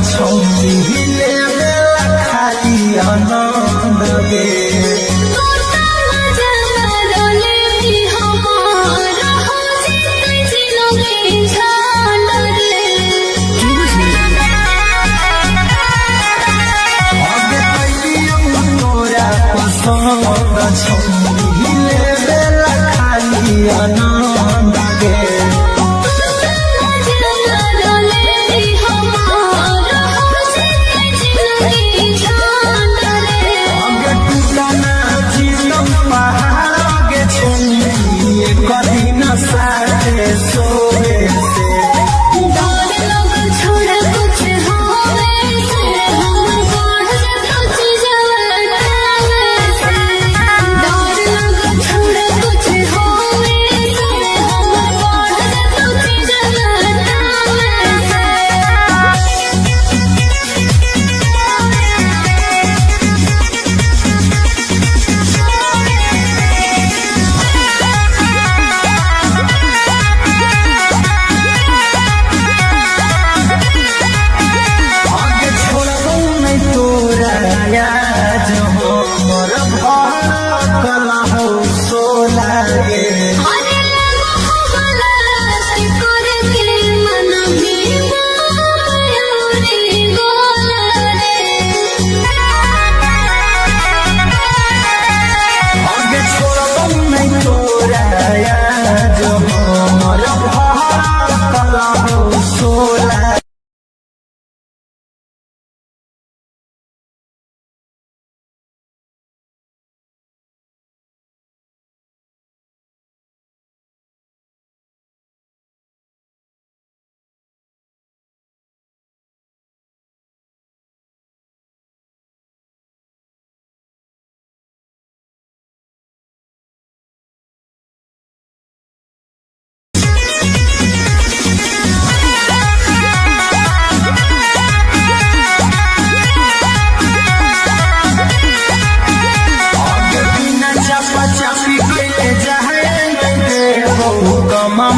छौरी खाली आनंद गे खाली आनंद गे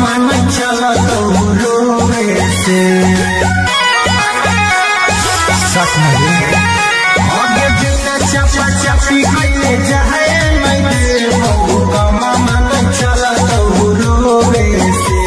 मन चल आगे बिना चपा चपी गईले जाए मन चल रोवे से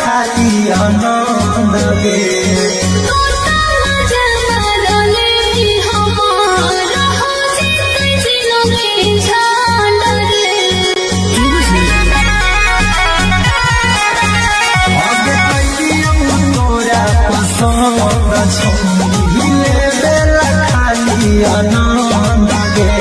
खाली आनंद गे खाली आनंद गे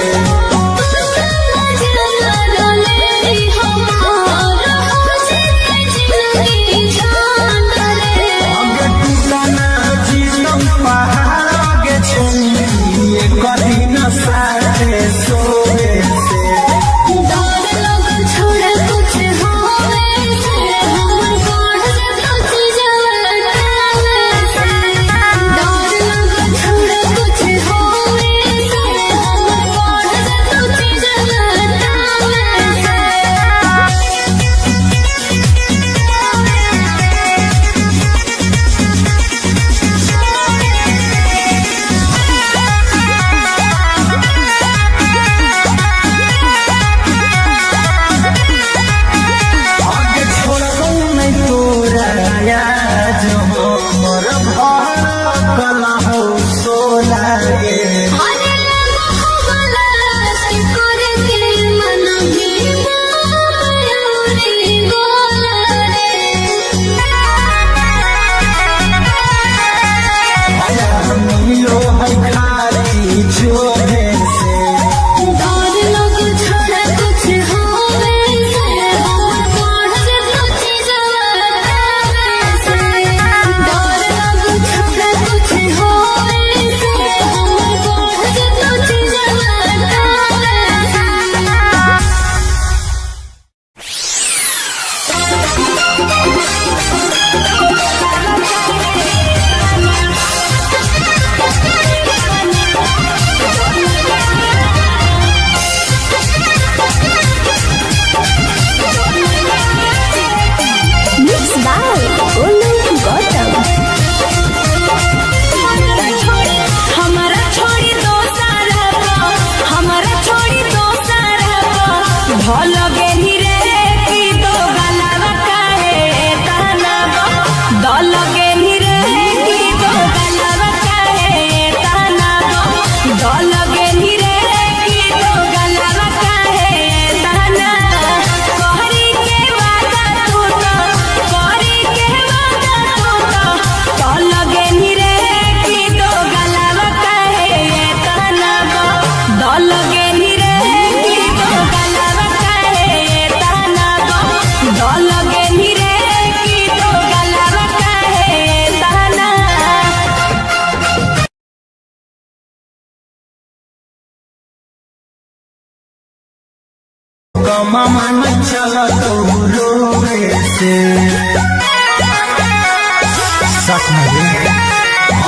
कमा मन चला तो रोवे से सच में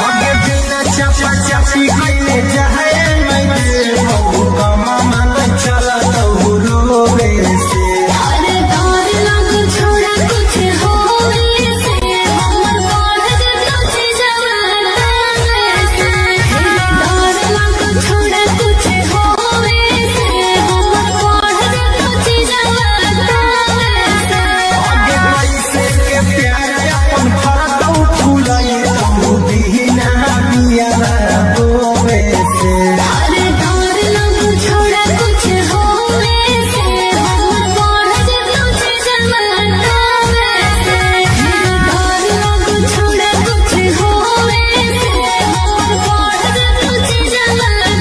आगे बिना चपा चपी कइले जाए मैं बहु कमा मन चला तो रोवे से अरे डर लग छोड़ा कुछ होवे से हमर बढ़ जतो जवाना से डर लग छोड़ा कुछ होवे से हमर बढ़ जतो जवाना से आगे पैसे के प्यार अपन फरदौ फुलाई तू बिना बिया रोवे से अरे डर लग छोड़ा कुछ होवे से हमर बढ़ जतो जवाना से डर लग छोड़ा कुछ होवे से हमर बढ़ जतो जवाना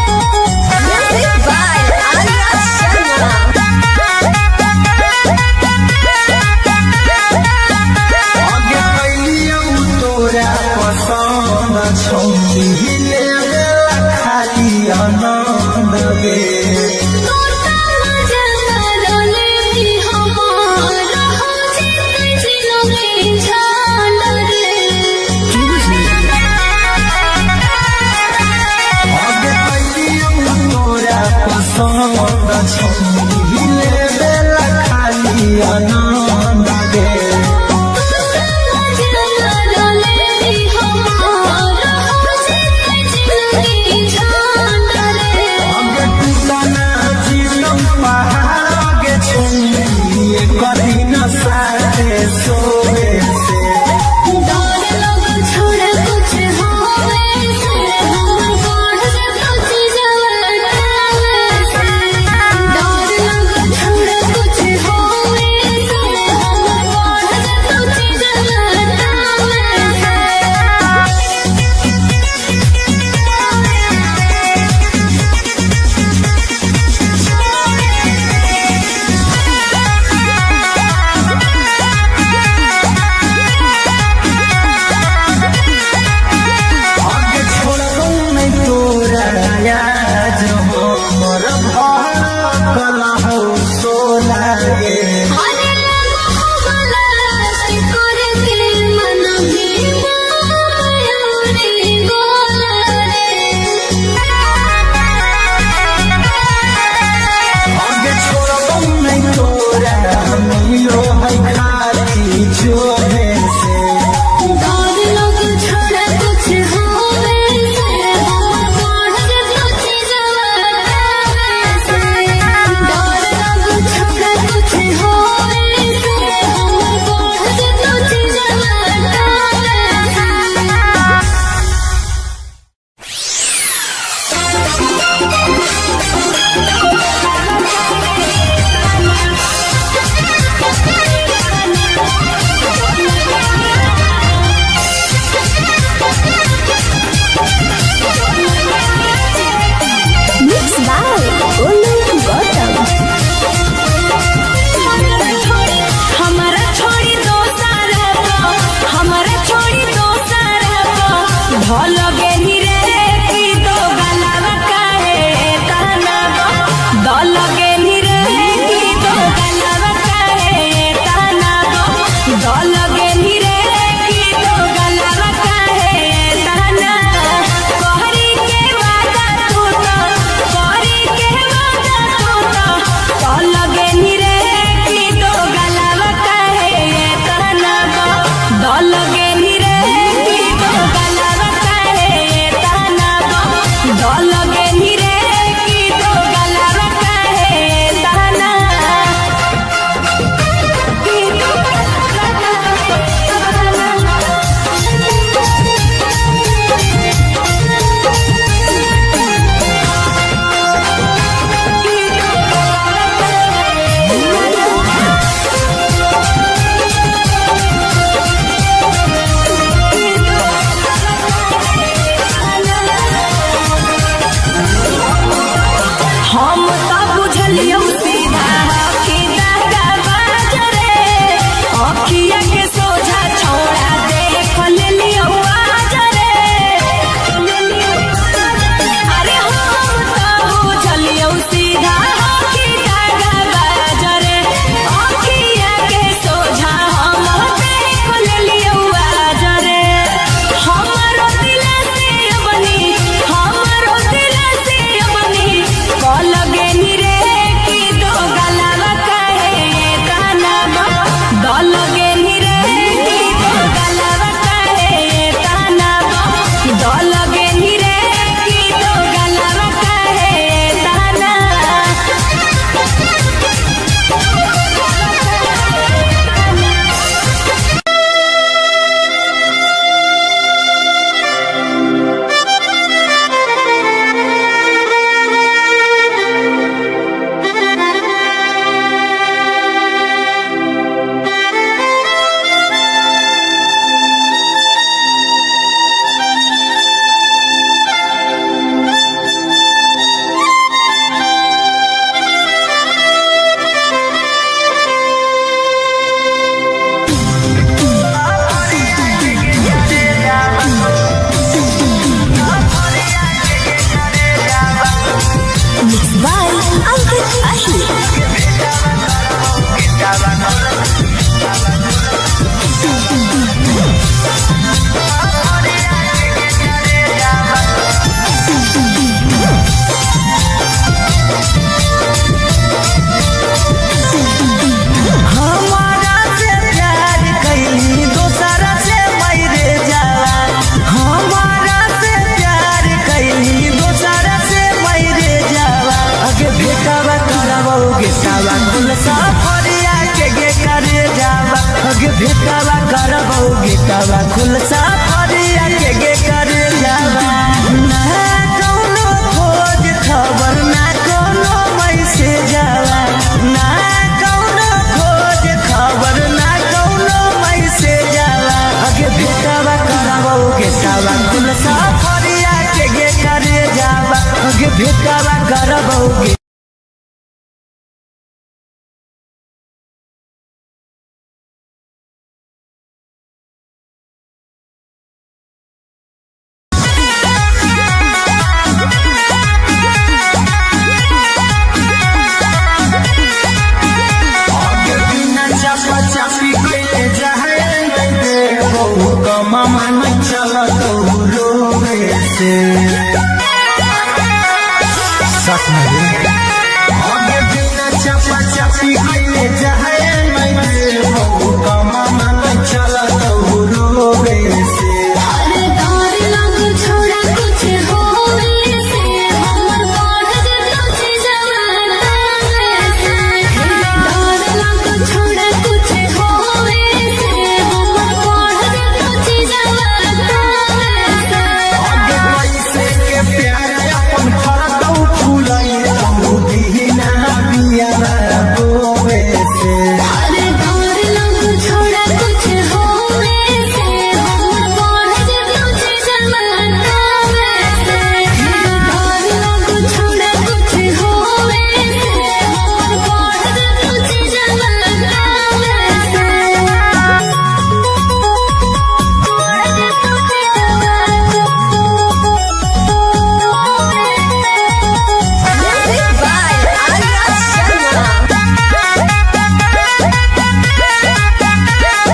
Music by Arya Sharma. आगे कैलियौ तोरा पसंद छौनी लेवे खाली आनंद गे तोता मजा करले भी हमार हो जितै जिलोगे झाल रे आगे कैलियौ तोरा पसंद छौनी लेवे खाली आनंद गे तोता मजा करले भी हमार हो जितै जिलोगे झाल रे आगे टूटा से सच में आगे बिना चपा चपी आइले जाए मैं बहु कमा मन चला तो रोवे से अरे डर लग छोड़ा कुछ होवे से हमर बढ़ जतो जवाना से डर लग छोड़ा कुछ होवे से हमर बढ़ जतो जवाना से आगे पैसे के प्यार अपन फरकौ फुलाई तू दीना बिया बोवे से अरे डर लग छोड़ा कुछ होवे से हमर बढ़ जतो जवाना से डर लग छोड़ा कुछ होवे से हमर बढ़ जतो जवाना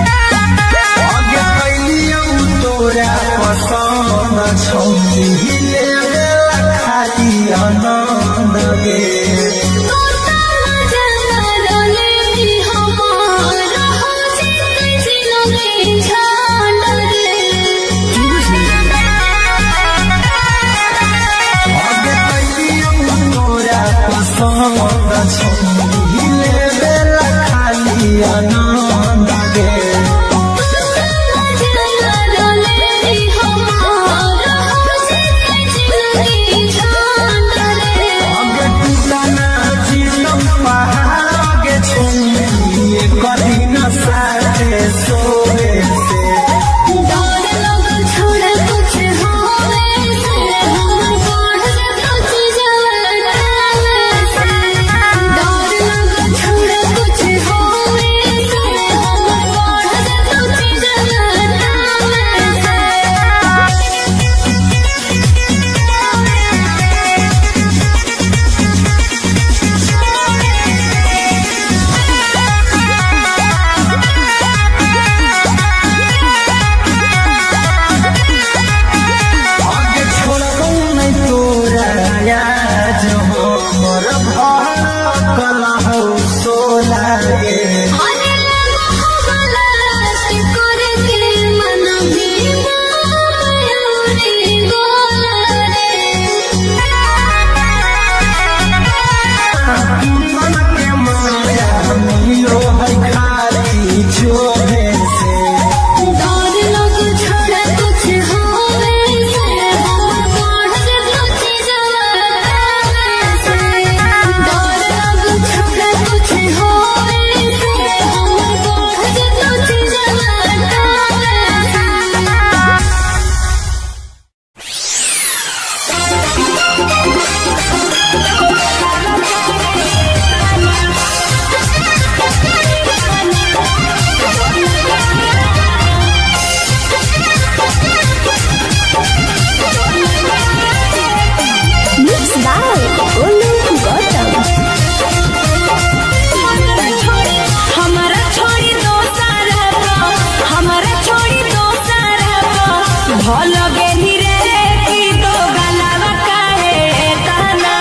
आगे कैलियौ तोरा पसंद छौनी लेला खाली आनंद गे आगे कैलियौ तोरा पसंद छौनी लेला खाली आनंद गे आगे टूटना जीतौ पहाड़ आगे छौनी कदी न साथे सोवे से आगे छोड़बौ नहीं तोरा आज हमर भड़कल हौ सोला गे मन के माया मिलो है खाली छोड़े से भल गेली रे की तो गलावा काहे ताना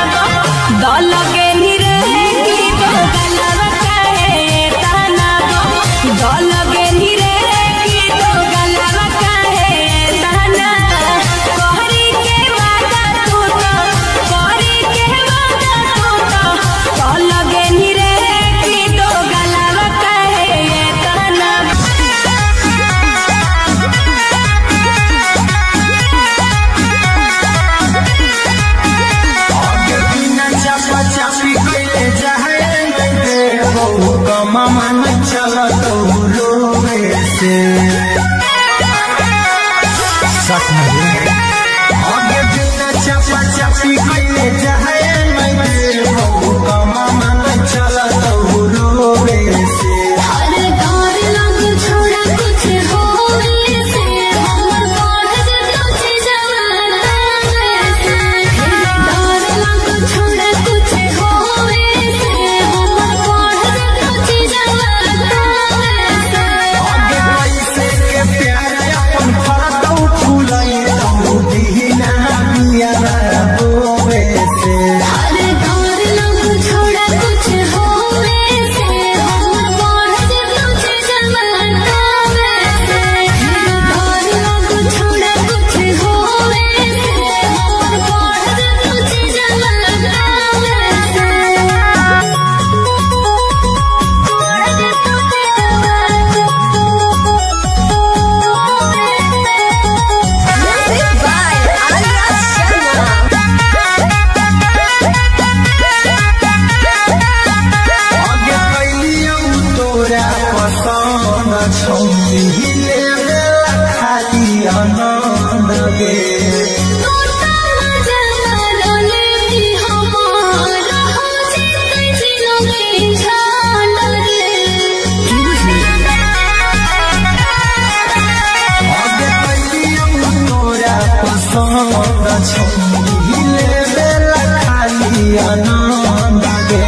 छौरी लेबेला खाली आनंद गे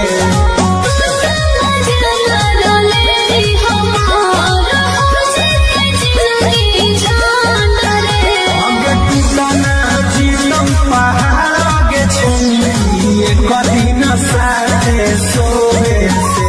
अगे टूटना जीवन पहाड़ गे छौरी एक दिन साथे सोए से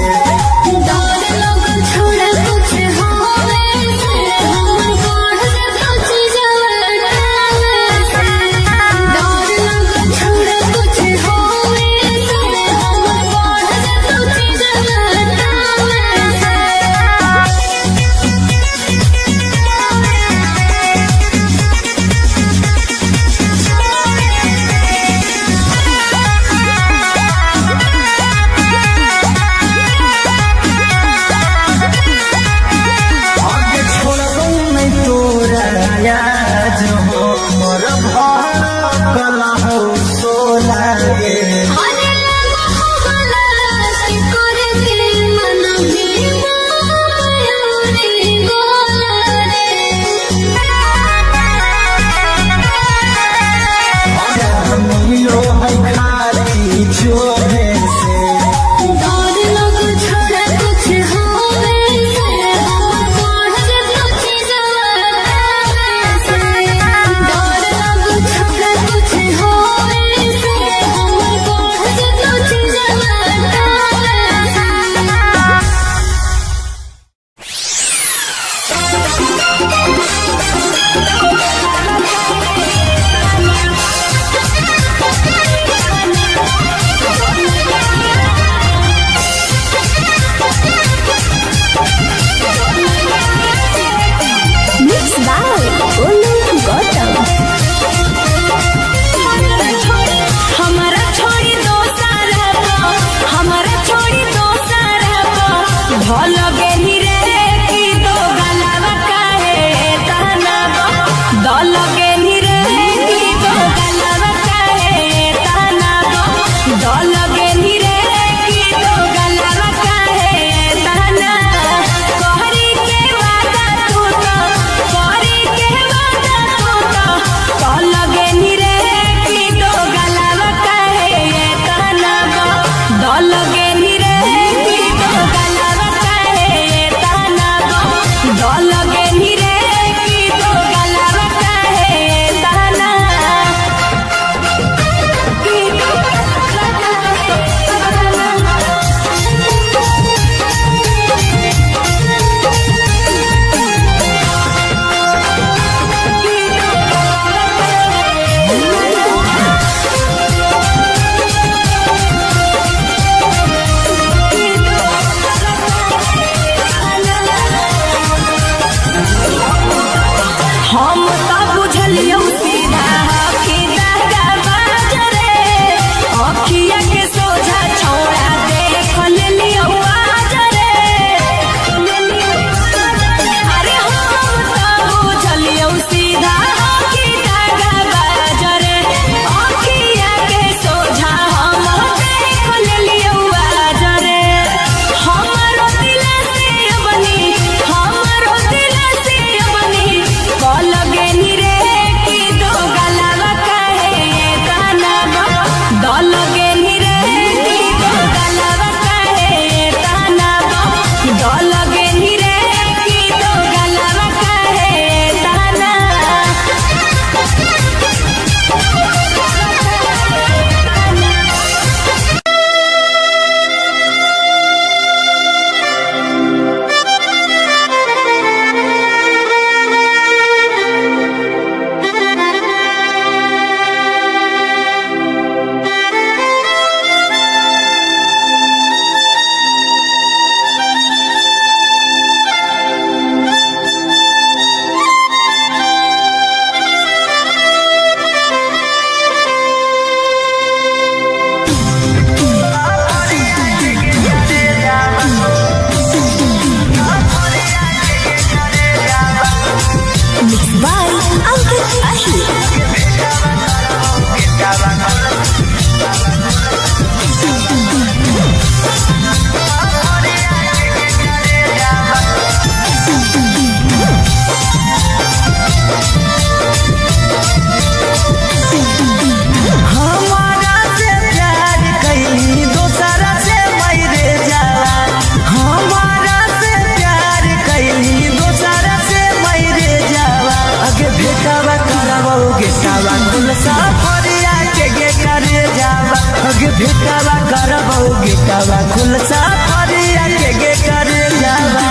भेटावा करबो गेटावा खुलसा फरिया के करे जावा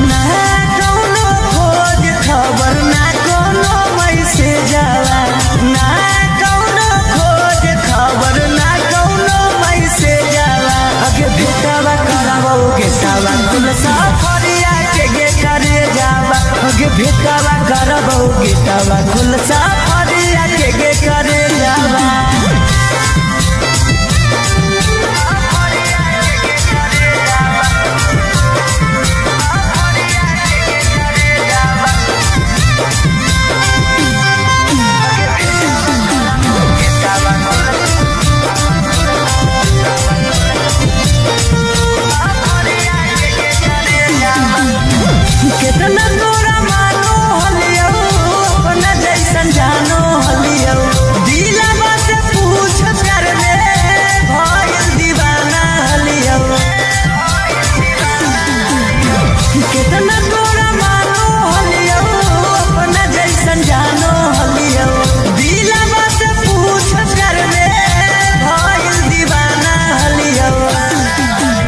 ना कौनो खोज खबर ना कौनो मैसेज आवा ना कौनो खोज खबर ना कौनो मैसेज आवा अगे भेटावा करबो गेटावा खुलसा फरिया के करे जावा अगे भेटावा करबो गेटावा खुलसा फरिया के करे जावा कितना तोरा मानो हलियो अपना जैसन जानो हलियो दिलवा से पूछ कर ले भइल दीवाना हलियो कितना तोरा मानो हलियो अपना जैसन जानो हलियो दिलवा से पूछ कर ले भइल दीवाना हलियो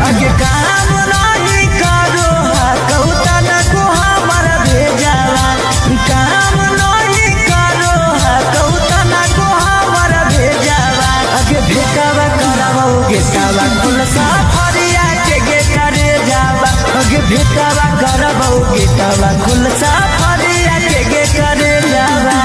अगे काम नहीं करो कौता न को हमर भेजावा काम नहीं करो कौता न को हमर भेजावा अगे भेटावा करबो गेटावा खुलसा फरिया के करे जावा अगे भेटावा करबो गेटावा खुलसा फरिया के करे जावा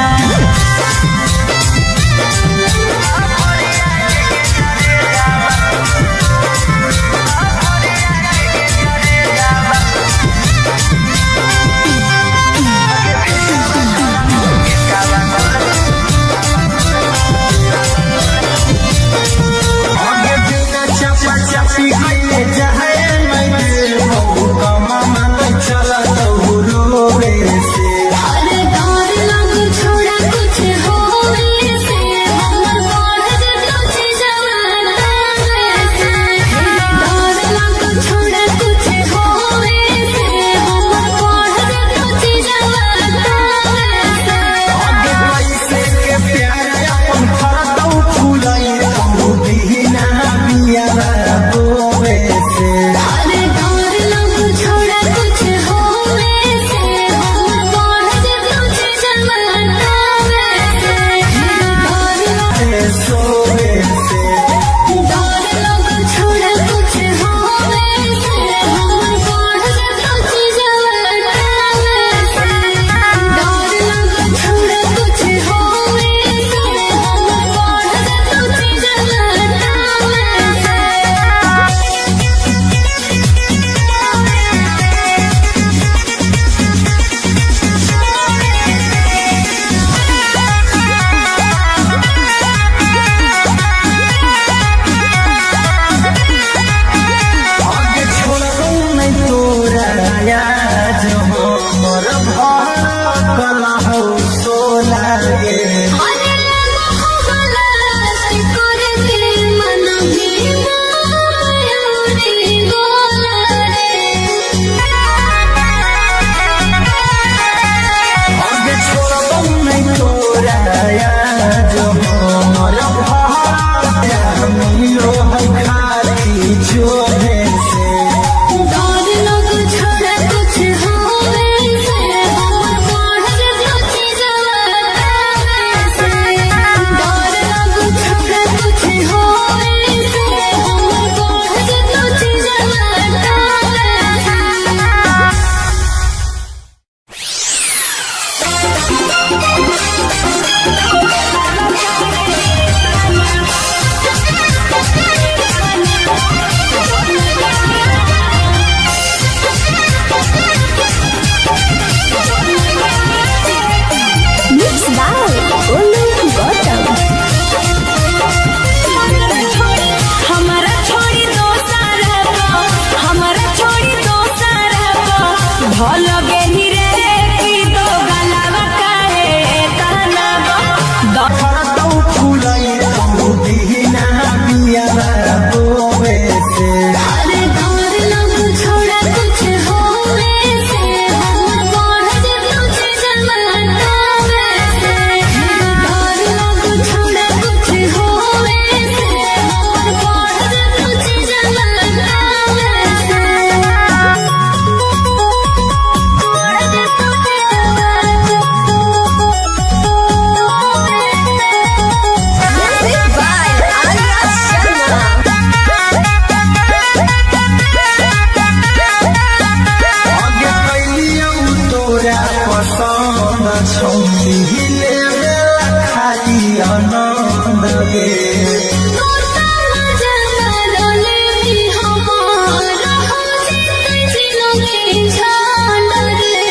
तोता मजना रोले भी हमारा हो जीते जिलों की झाल रे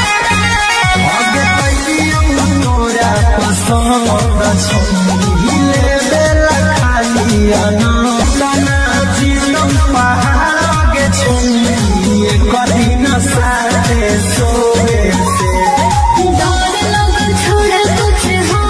आगे पइलियो तोरा पसंद छोड़िले बेला खाली अना जीतम पहाड़ के छोड़िए कदी न साथे सोए से डर लग छोड़ा कुछ हो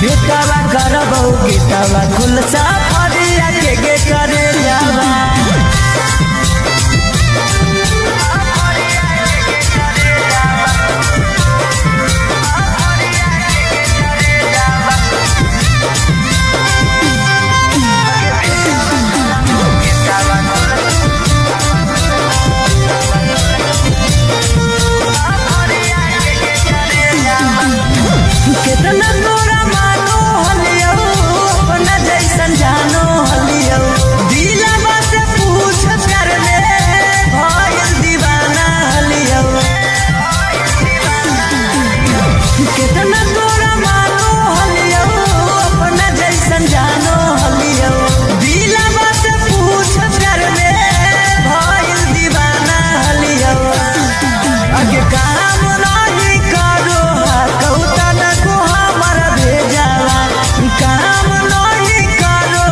भेटावा करबौ गेटावा खुलसा फरिया के गे करे जावा कितना तोरा मानो हलियो अपना जैसन जानो हलियो दिलवा से पूछ कर ले भइल दीवाना हलियो कितना तोरा मानो हलियो अपना जैसन जानो हलियो दिलवा से पूछ कर ले भइल दीवाना हलियो आगे काम नहीं करो कौता काम नहीं करो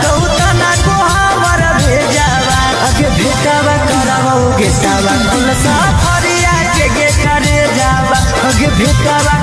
कौता ना को हमर भेजावा आगे भेटावा करावा गेटावा खुलसा फरिया के गे करे जावा आगे भेटावा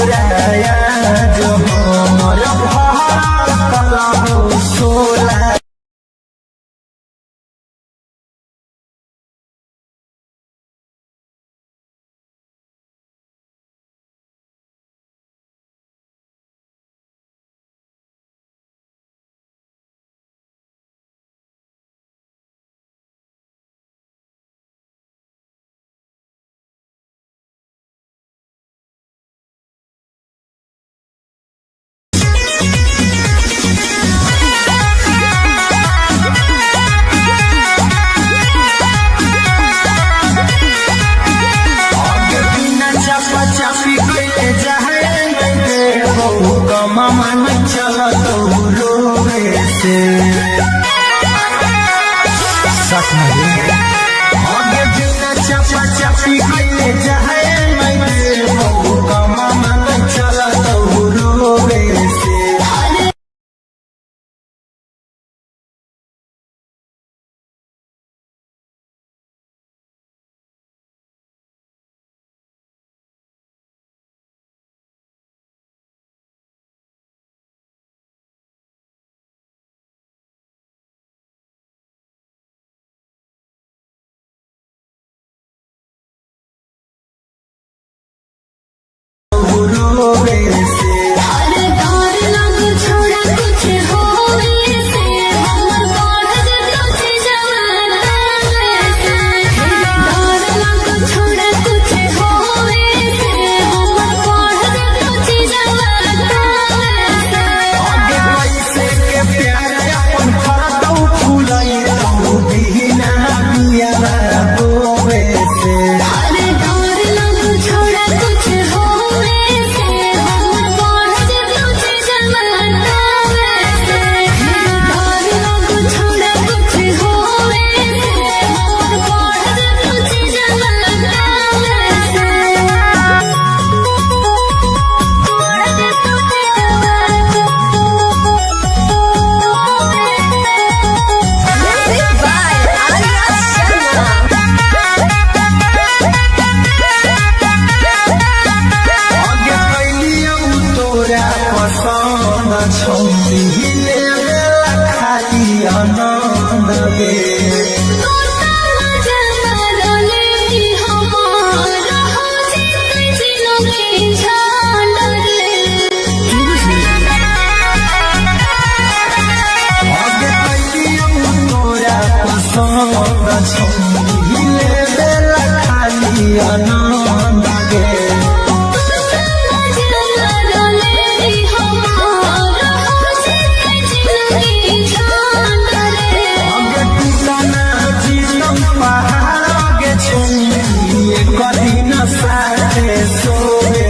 तोरा जो हमर भरकल सोला चापी के जाए मन चलत रोवे से आगे बिना चापा चापी के जाए मन चलत रोवे से खाली आनंद गे खाली आनंद गे कभी न सारे सोए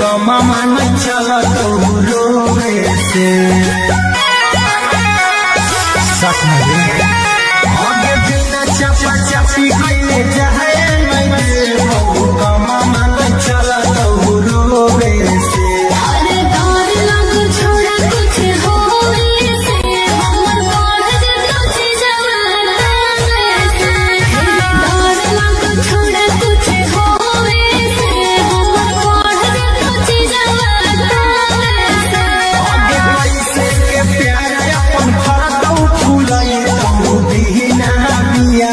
कमा मन चल तो रोवे से सच में आगे बिना चपा चपी कइले जाए नहीं कमा मन चल तो रोवे से अरे डर लग छोड़ा कुछ होवे से हमर बढ़ जतो जवाना से डर लग छोड़ा कुछ होवे से हमर बढ़ जतो जवाना से आगे पैसे के प्यार अपन फरतौ फूलई तू दीना बिया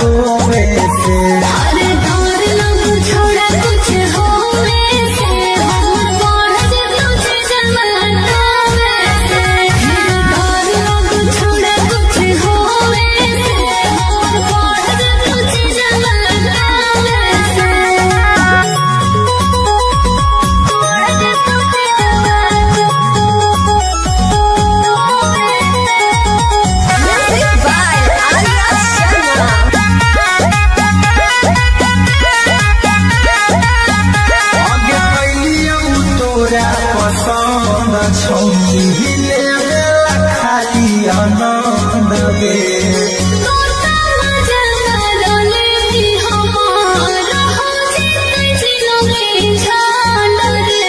रोवे से अरे डर लग छोड़ा कुछ होवे से हमर बढ़ जतो जवाना से डर लग छोड़ा कुछ होवे से हमर बढ़ जतो जवाना Music by Arya Sharma. आगे कैलियौ तोरा पसंद छौनी हिले बेला खाली आनंद गे तोता मजा रोले भी हमार हो जिते जिलों के झांड रे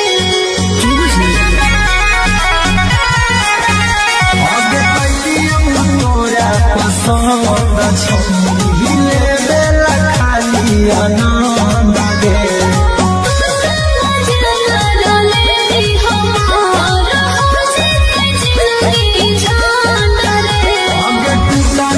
आगे कैलियौ तोरा पसंद छौनी हिले बेला खाली आनंद गे मजा रोले भी हमार हो जिते जिलों के झांड रे आगे टूटा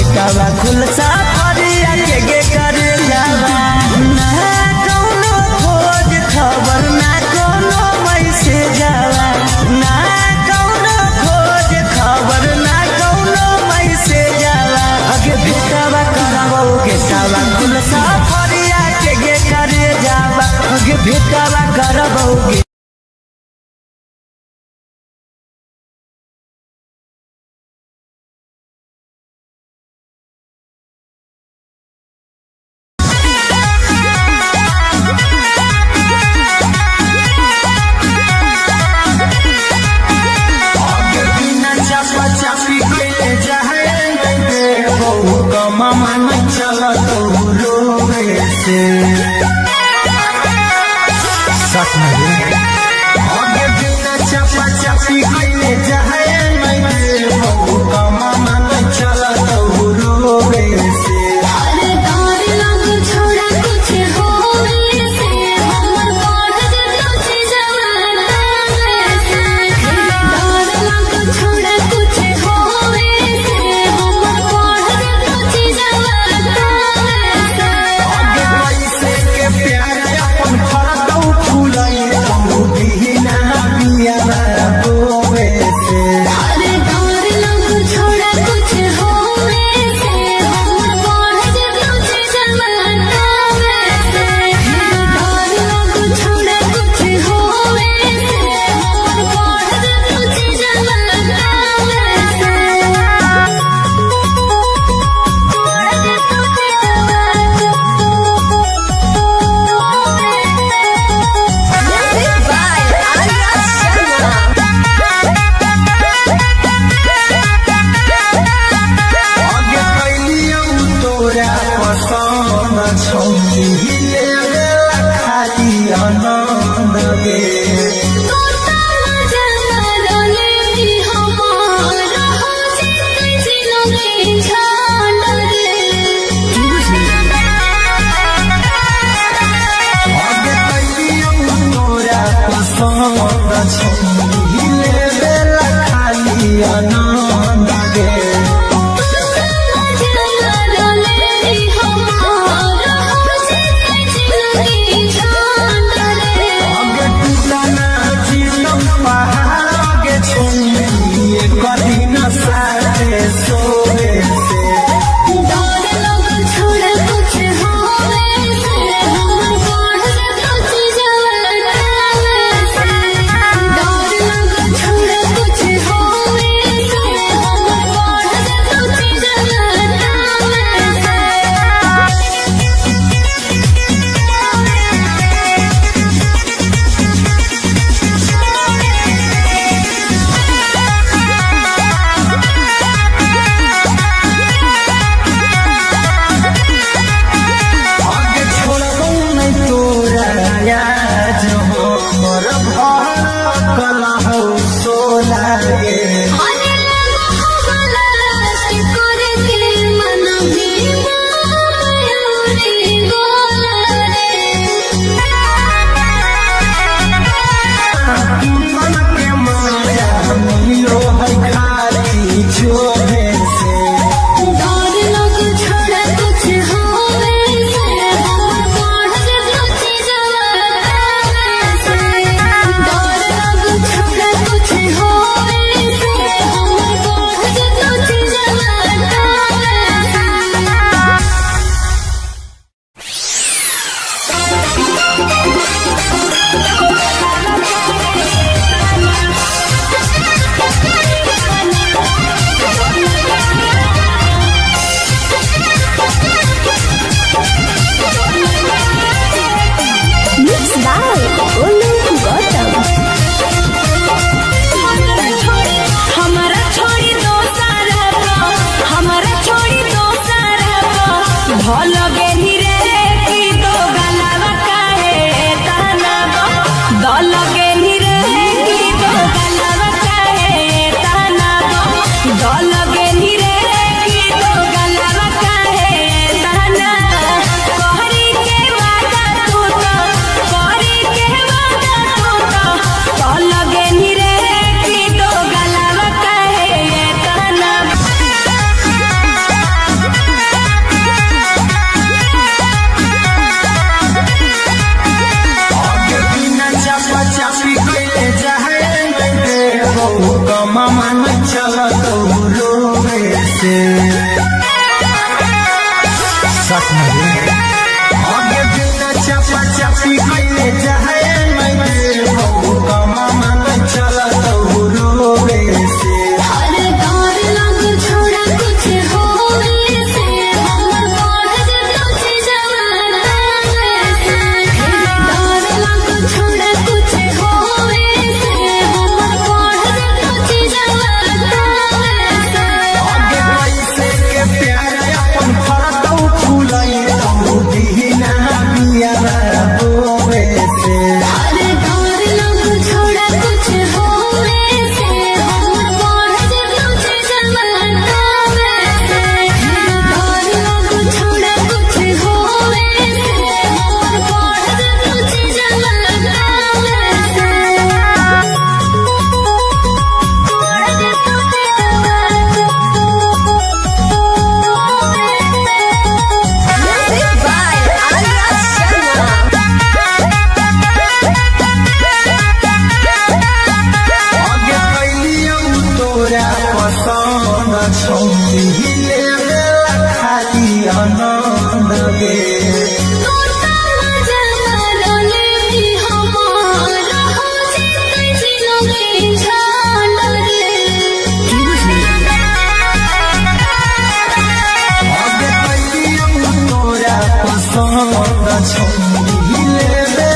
गेटावा खुलसा फरिया के गे करे जावा ना कौनो खोज खबर ना कोनो मैसेज आवा ना कौनो खोज खबर ना कोनो मैसेज आवा अगे भेटावा करावो गेटावा खुलसा फरिया के गे करे जावा अगे भेटावा करावो मामा नहीं चला तो रोवे से सच में आगे बिना चपा चपी कइले जाए नहीं बहु मामा नहीं चला तो रोवे से अरे डर लग छोड़ा कुछ होवे से हमर बढ़ कुछ जवाना से डर लग छोड़ा कुछ होवे से हमर बढ़ कुछ जवाना से आगे पैसे के प्यार अपन फरदौ फुलाई तू दीना बिया बोवे से अरे डर लग छोड़ा कुछ होवे से हमर बढ़ कुछ जवाना से डर लग छोड़ा कुछ होवे से हमर बढ़ कुछ जवाना आगे कैलियौ तोरा पसंद छौनी लेला खाली आनंद गे आगे कैलियौ तोरा पसंद छौनी लेला खाली आनंद गे आगे टूटना जीतम पहाड़ आगे छौनी कदी न साथे सोवे से से आगे बिना चपा चपी कइले जाए मैं हो कमा मन चला तो रोवे से हर दौर लग छोड़ा कुछ होवे से हमर बढ़ जतो छे जवाना से हर दौर लग छोड़ा कुछ होवे से हमर बढ़ जतो छे जवाना से आगे कैसे के प्यार अपन फरतौ फूलई तो दीना बिया रोवे से हर दौर लग छोड़ा कुछ होवे से हमर बढ़ जतो छे जवाना से हर दौर लग छोड़ा कुछ होवे से हमर बढ़ जतो छे जवाना से Music by Arya Sharma. आगे कैलियौ तोरा पसंद छौली ले खाली आनंद गे तोता मजा मारले भी हमार हो जेतै जिलोगे झाल रे आगे कैलियौ तोरा पसंद छौली ले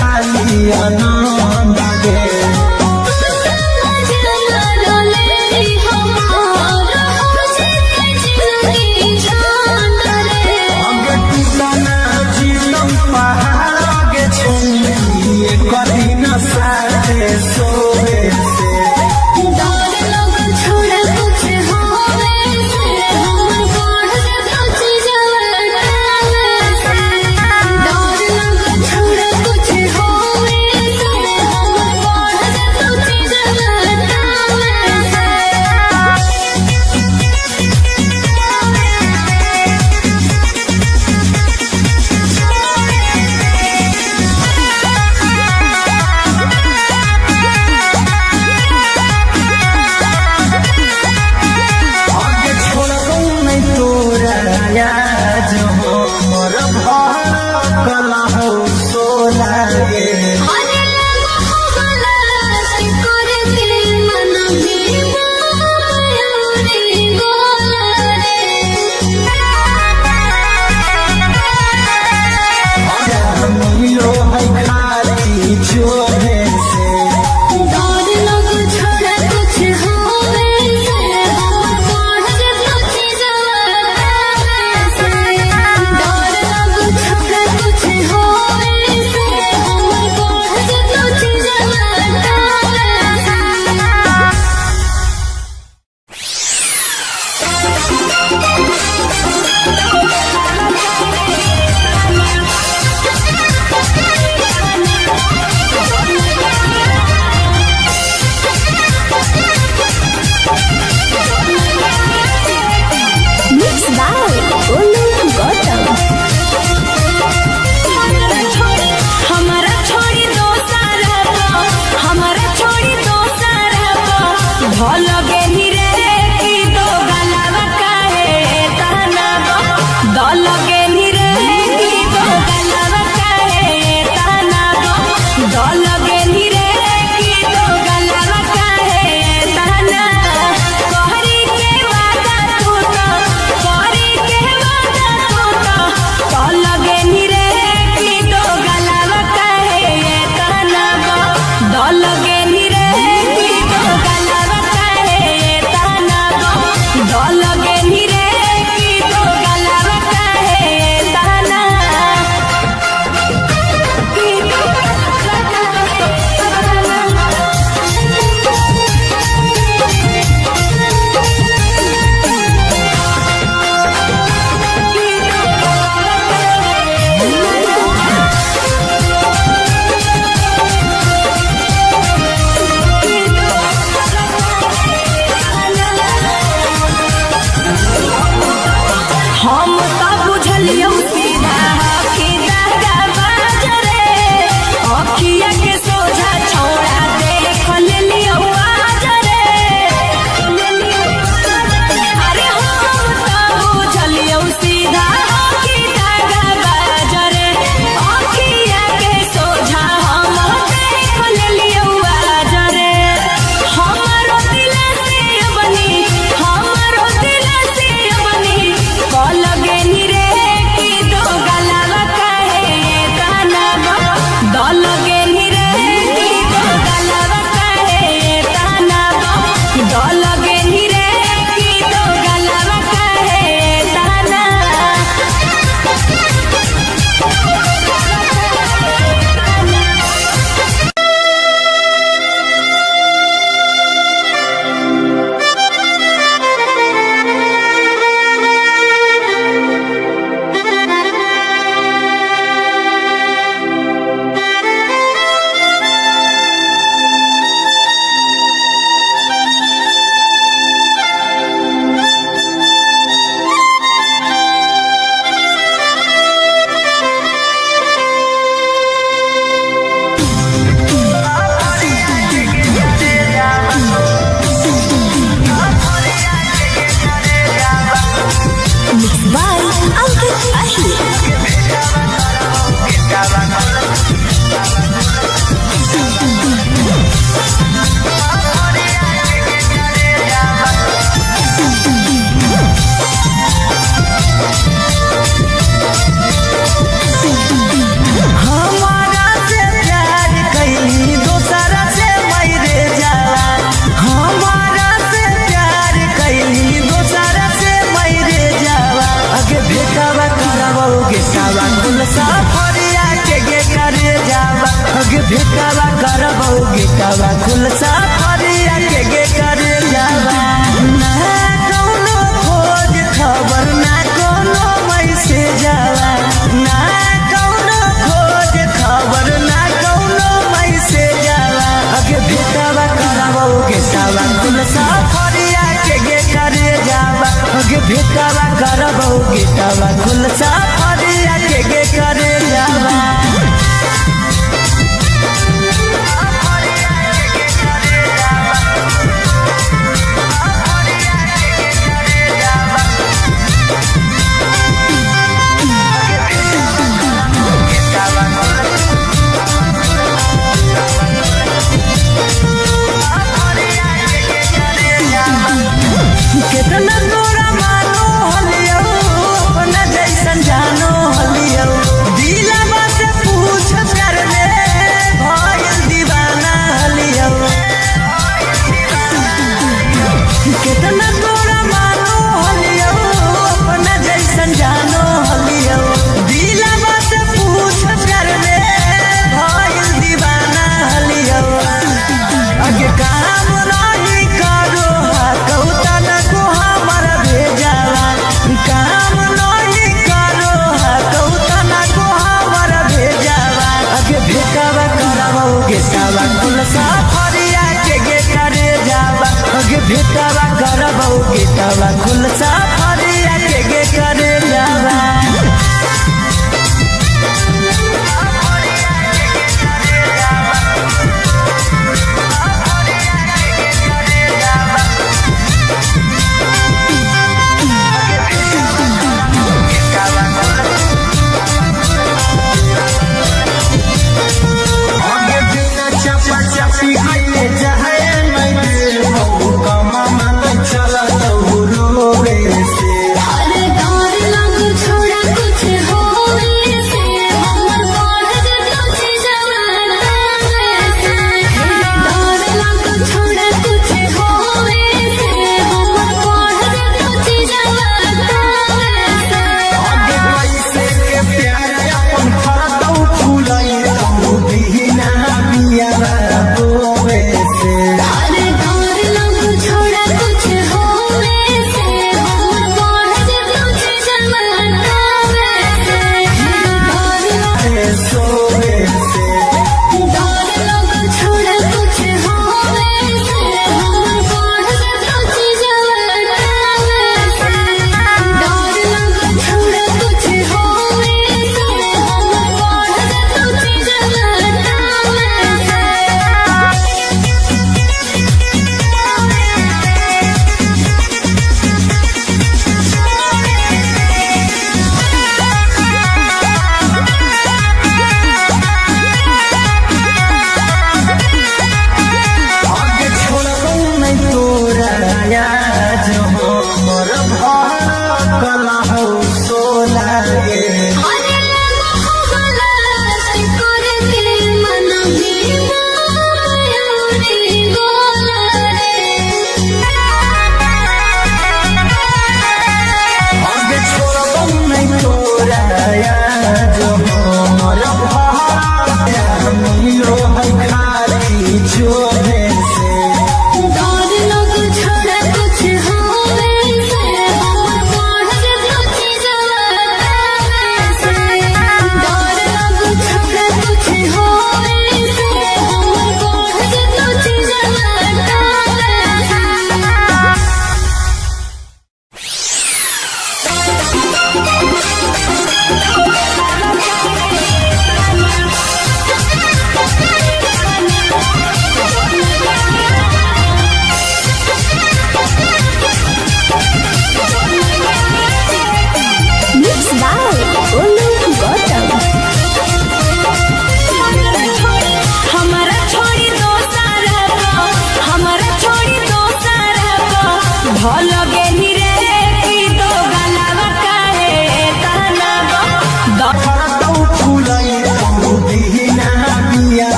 खाली आनंद गे तोता मजा मारले भी हमार हो जेतै जिलोगे झाल रे आगे टूटना जीवन पहाड़ आगे छौली कभी न साथे सोवे से दौर लग छोड़ा कुछ होवे से हमर बढ़ जतो छे जवाना से दौर लग छोड़ा कुछ होवे से हमर बढ़ जतो छे जवाना आगे छोड़बौ नहीं तोरा याद हो मोर भड़कल हो सोला गे अरे लगा हो गला से करके मन भी मयूरी गोला मिलो है खाली जोरे से दौर लग छोड़ा कुछ होवे से हमर बढ़ जतो छे जवाना से दौर लग छोड़ा कुछ होवे से हमर बढ़ जतो छे जवाना Mixed by Olu Gautam. हमारा छोड़ी दो सारा हमारा छोड़ी दो सारा भल गेली रे की दो गलावा काहे ताना दल गेली रे की दो गलावा काहे ताना दल गेली रे की दो गलावा काहे ताना कहरी के वादा तू तो कहरी के वादा तू तो दल गेली रे की दो गलावा काहे ताना दल गेली रे की दो गलावा काहे ताना दल गेली रे की दो गलावा काहे ताना हम तो बुझलियौ सीधा कि दादा बाजरे अखिया के सोझा छोड़ा देख लेलियौ आजरे भेटावा करबो गेटावा खुलसा फरिया के गे करे जावा ना कौनो खोज खबर ना कोनो मैसेज जावा ना कौनो खोज खबर ना कोनो मैसेज जावा अगे भेटावा करबो गेटावा खुलसा फरिया के गे करे जावा अगे भेटावा करबो गेटावा खुलसा फरिया के गे करे जावा कितना तोरा मानो हलियो अपना जैसन जानो हलियो दिलवा से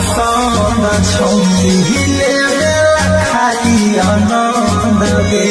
पसंद छौरी लेवेला खाली आनंद गे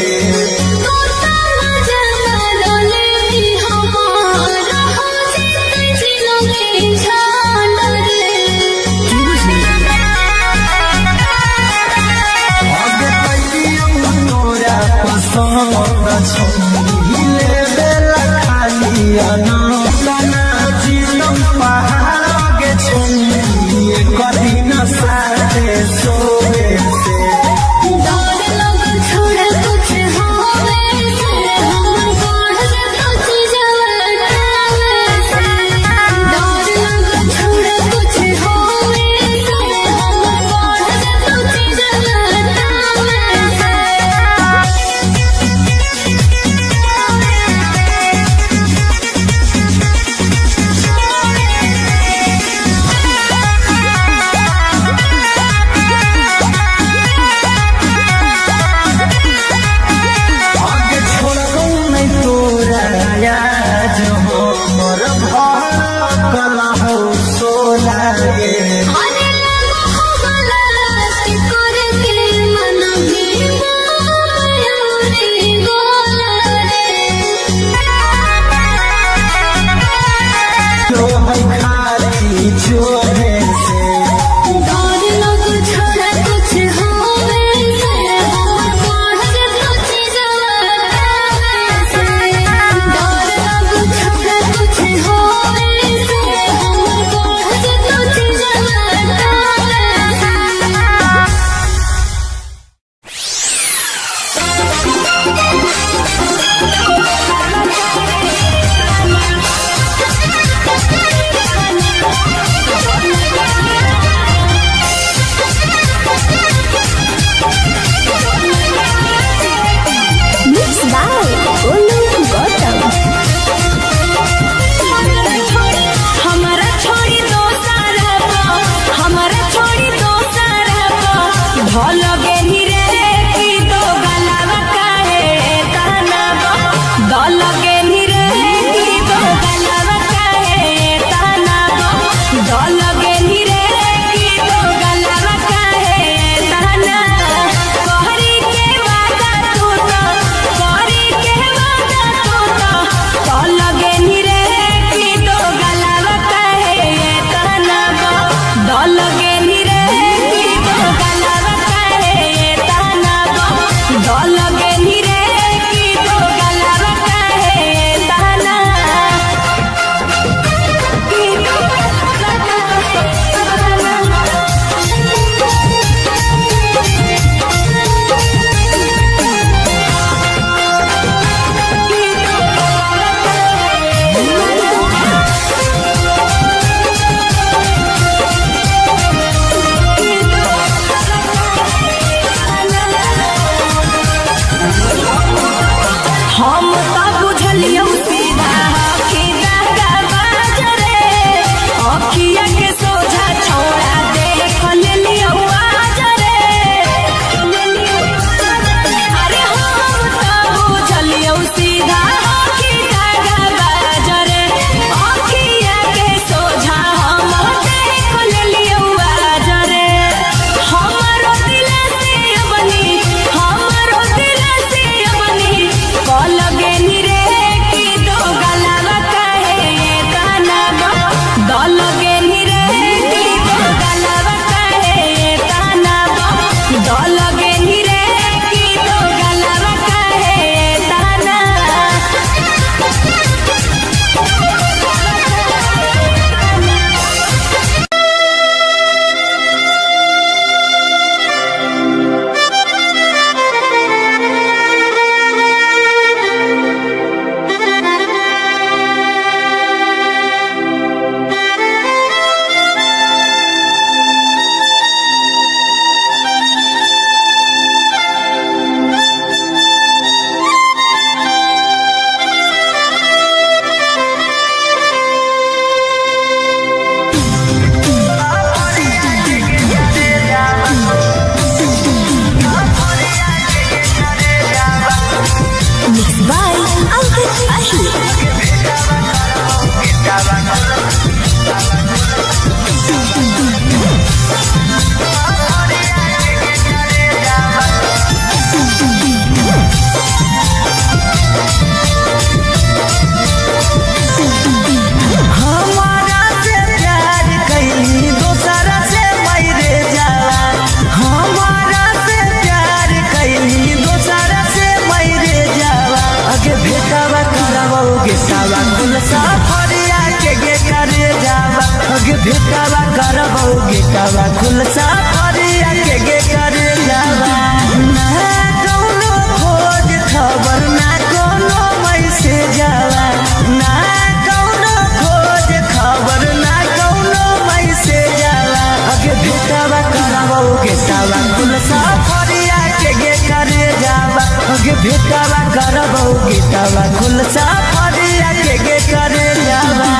गेटावा कुल सफरिया के गे करे जावा गे भेटावा करबो गेटावा कुल सफरिया के गे करे जावा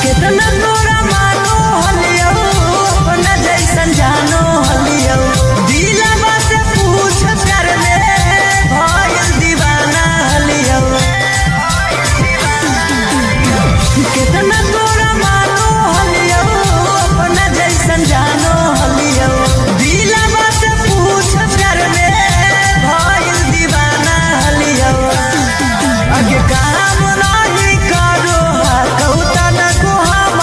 कितना तोरा मानो हलियो अपना जैसन जानो हलियो दिलवा से पूछ कर ले भइल दीवाना हलियो कितना तोरा मानो हलियो अपना जैसन जानो हलियो दिलवा से पूछ कर ले भइल दीवाना हलियो अगे काम नहीं करो कौतन को हम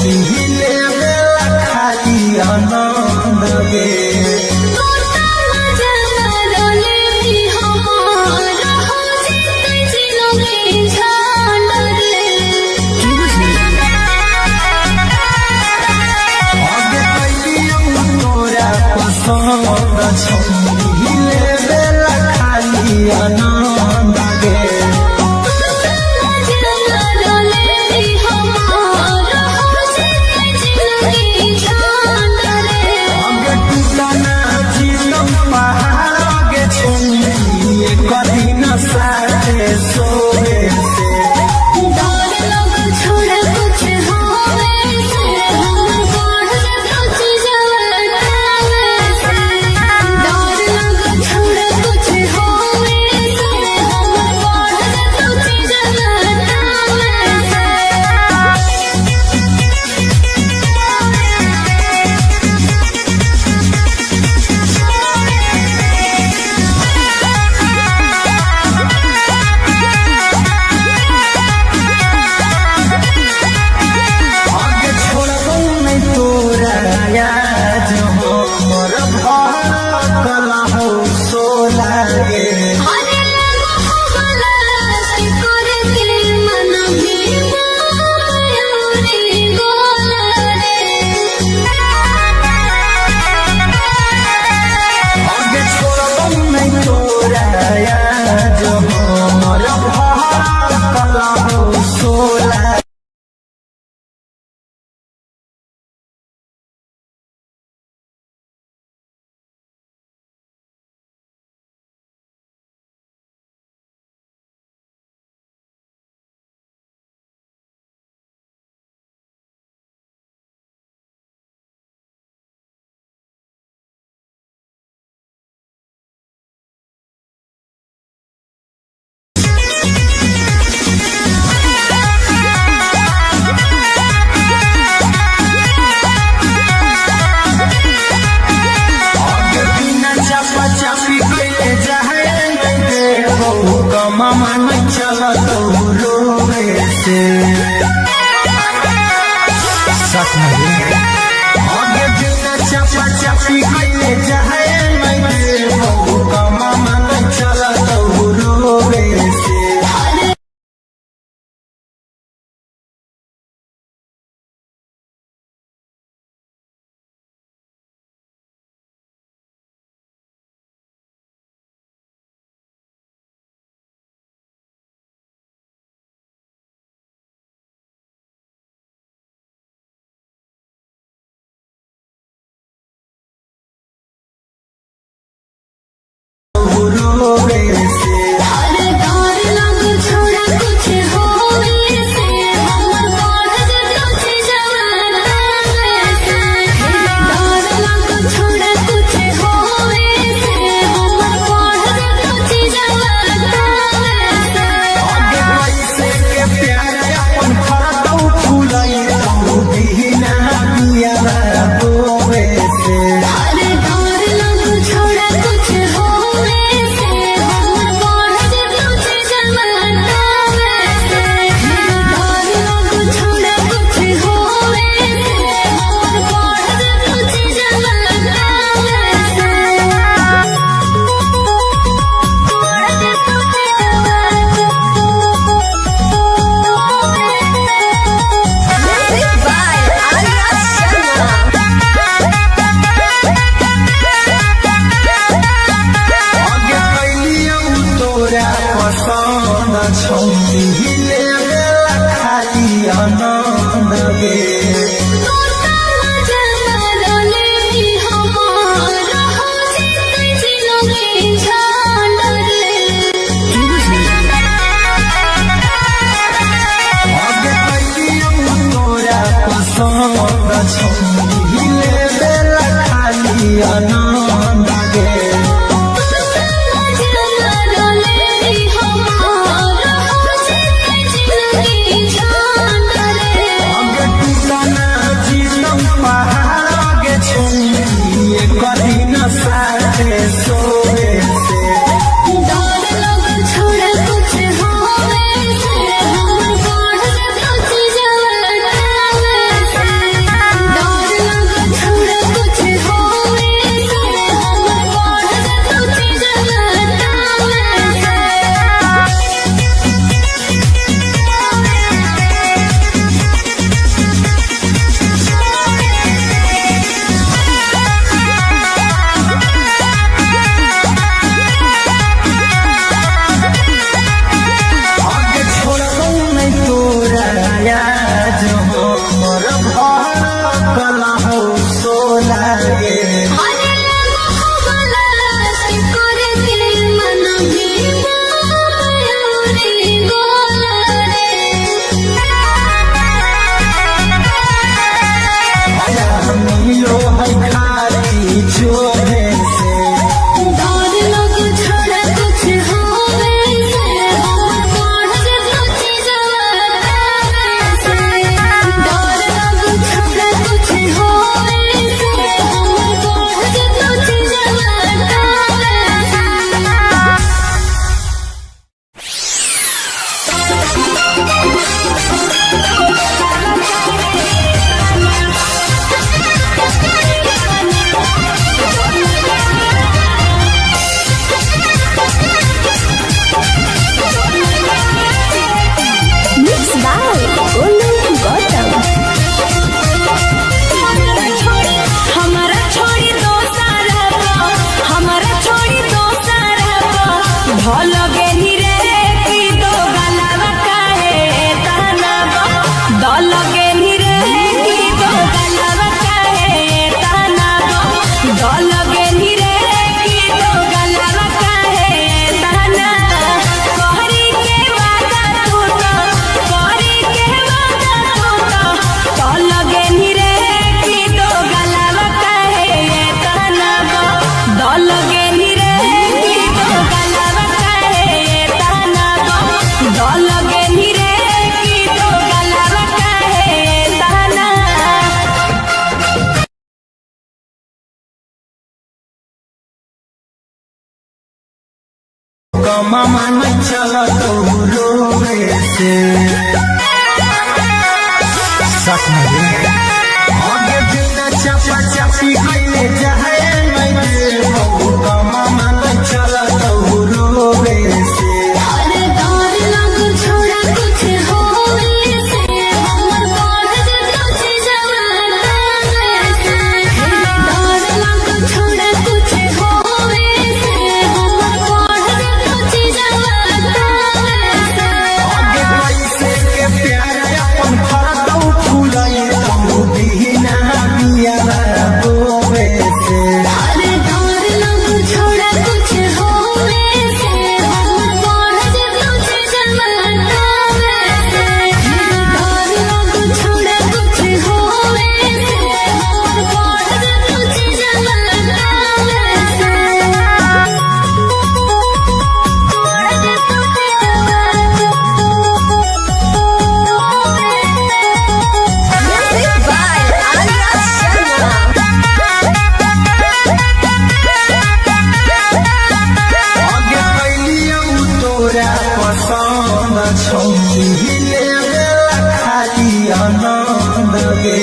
छौली लेवे खाली आनंद गे छौली लेवे खाली आनंद गे कदीना साथे सोए से डर लग छोड़ कुछ होवे से हम बढ़ कुछ जवाना से डर लग छोड़ कुछ होवे से हम बढ़ कुछ जवाना मन चलत रोवे से सच में आगे बिना चपा चपी कइले जाए मैं कमा मन चलत रोवे से छौली लेवे खाली आनंद गे छौली लेवे खाली आनंद गे कदीना साथे सोए से डर लग छोड़ कुछ होवे से हम बढ़ कुछ जवाना से कमा मन चल रोवे से सच में आगे बिना चपा चपी कइले जाए नहीं कमा मन चल रोवे से अरे डर लग छोड़ा कुछ होवे से हमर बढ़ जतो छी जवाना से डर लग छोड़ा कुछ होवे से हमर बढ़ जतो छी जवाना से आगे पैसे के प्यार अपन फरदौ फूलई तू बिना बिया रोवे से अरे डर लग छोड़ा कुछ होवे से हमर बढ़ जतो छी जवाना से डर लग छोड़ा कुछ होवे से हमर बढ़ जतो छी जवाना Music by Arya Sharma. आगे कैलियौ तोरा पसंद छौले खाली आनंद गे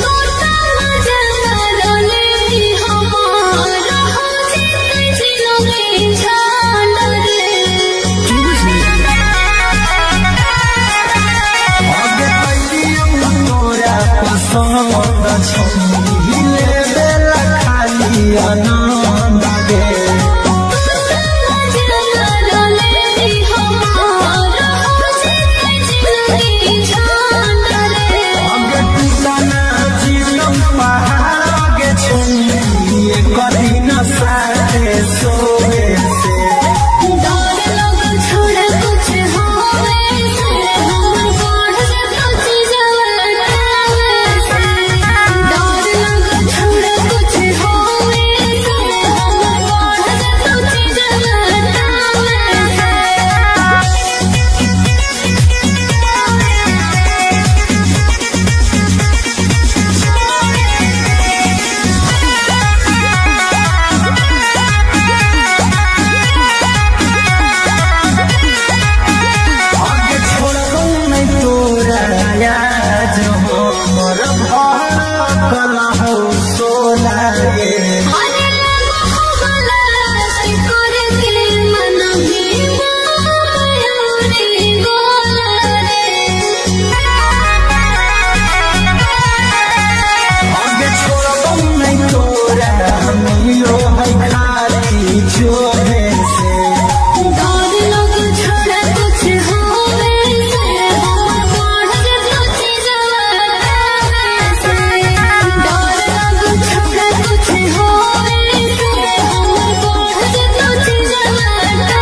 तोता मजा मारले भी हमार हो जितै जिलोगे छान रे आगे कैलियौ तोरा पसंद छौले खाली आनंद गे तोता मजा मारले भी हमार हो जितै जिलोगे छान रे आगे टूटना जीवन पहाड़ आगे छुई कदी न साथे सोवे से डर लग छोड़ा कुछ होवे से हमर बढ़ जतो छी जवाना से डर लग छोड़ा कुछ होवे से हमर बढ़ जतो छी जवाना आगे छोड़ो नहीं तोरा आज हमर भड़कल हो सोला गे अरे लगो हो गला से करे के मन भी मयूरी गोला आगे छोड़ो नहीं तोरा मिलो है खाली जोहे से डर लग छोड़ा कुछ होवे से हमर बढ़ जतो छी जवाना से डर लग छोड़ा कुछ होवे से हमर बढ़ जतो छी जवाना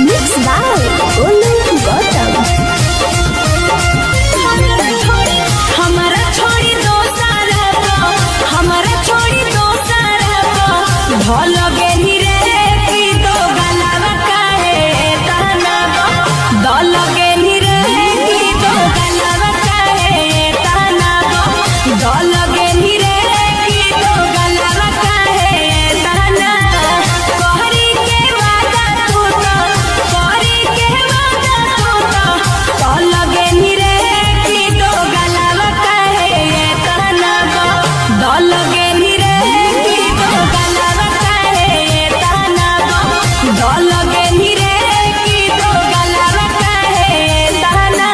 Mixed by Olu Gautam. हमारा छोड़ी दो सारा हमारा छोड़ी दो सारा भल गेली रे की दो गलावा काहे ताना दल गेली रे की दो गलावा काहे ताना दल गेली रे की दो गलावा काहे ताना कहरी के वादा तू तो कहरी के वादा तू तो दल गेली रे की दो गलावा काहे ताना दल गेली रे की दो गलावा काहे ताना दल गेली रे की दो गलावा काहे ताना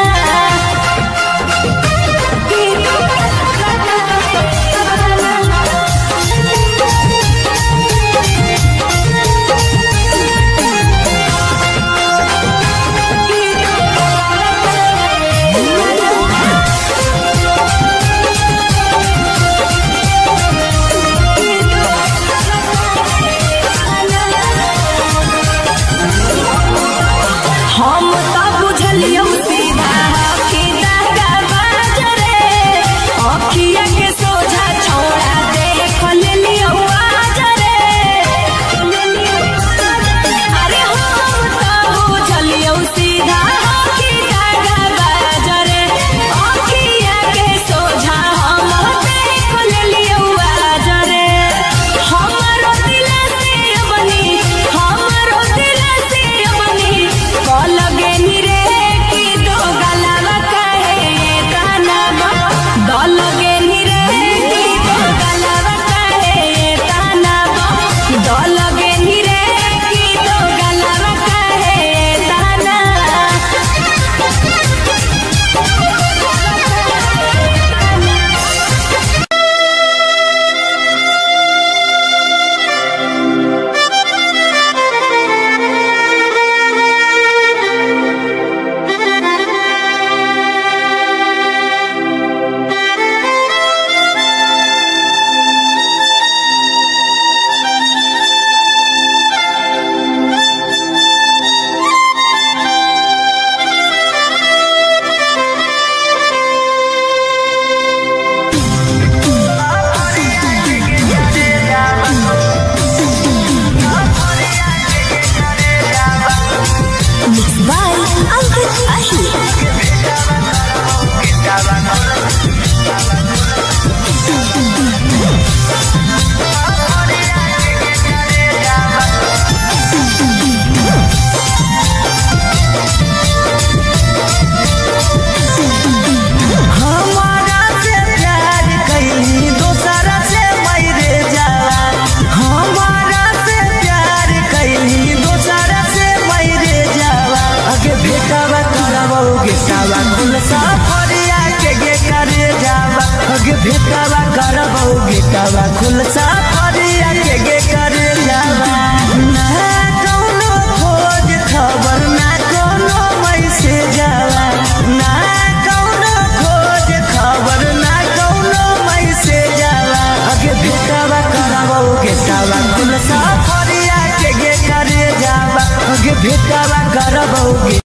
हम तो बुझलियौ सीधा कि दागा बाज रे अखिया के सोझा छोड़ा देख गेटावा खुल सफरिया के गे करे जावा गे भेटावा करबो गेटावा खुल सफरिया के गे करे जावा ना कौनो खोज खबर ना कोनो मैसेज जावा ना कौनो खोज खबर ना कौनो मैसेज जावा गे भेटावा करबो गेटावा खुल सफरिया के गे करे जावा गे भेटावा करबो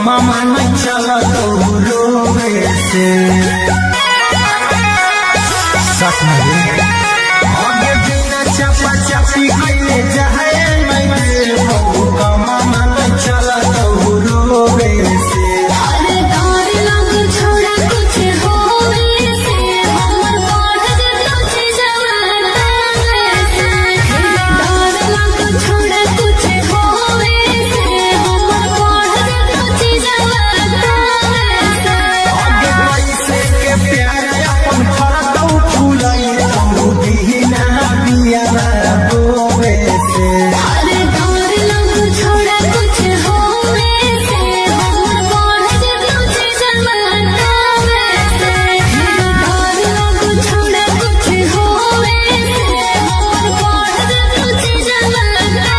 मामा नहीं चला तो रोवे से सच में आगे बिना चपा चपी कइले जाए नहीं हो मामा नहीं चला तो रोवे से अरे डर लग छोड़ा कुछ होवे से हमर बढ़ कुछ जवाना से डर लग छोड़ा कुछ होवे से हमर बढ़ कुछ जवाना से आगे पैसे के प्यार अपन फरदौ फूलाई तू दीना बिया रोवे से अरे डर लग छोड़ा कुछ होवे से हमर बढ़ कुछ जवाना से डर लग छोड़ा कुछ होवे से हमर बढ़ कुछ जवाना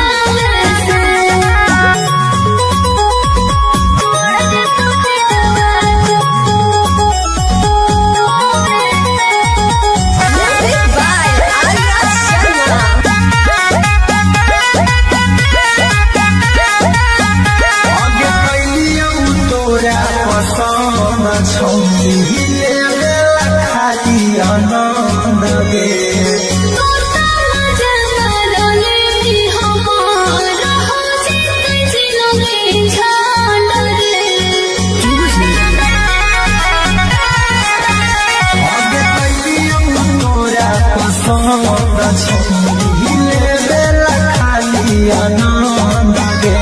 आगे कैलियो तोरा पसंद छौली खाली आनंद गे आगे कैलियो तोरा पसंद छौली खाली आनंद गे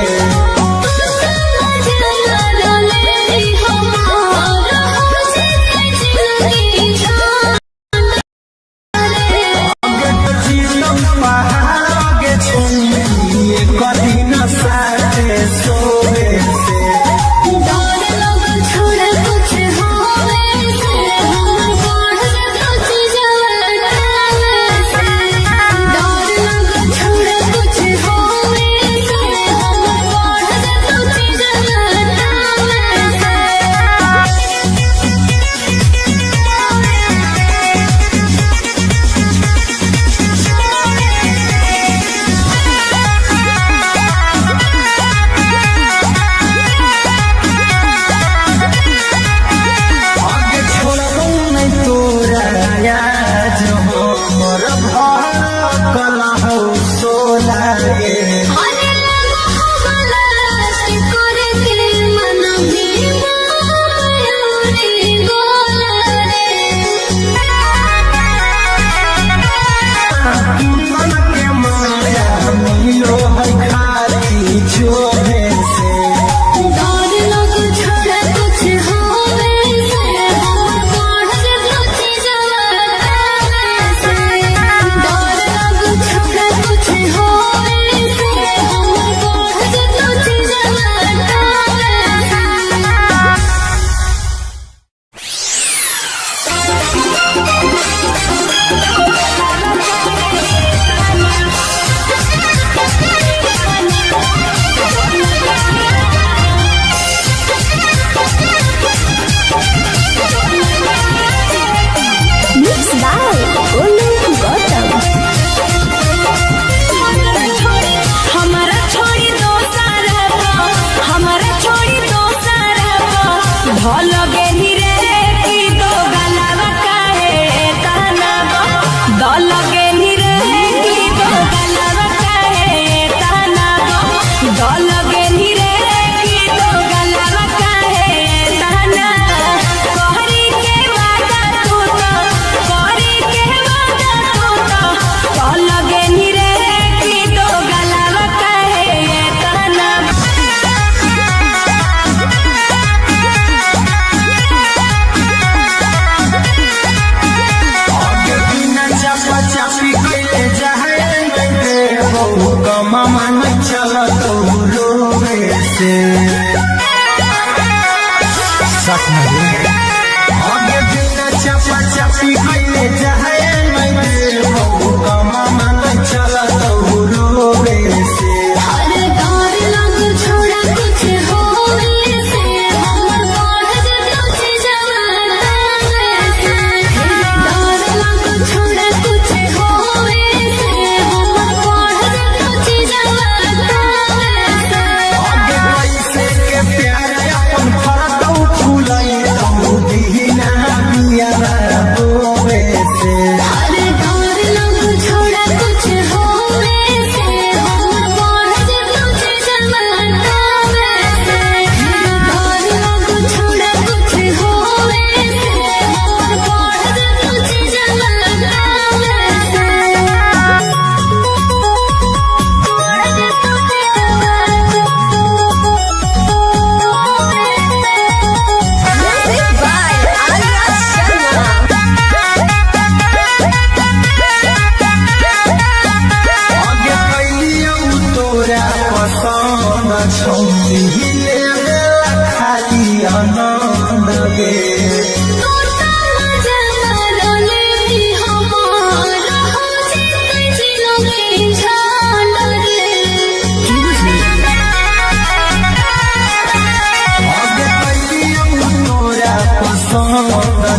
छौरी लेवेला खाली आनंद गे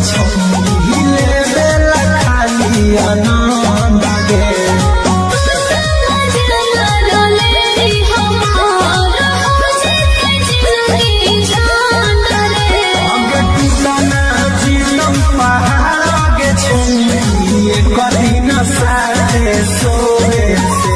छौरी लेवेला खाली आनंद गे कभी न सारे सोए से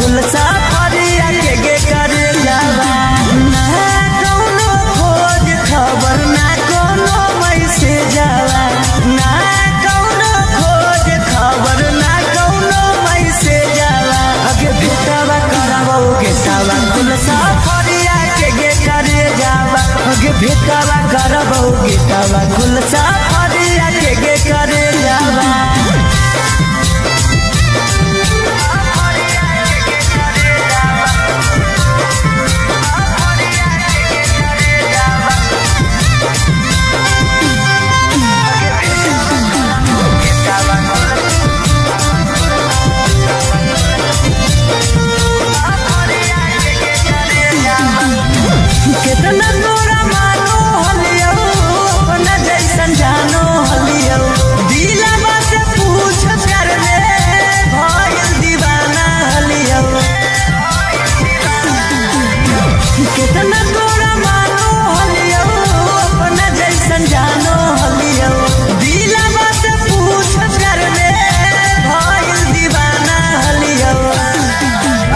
खुलसा फरिया के गे करे जावा ना कौनो खोज खबर ना कोनो मैसेज जावा ना कौनो खोज खबर ना कोनो मैसेज जावा अगे भेटावा करावो गेटावा खुलसा फरिया के गे करे जावा अगे भेटावा करावो गेटावा खुलसा फरिया के गे करे जावा कितना तोरा मानो हलियो अपना जैसन जानो हलियो दिलवा से पूछ कर ले भइल दीवाना हलियो कितना तोरा मानो हलियो अपना जैसन जानो हलियो दिलवा से पूछ कर ले भइल दीवाना हलियो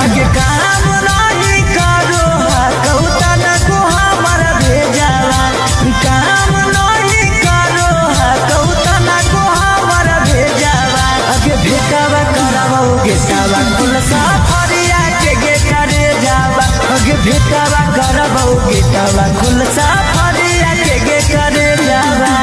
अगे काम नहीं करो कौतन को हमर भेजावा काम नहीं करो कौतन को हमर भेजावा अगे भेटावा करावो गेटावा खुलसा फरिया के गे करे जावा अगे भेटावा करावो गेटावा खुलसा फरिया के गे करे जावा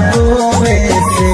से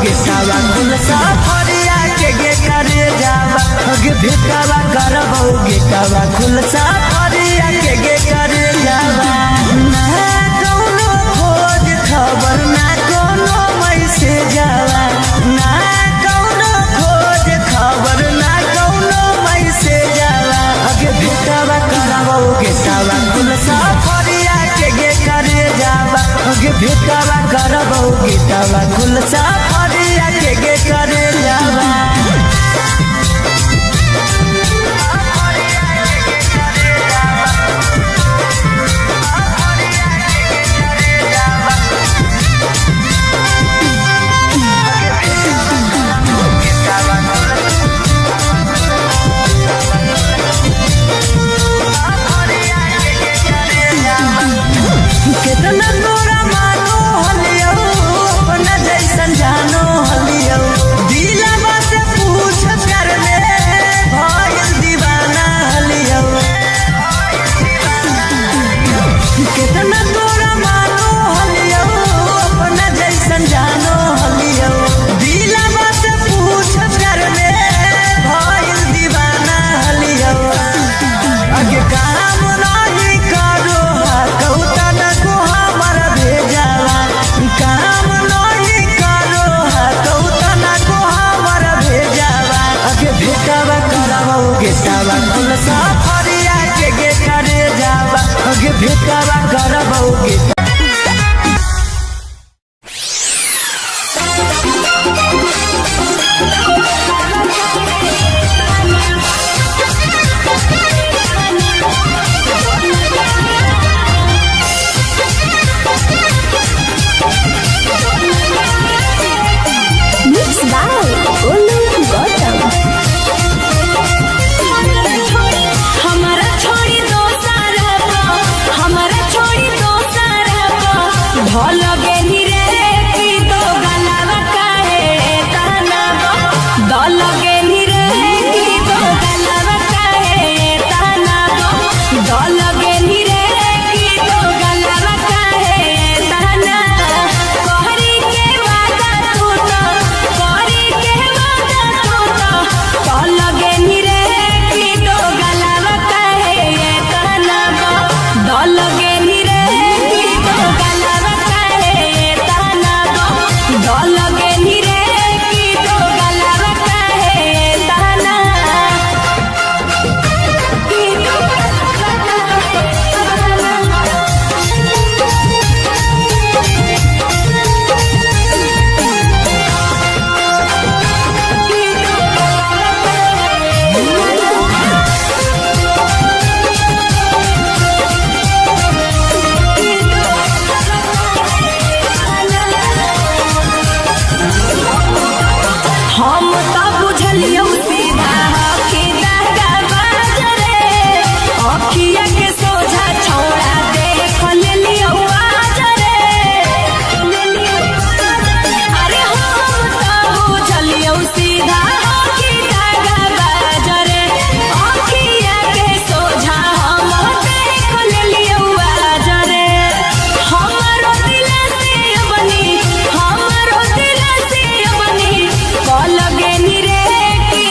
के सावा सफरिया के गे करे जावा गे भेटावा करबौ गेटावा खुल सफरिया के गे करे जावा ना कौनो खोज खबर ना कोनो मैसेज जावा ना कौनो खोज खबर ना कोनो मैसेज जावा गे भेटावा करबौ गेटावा खुल सफरिया के गे करे जावा गे भेटावा करबौ गेटावा खुल सफरिया के गे करे जावा कितना तोरा मानो हलियो अपना जैसन जानो हलियो दिलवा से पूछ कर ले भइल दीवाना हलियो कितना तोरा मानो हलियो अपना जैसन जानो हलियो दिलवा से पूछ कर ले भइल दीवाना हलियो आगे काम नहीं करो कौतन को हमारा भेजावा काम नहीं करो कौतन को हमारा भेजावा आगे भेटावा करबौ गेटावा खुल सफरिया के गे करे जावा आगे भेटावा करबौ गेटा Mixed by Olu Gautam. हमारा छोड़ी दो सारा हमारा छोड़ी दो सारा भल गेली रे की दो गलावा काहे ताना दल गेली रे की दो गलावा काहे ताना दल गेली रे की दो गलावा काहे ताना कहरी के वादा तू तो कहरी के वादा तू तो कल गेली रे की दो गलावा काहे ताना दल गेली रे की दो गलावा काहे ताना दल गेली रे की दो गलावा काहे ताना की दो हम तो बुझलियो सीधा कि दागा बाजरे अखिया के सोझा छोड़ा देख लेलियो आजरे अरे हम तो बुझलियो सीधा कि दागा बाजरे अखिया के सोझा हम देख लेलियो आजरे हमरो दिल से बनी हमरो दिल से बनी कल गेली रे की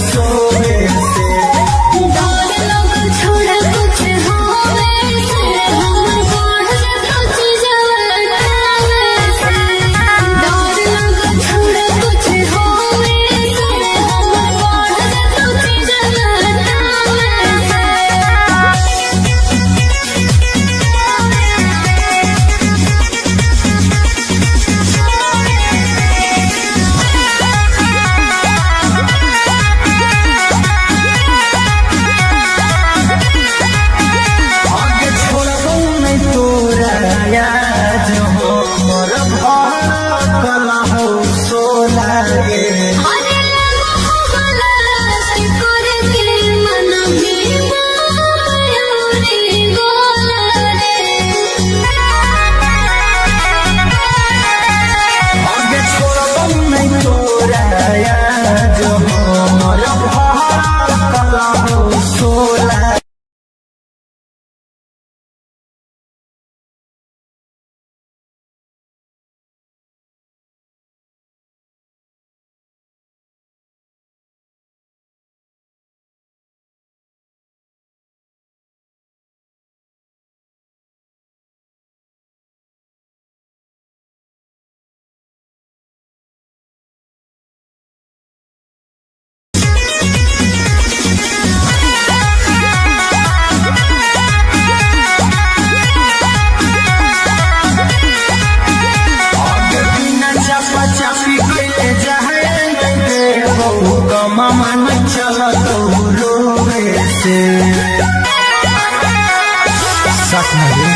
सोए से डर लग छोड़ा कुछ होवे से हमर बढ़ जातो चीजवा से डर लग छोड़ा कुछ होवे से हमर बढ़ जातो चीजवा आगे छोड़बो नहीं तोरा याद हो मोर भड़कल हो सोला गे अरे लगो हो गला से करे के मन भी मयूरी गोला रे आगे छोड़बो नहीं तोरा याद हो मोर भड़कल हो सोला आगे बिना चापा चापी के जाए नहीं देबो कमा मन चलत रोवे से सच नहीं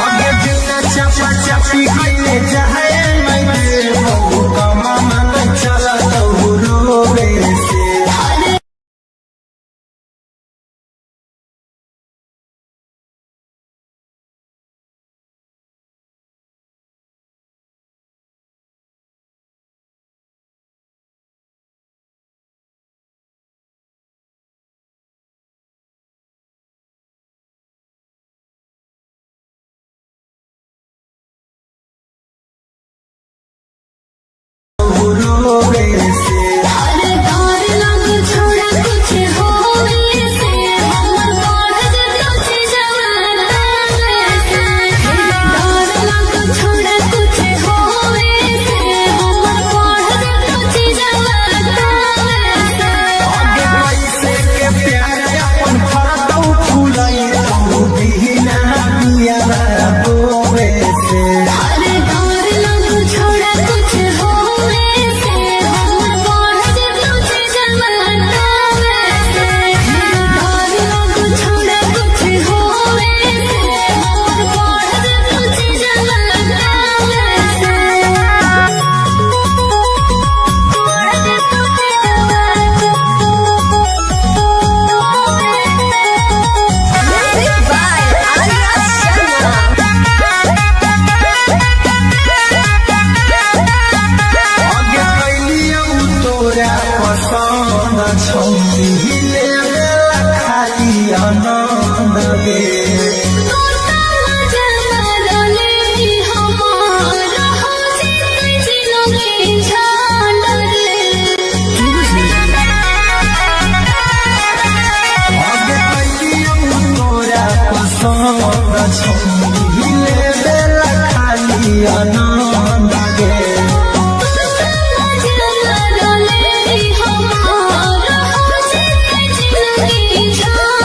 आगे बिना चापा चापी के जाए नहीं देबो कमा मन चलत रोवे से रोवे से अरे डर लग छोड़ा कुछ होवे से हमर बढ़ जातो चीजवा से डर लग छोड़ा कुछ होवे से हमर बढ़ जातो चीजवा आगे कैसे के प्यार अपन फरतौ फूलई तू बिना बिया बोवे से अरे डर लग छोड़ा कुछ होवे से हमर बढ़ जातो चीजवा से डर लग छोड़ा कुछ होवे से हमर बढ़ जातो चीजवा Music by Arya Sharma. आगे कैलियौ तोरा पसंद छौरी लेला खाली आनंद गे आगे कैलियौ तोरा पसंद छौरी लेला खाली आनंद गे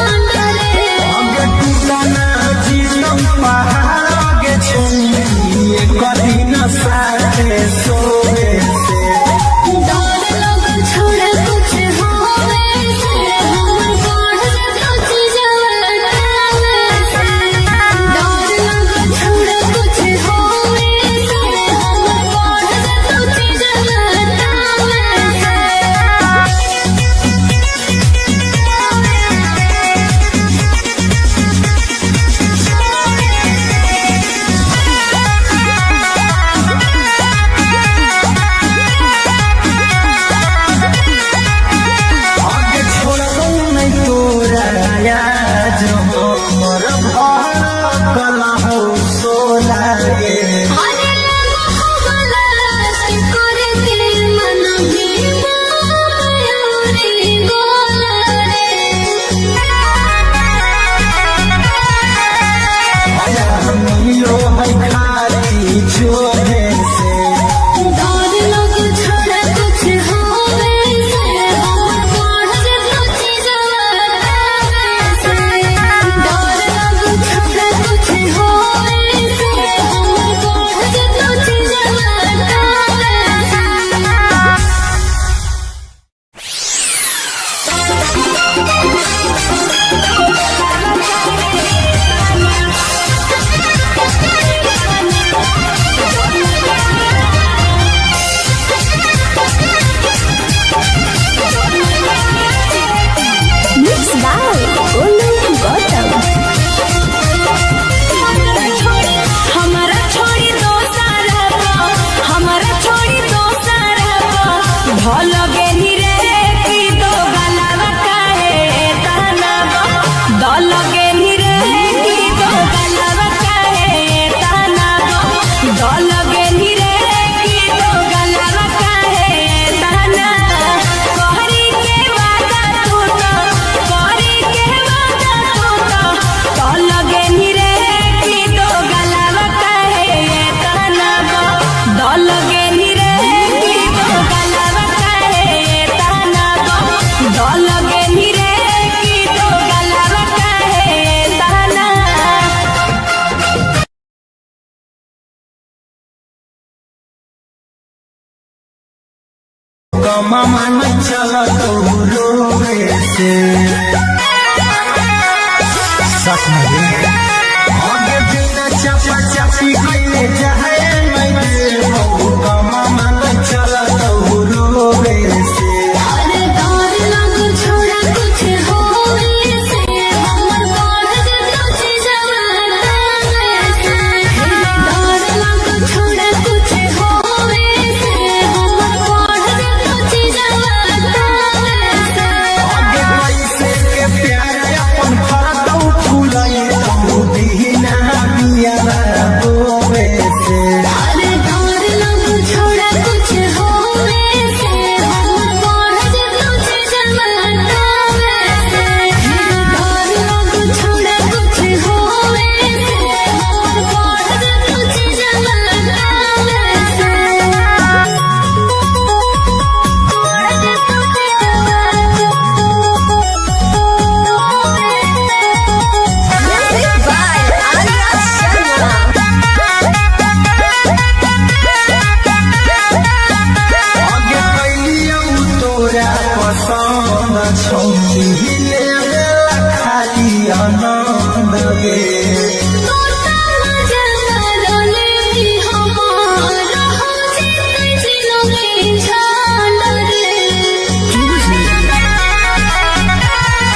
आगे टूटा कमा मन चला तो रोवे से सच में आगे बिना चपा चपी कइले जाए मैं देबो कमा मन चला तो रोवे से अरे डर लग छोड़ा कुछ होवे से हमर बढ़ कुछ जवाना से डर लग छोड़ा कुछ होवे से हमर बढ़ कुछ जवाना से आगे पैसे के प्यार अपन फरतौ फुलाई तो दीना मिया रोवे से अरे डर लग छोड़ा कुछ होवे से हमर बढ़ कुछ जवाना से डर लग छोड़ा कुछ होवे से हमर बढ़ कुछ जवाना Music by Arya Sharma. आगे कैलियौ तोरा पसंद छौनी लेला खाली आनंद गे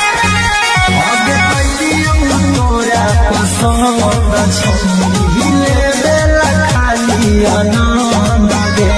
आगे कैलियौ तोरा पसंद छौनी लेला खाली आनंद गे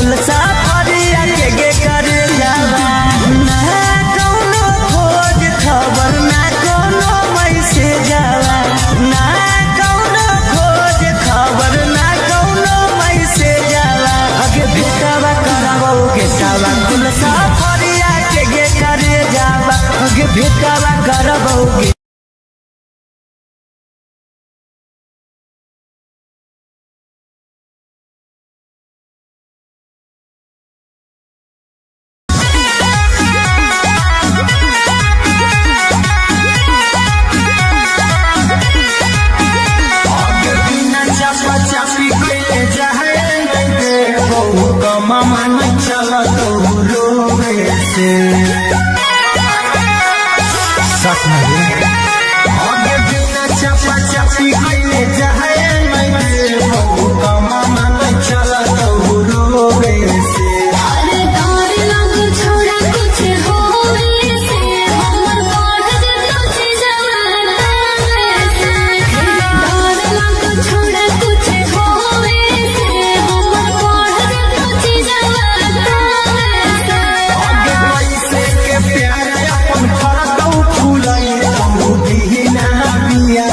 खुलसा फरिया के गे करे जावा ना कौनो खोज खबर ना कौनो मैसेज जावा ना कौनो खोज खबर ना कौनो मैसेज जावा अगे भेटावा करावो गेटावा खुलसा फरिया के गे करे जावा अगे भेटावा करावो चापी कैले जाए मामा न चला तो रोवे से आगे बिना चापा चापी कैले जाए मामा न चला तो रोवे से अरे डर लग छोड़ा कुछ होवे से हमर बढ़ जतो छी जवाना से डर लग छोड़ा कुछ होवे से हमर बढ़ जतो छी जवाना से आगे पैसे के प्यार अपन फरकौ फूलाई तू बिना बिया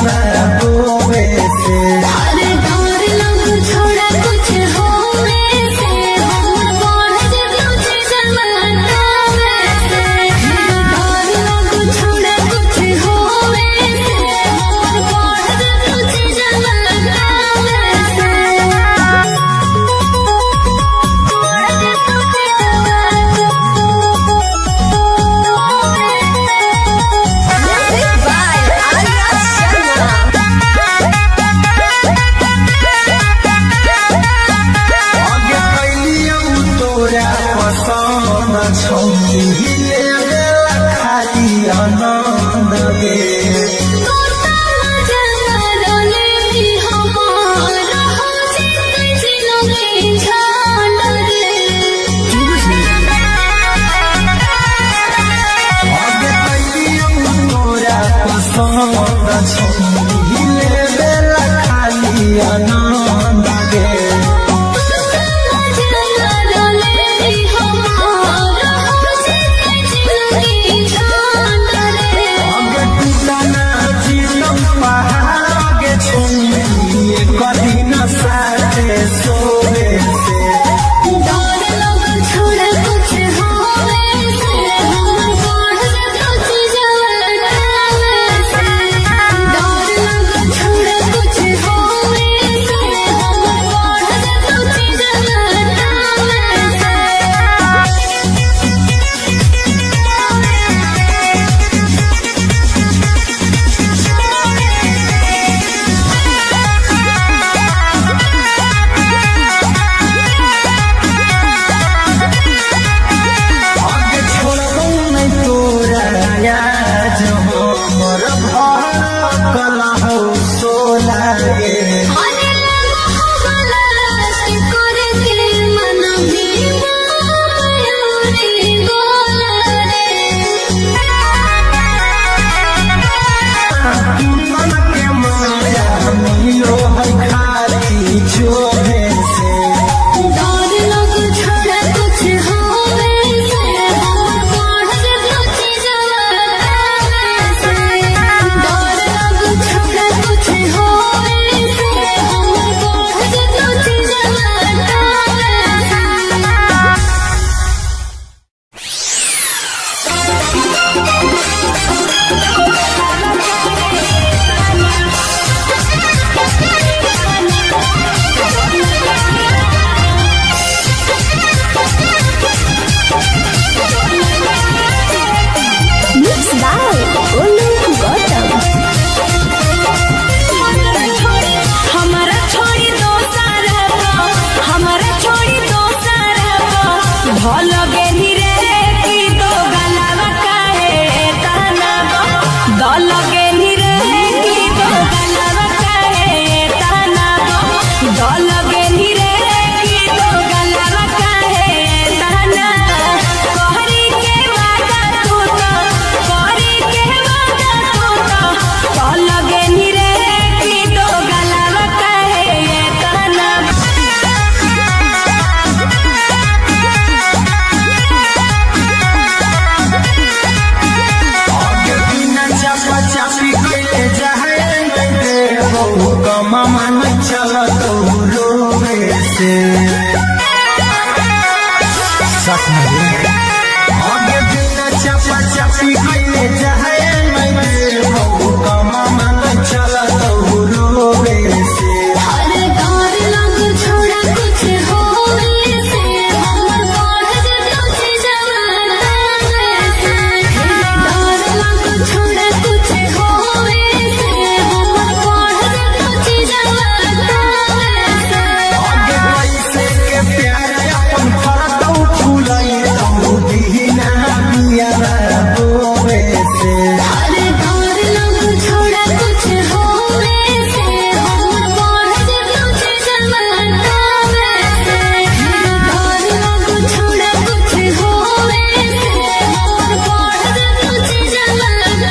रोवे से अरे डर लग छोड़ा कुछ होवे से हमर बढ़ जतो छी जवाना से डर लग छोड़ा कुछ होवे से हमर बढ़ जतो छी जवाना आगे कैलियौ तोरा पसंद छौनी हिले बेला खाली आनंद गे आगे कैलियौ तोरा पसंद छौनी हिले बेला खाली आनंद गे आगे टूटा आगे बिना चापा चापी कइले जाए मैं बहु कमा मन चला तो रोवे से अरे डर लग छोड़ा कुछ होवे से हमर बढ़ जतो जवाना से डर लग छोड़ा कुछ होवे से हमर बढ़ जतो जवाना से आगे कैसे के प्यार अपन फरतौ फुलाई तो दीना मिया बोवे से अरे डर लग छोड़ा कुछ होवे से हमर बढ़ जतो जवाना से डर लग छोड़ा कुछ होवे से हमर बढ़ जतो जवाना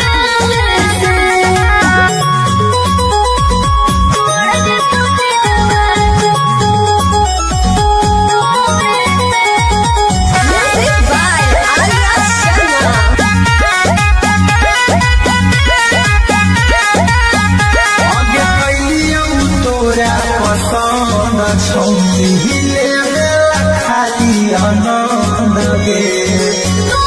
Music by Arya Sharma. आगे कैलियौ तोरा पसंद छौनी ले खाली आनंद गे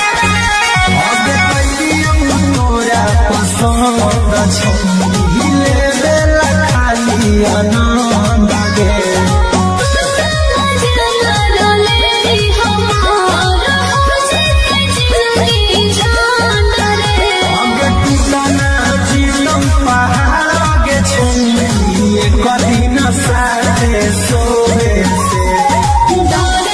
आगे कैलियौ तोरा पसंद छौनी ले खाली आनंद गे आगे टूटना जीतम पहाड़ आगे छौनी कदी न साथे सोवे से डर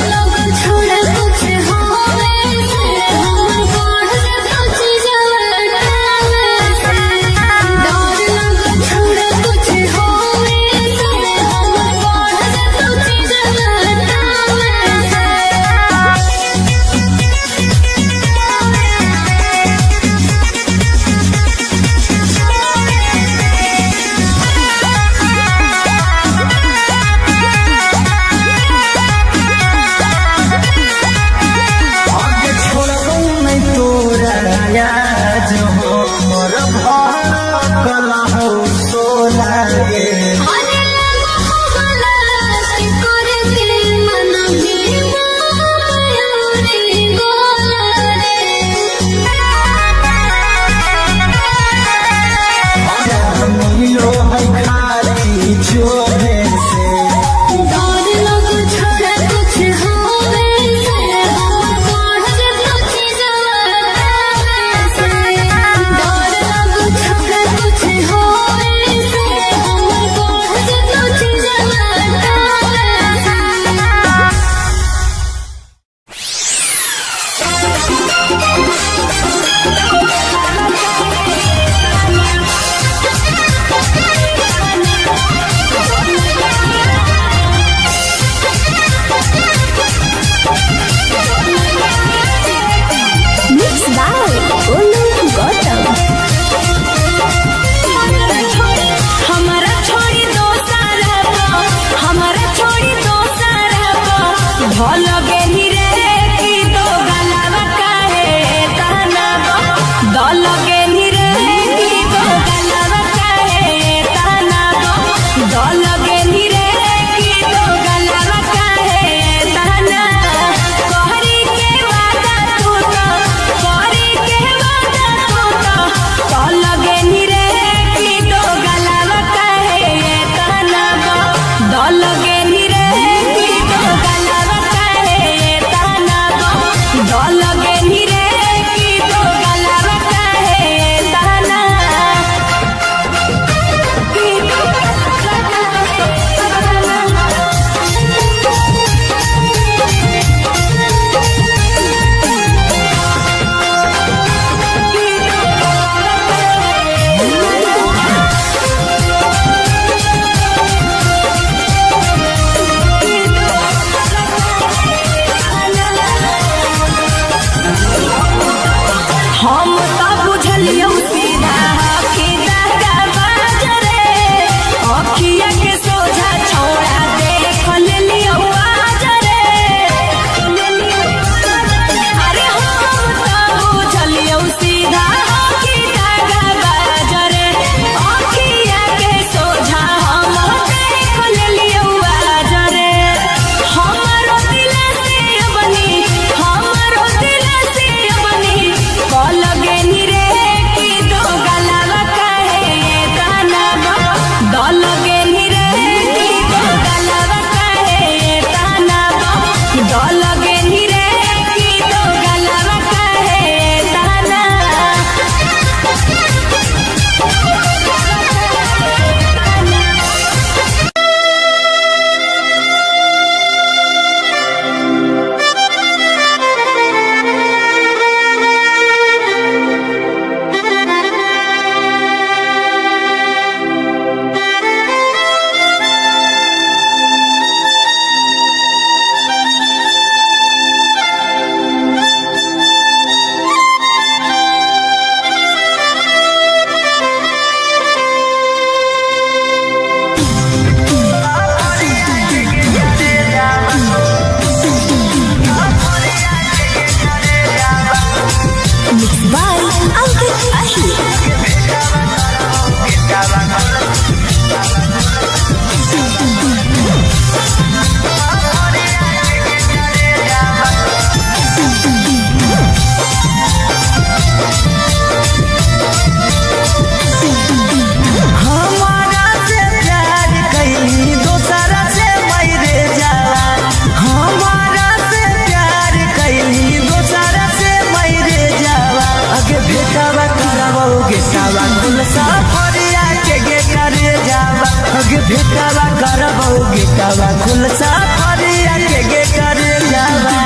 कुल सफरिया के गे करे जावा अगे भेटावा करबौ गेटावा कुल सफरिया के गे करे जावा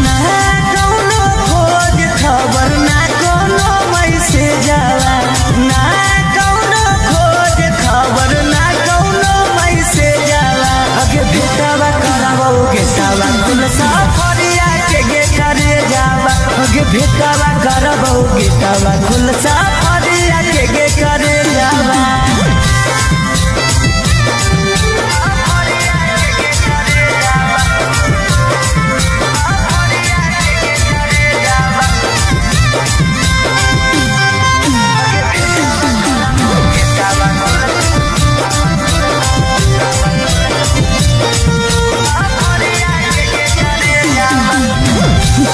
ना कौनो खोज खबर ना कोनो मैसेज जावा ना कौनो खोज खबर ना कोनो मैसेज जावा अगे भेटावा करबौ गेटावा कुल सफरिया के गे करे जावा अगे भेटावा करबौ गेटावा कुल सफरिया के गे करे जावा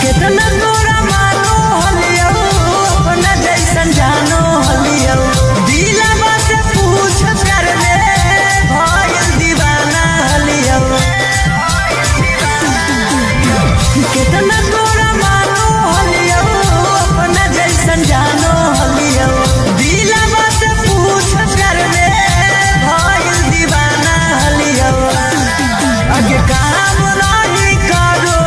कितना तोरा मानो हलियो अपना जैसन जानो हलियो दिलवा से पूछ कर ले भइल दीवाना हलियो कितना तोरा मानो हलियो अपना जैसन जानो हलियो दिलवा से पूछ कर ले भइल दीवाना हलियो अगे काम नहीं करो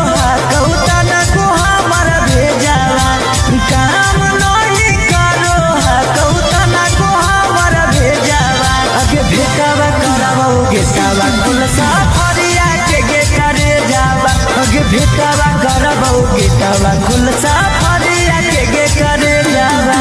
कौतन को हमर भेजावा काम नहीं करो कौतन को हमर भेजावा अगे भेटावा करबौ गेटावा कुल सफरिया के गे करे जावा अगे भेटावा करबौ गेटावा कुल सफरिया के गे करे जावा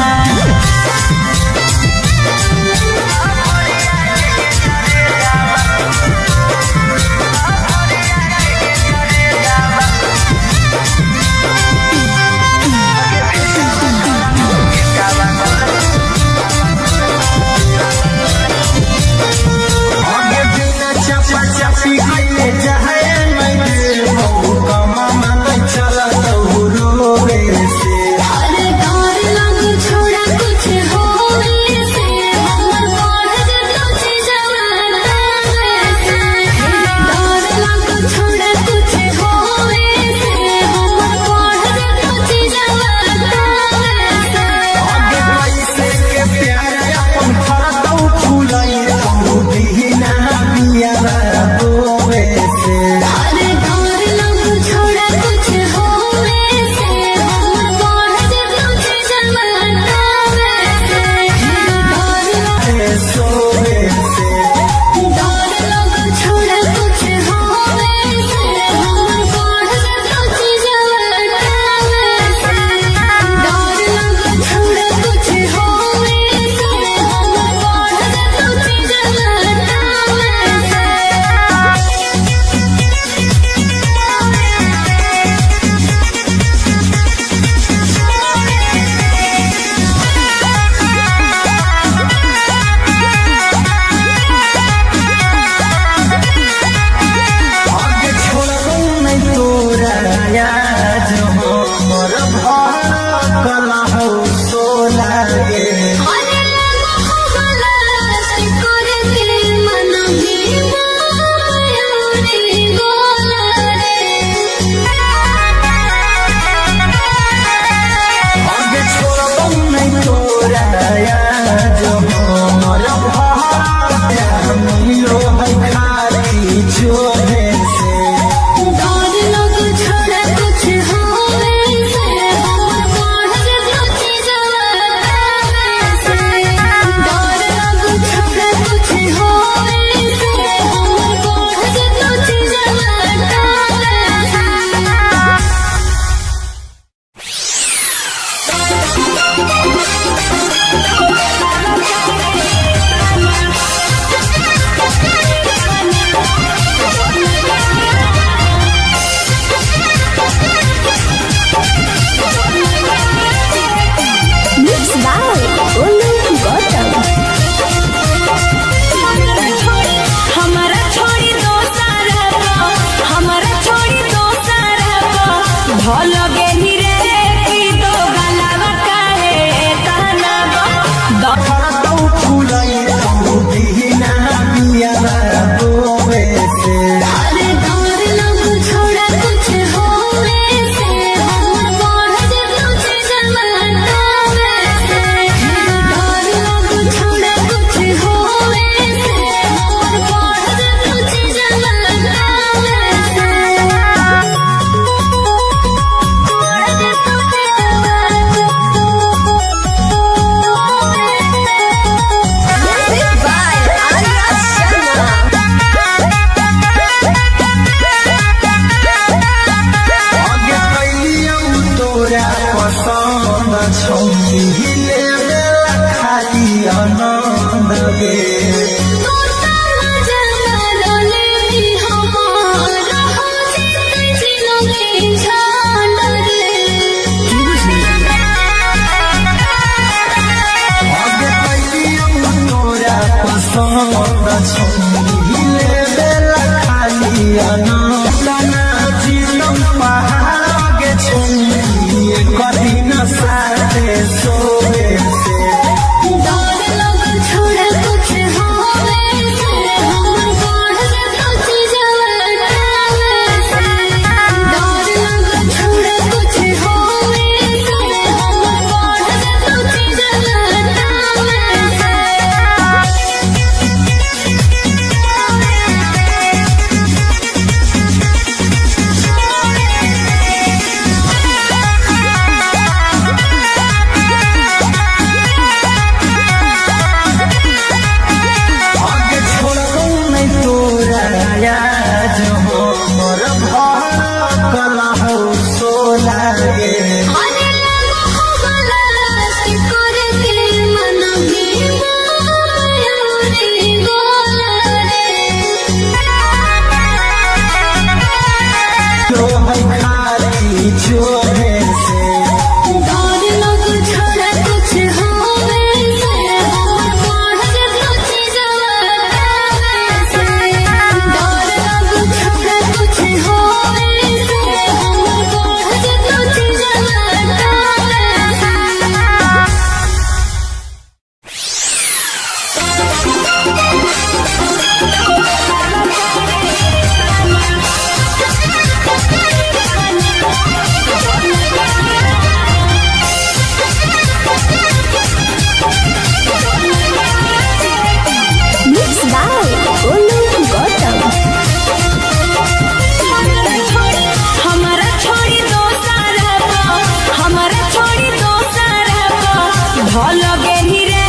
गे लगे नी रे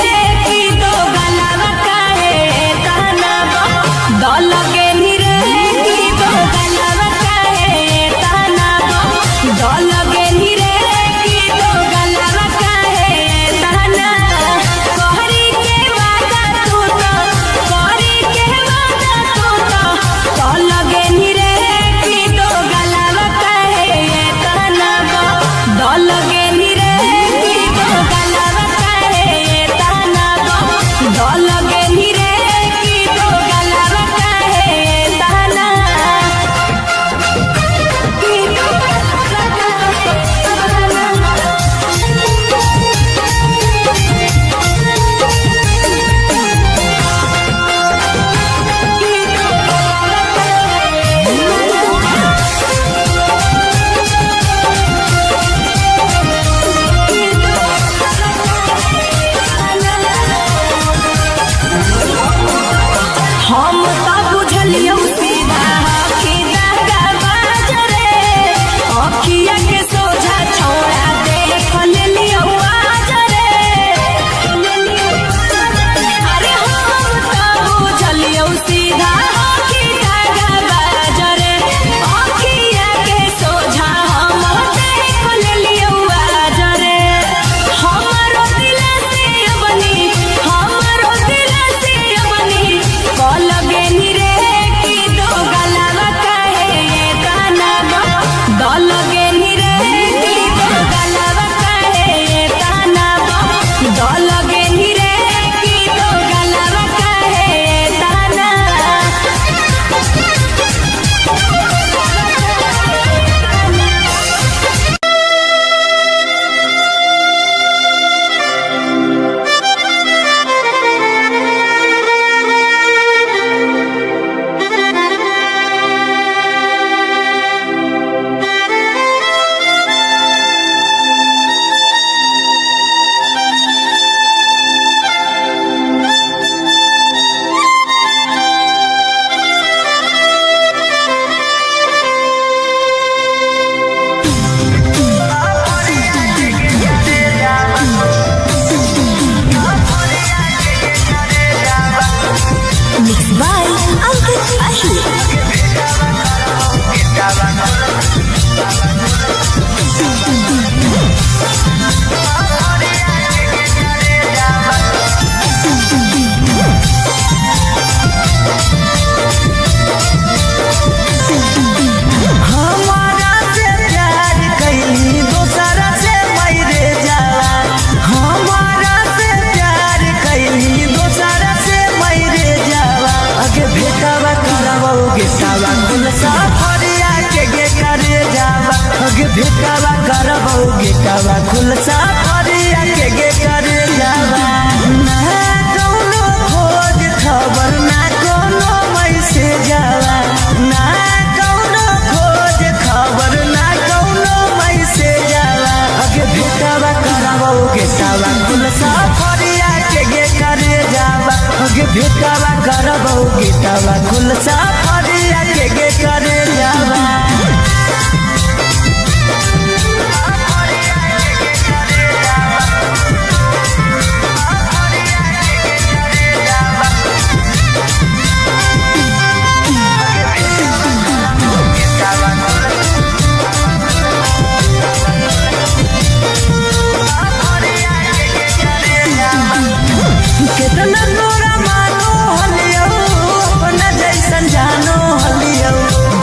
भेटावा करबौ गेटावा खुलसा फरिया के गे करे जावा ना कौनो खोज खबर ना कोनो मैसे जावा ना कौनो खोज खबर ना कोनो मैसे जावा अगे भेटावा करबौ गेटावा खुलसा फरिया के गे करे जावा अगे भेटावा करबौ गेटावा खुलसा फरिया के गे करे जावा कितना तोरा मानो हलियो अपना जैसन जानो हलियो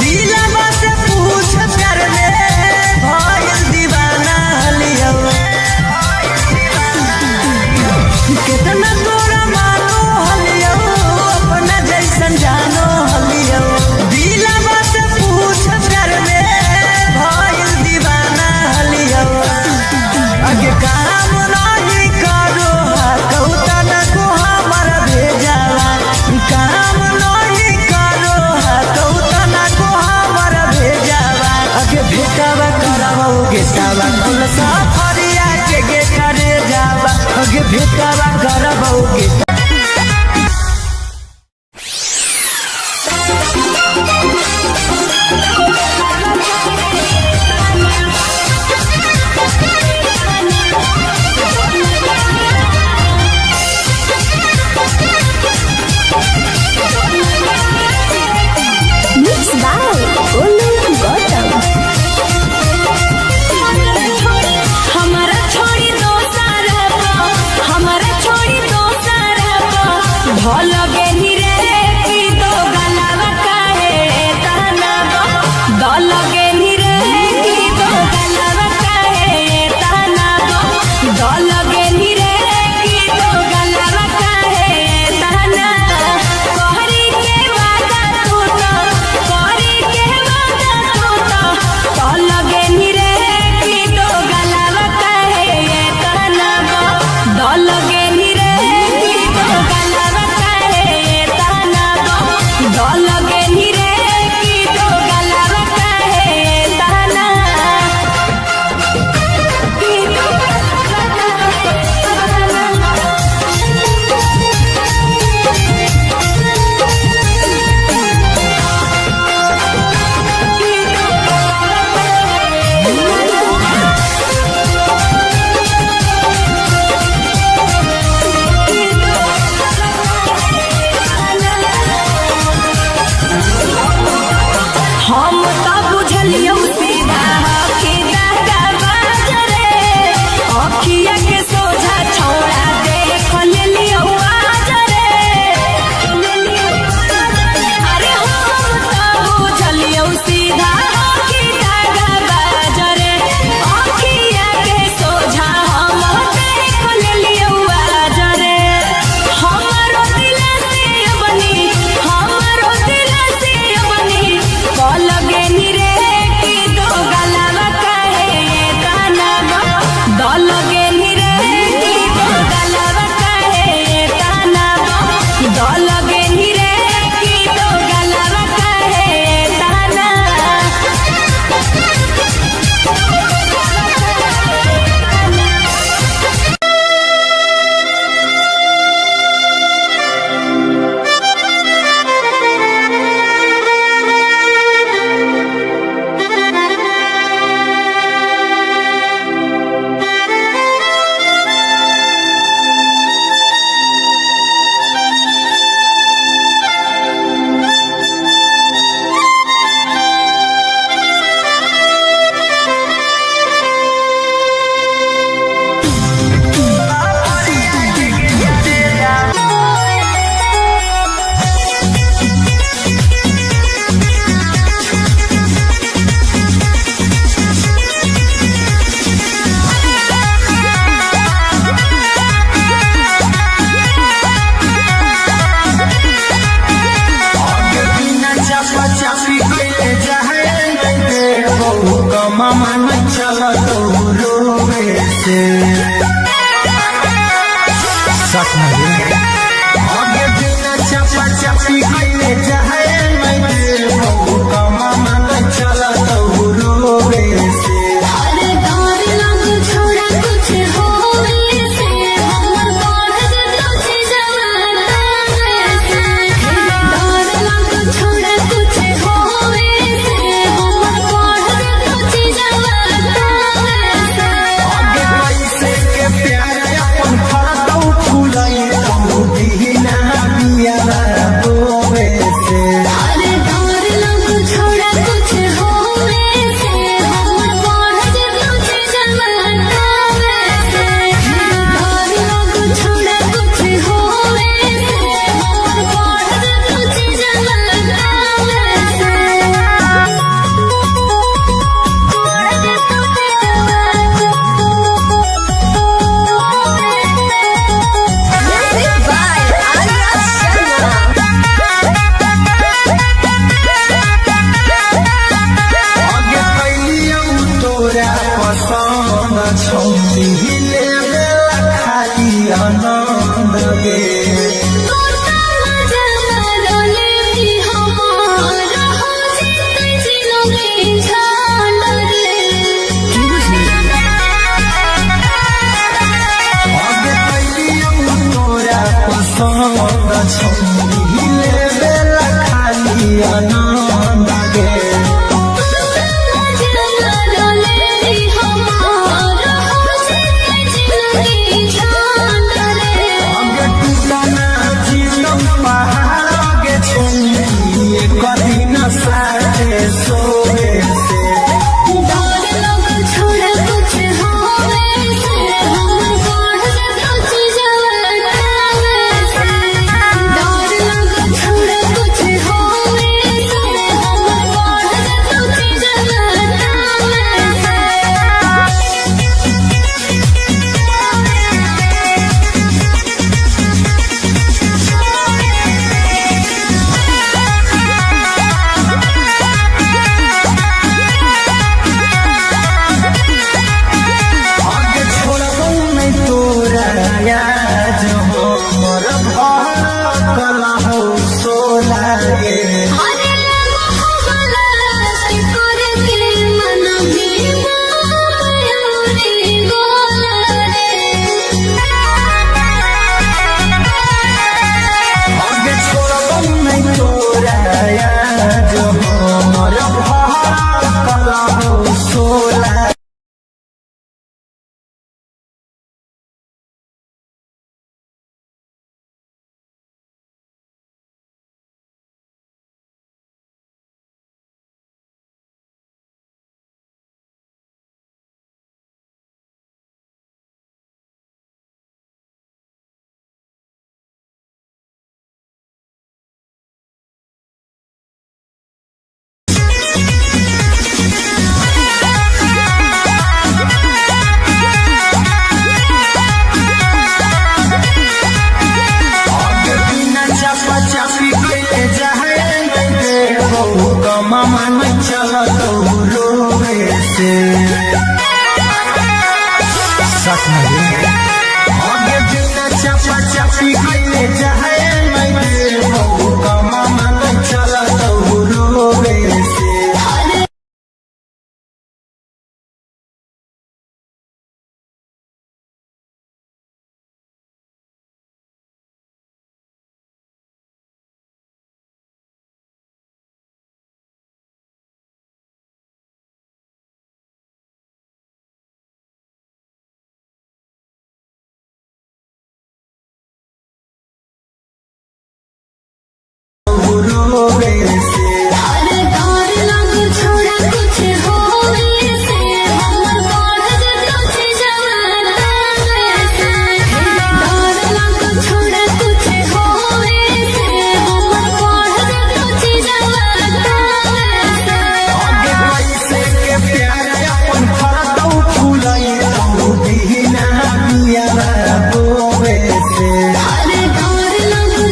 दिलवा से पूछ प्यार में भइल दीवाना हलियो कितना तोरा मानो हलियो अपना जैसन जानो हलियो दिलवा से पूछ प्यार में भइल दीवाना हलियो अगे काम नहीं करो कौता काम नहीं करो कौता ना को हमारा भेजावा अगे भेटावा करबौ गेटावा खुलसा फरिया के गे करे जावा अगे भेटावा करबौ गेटा Mama चापी कइले जाए मैं बहु कमा मन चला तो रोवे से अरे डर लग छोड़ा कुछ होवे से हमर बढ़ तुझे जवाना से डर लग छोड़ा कुछ होवे से हमर बढ़ तुझे जवाना से आगे कैसे के प्यार अपन फरतौ फुलाई तू दीना बिया रोवे से अरे डर लग छोड़ा कुछ होवे से हमर बढ़ तुझे जवाना से डर लग छोड़ा कुछ होवे से हमर बढ़ तुझे जवाना आगे कैलियौ तोरा पसंद छौती लेबेला खाली आनंद गे आगे कैलियौ तोरा पसंद छौती लेबेला खाली आनंद गे आगे टूटना जीतौ पहाड़ आगे छौती कदी न साथे सोवे से आगे छोड़बौ नहीं तोरा याद हमर भड़कल हौ सोला गे आगे छोड़बौ नहीं तोरा याद हमर भड़कल हौ सोला आगे बिना चापा चापी कइले जाए मैं बहु कमा मन चला तो रोवे से आगे बिना चापा चापी कइले जाए मैं बहु कमा मन चला तो रोवे से रोवे से आगे कैसे के प्यार अपन फरतौ फुलाई तू दीना बिया रोवे से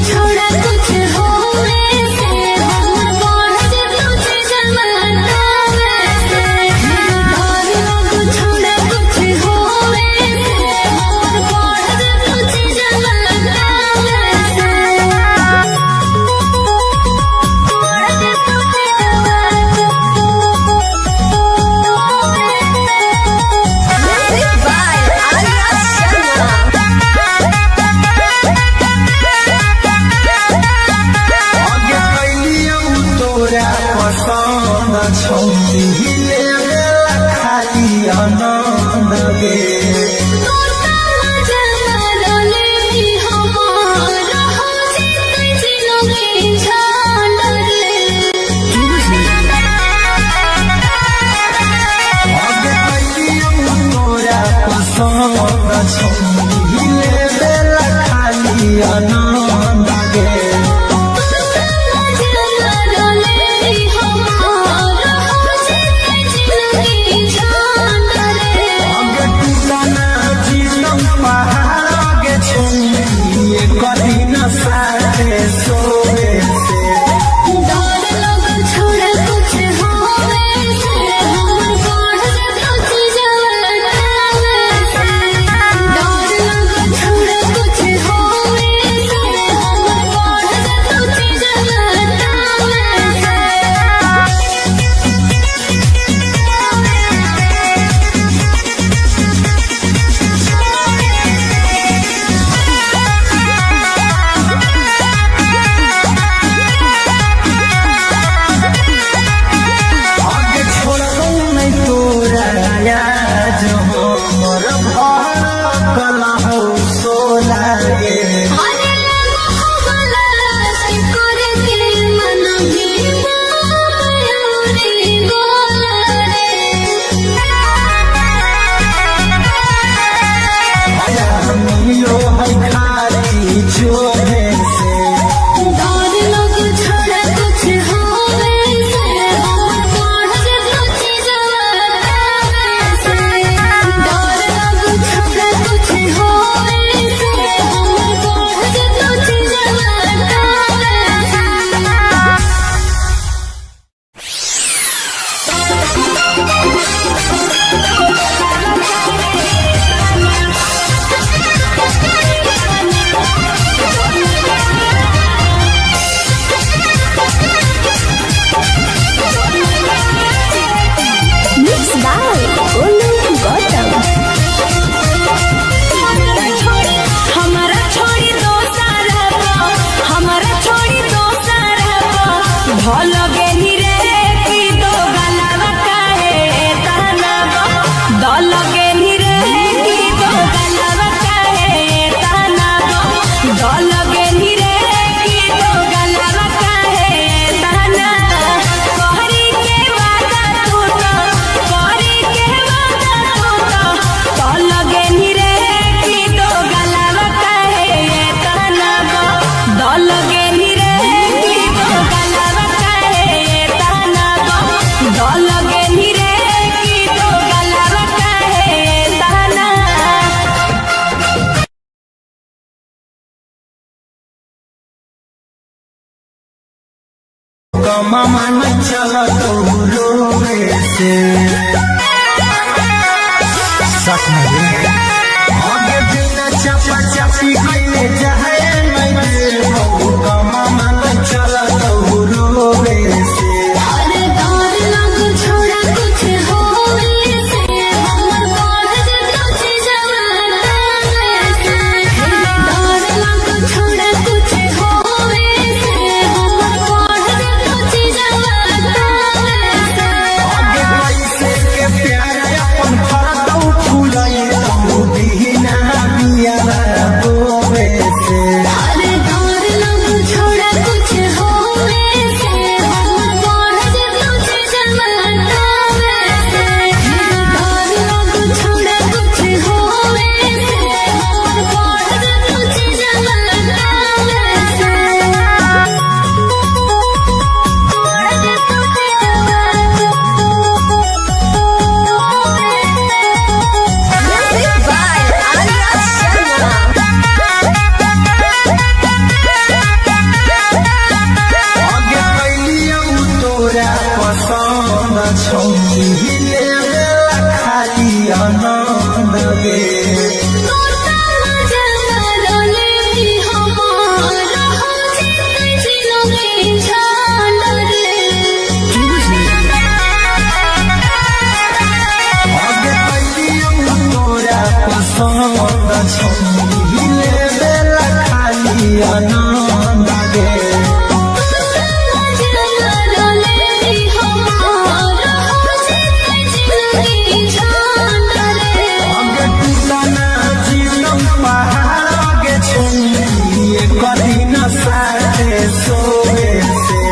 छोड़ा कुछ होवे से हम कमा मन चला तो रोवे से सच में आगे बिना चपा चपी के जाए मैं दे कमा मन चला तो रोवे से अरे डर लग छोड़ा कुछ होवे से हमर बाढ़ जे तुझे जवाना से डर लग छोड़ा कुछ होवे से हमर बाढ़ जे तुझे जवाना से आगे पैसे के प्यार अपन फरदौ फूलाई तू बिना बिया बोवे से अरे डर लग छोड़ा कुछ होवे से हमर बाढ़ जे तुझे जवाना से डर लग छोड़ा कुछ होवे से हमर बाढ़ जे तुझे जवाना से Music by Arya Sharma. आगे कैलियौ तोरा पसंद छौले खाली आनंद गे आगे कैलियौ तोरा पसंद छौले खाली आनंद गे आगे टूटना जीवन पहाड़ आगे छुए कदी न साथे सोवे से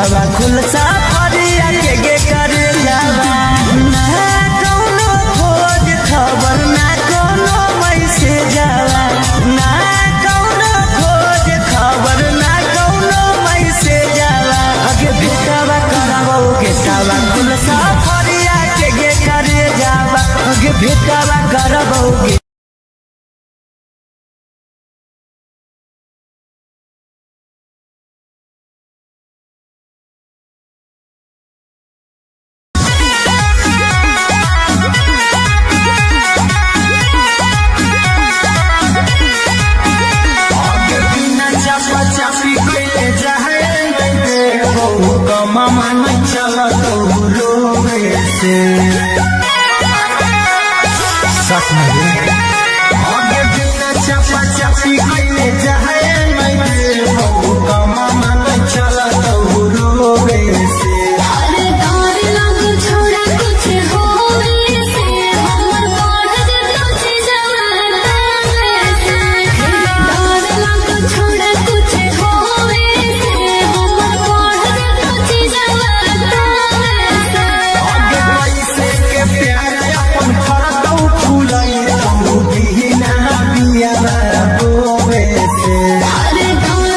बेटावा खुलसा फरिया के करे जावा ना कौनो खोज खबर ना कौनो मैसेज जावा ना कौनो खोज खबर ना कौनो मैसेज जावा अगे बेटावा करावो बेटावा खुलसा फरिया के करे जावा अगे बेटावा करावो मामा नहीं चला तो रोवे से सच में आगे बिना चपा चपी कइले जाए नहीं हो मामा नहीं चला तो रोवे से अरे डर लग छोड़ा कुछ होवे से हमर बाढ़ जे तुझे जवाना से डर लग छोड़ा कुछ होवे से हमर बाढ़ जे तुझे जवाना से आगे पैसे के प्यार अपन करतौ फुलाई तू बिना बिया रोवे से अरे डर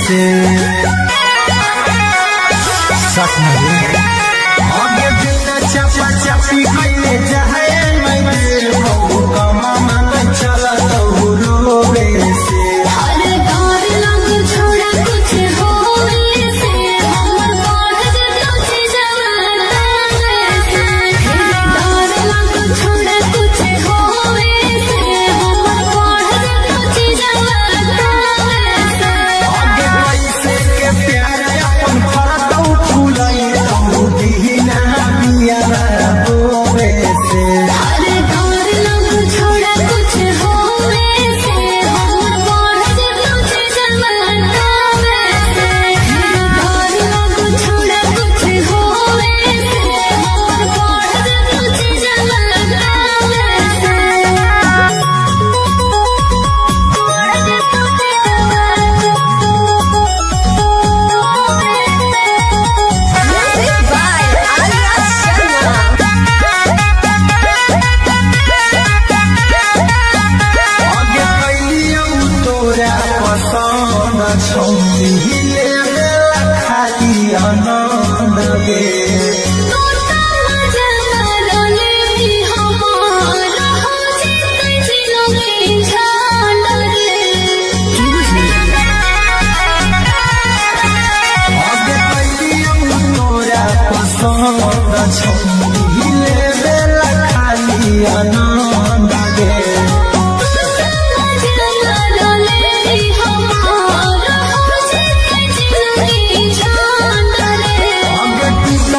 से आगे बिना चापा चापी कैले जाए मैं बहु कमा मन चला तो रोवे से अरे डर लग छोड़ा कुछ होवे से हमर बढ़ जतो छी जवाना से डर लग छोड़ा कुछ होवे से हमर बढ़ जतो छी जवाना से आगे कैसे के प्यार अपन फरतौ फूलाई तो दीना बिया बोवे से अरे डर लग छोड़ा कुछ होवे से हमर बढ़ जतो छी जवाना से डर लग छोड़ा कुछ होवे से हमर बढ़ जतो छी जवाना आगे कैलियो तोरा पसंद छौनी ले खाली आनंद गे आगे कैलियो तोरा पसंद छौनी ले खाली आनंद गे आगे टूटा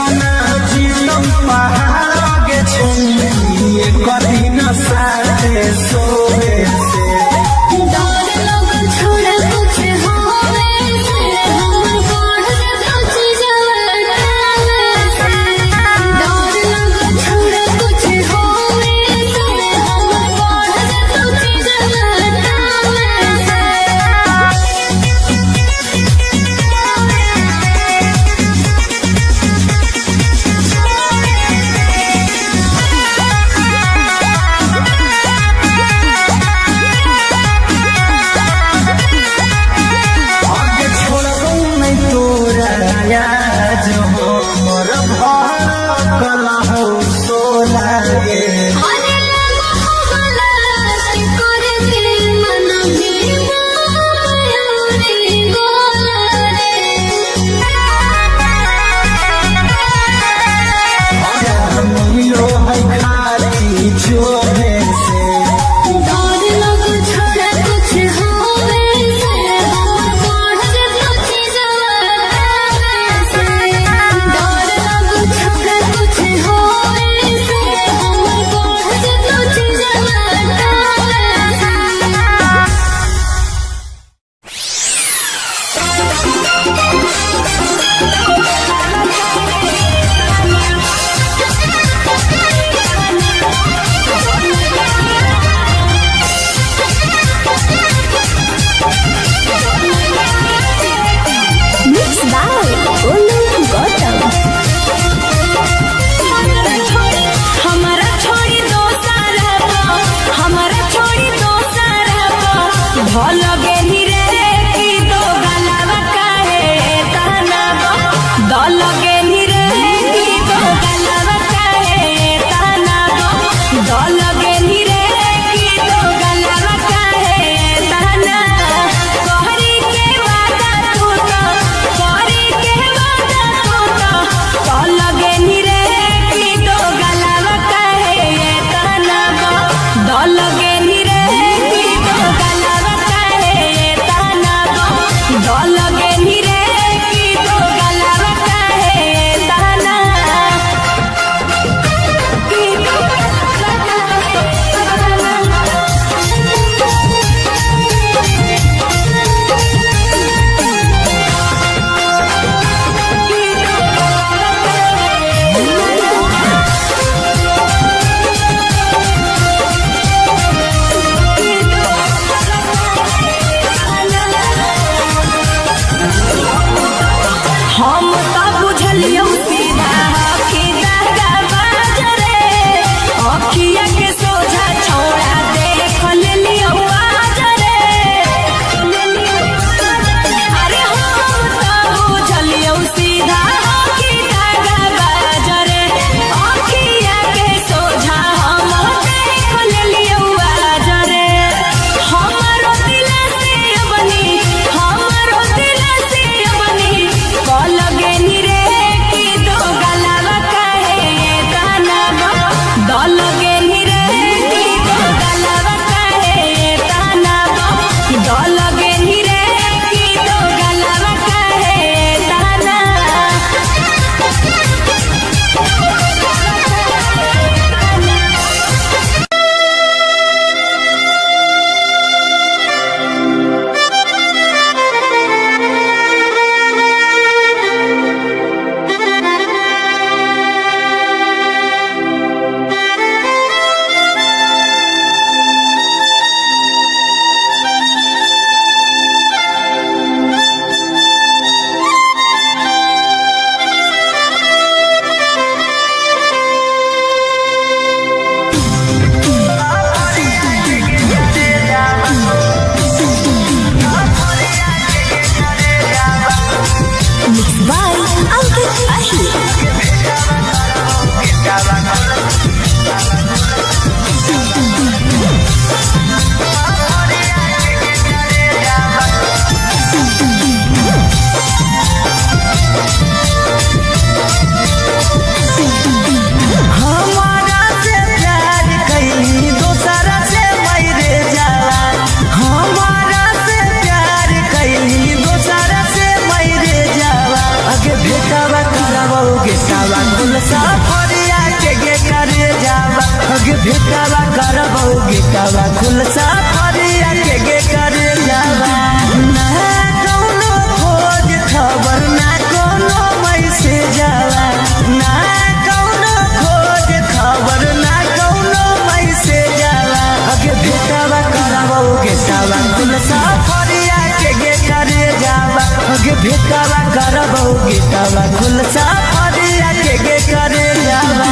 भेटावा करबौ गेटावा खुलसा फरिया के करे जावा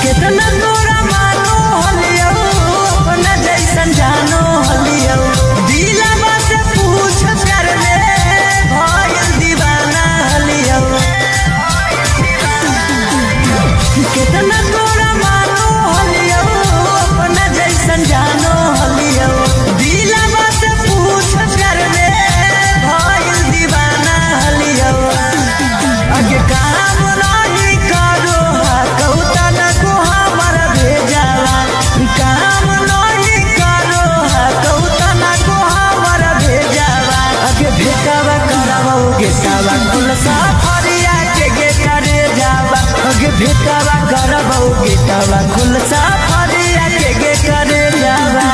कितना तोरा मानो हलियो अपना जैसन जानो हलियो दिलवा से पूछ कर ले भइल दीवाना हलियो कितना तोरा मानो हलियो अपना जैसन जानो हलियो दिलवा से पूछ कर ले भइल दीवाना हलियो आगे काम नहीं करो कौता न को हमर भेजावा काम नहीं करो कौता न को हमर भेजावा आगे भेटावा करबौ गेटावा खुलसा फरिया के करे जावा आगे भेटावा करबौ गेटावा खुलसा फरिया के करे जावा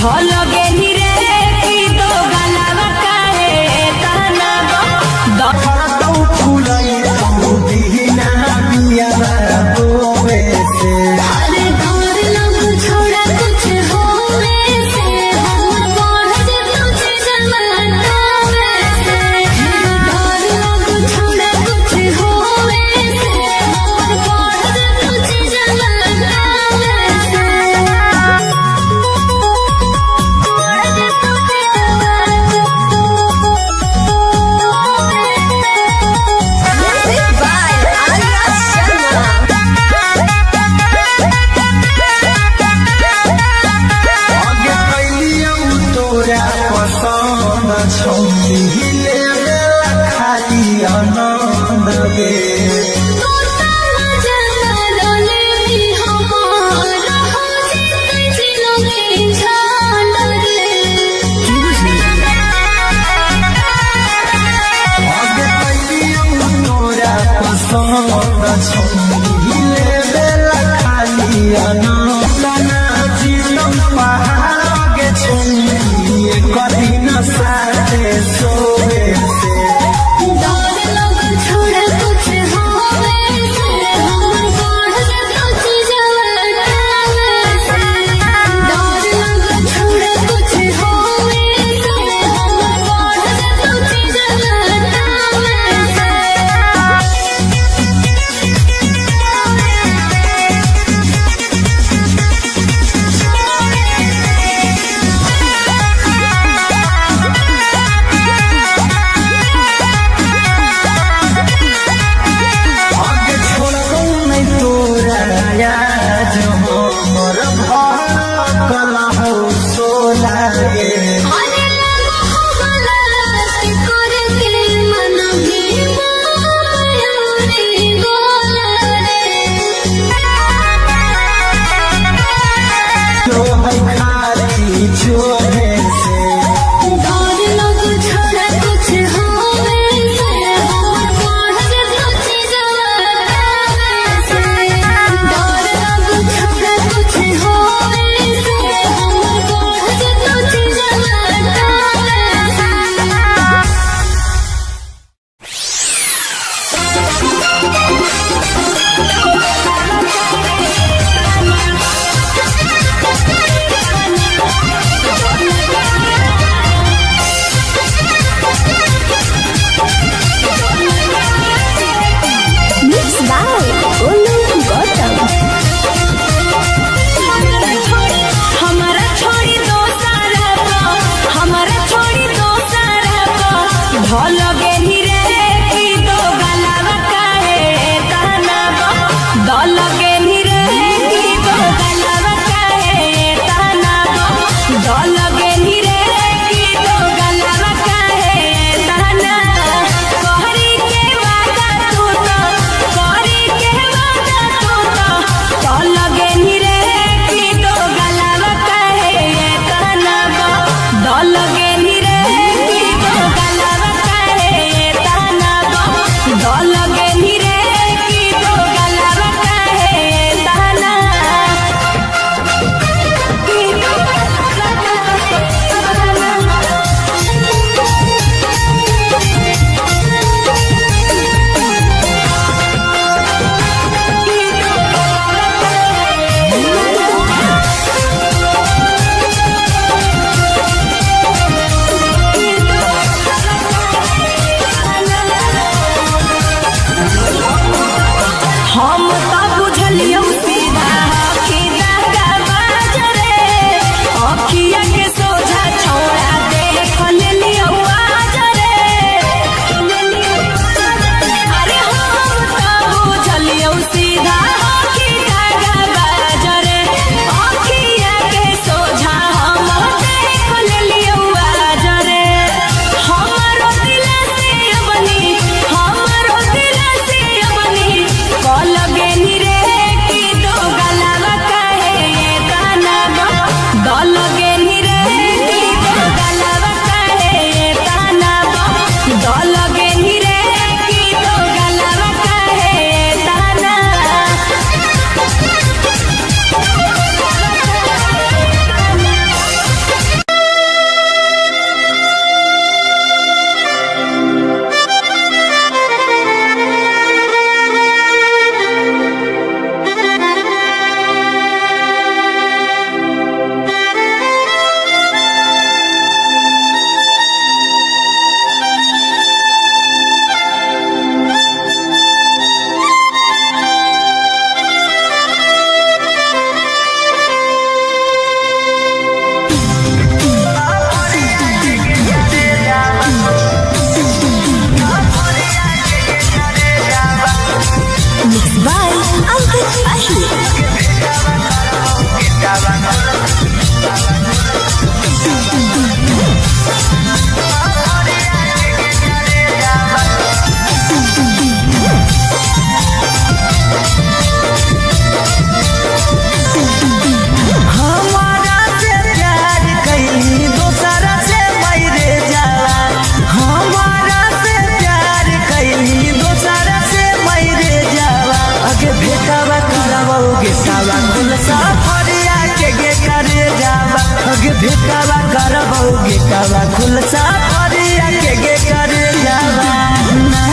भल गेली रे की तो गलावा काहे छौनी हिले बेला खाली आनंद गे हिले बेला खाली आनंद जीवन पहाड़ के छौनी कभी न साथे सोए से दौड़ लोग छोड़ कुछ गेटावा खुल सफरिया के करे जावा ना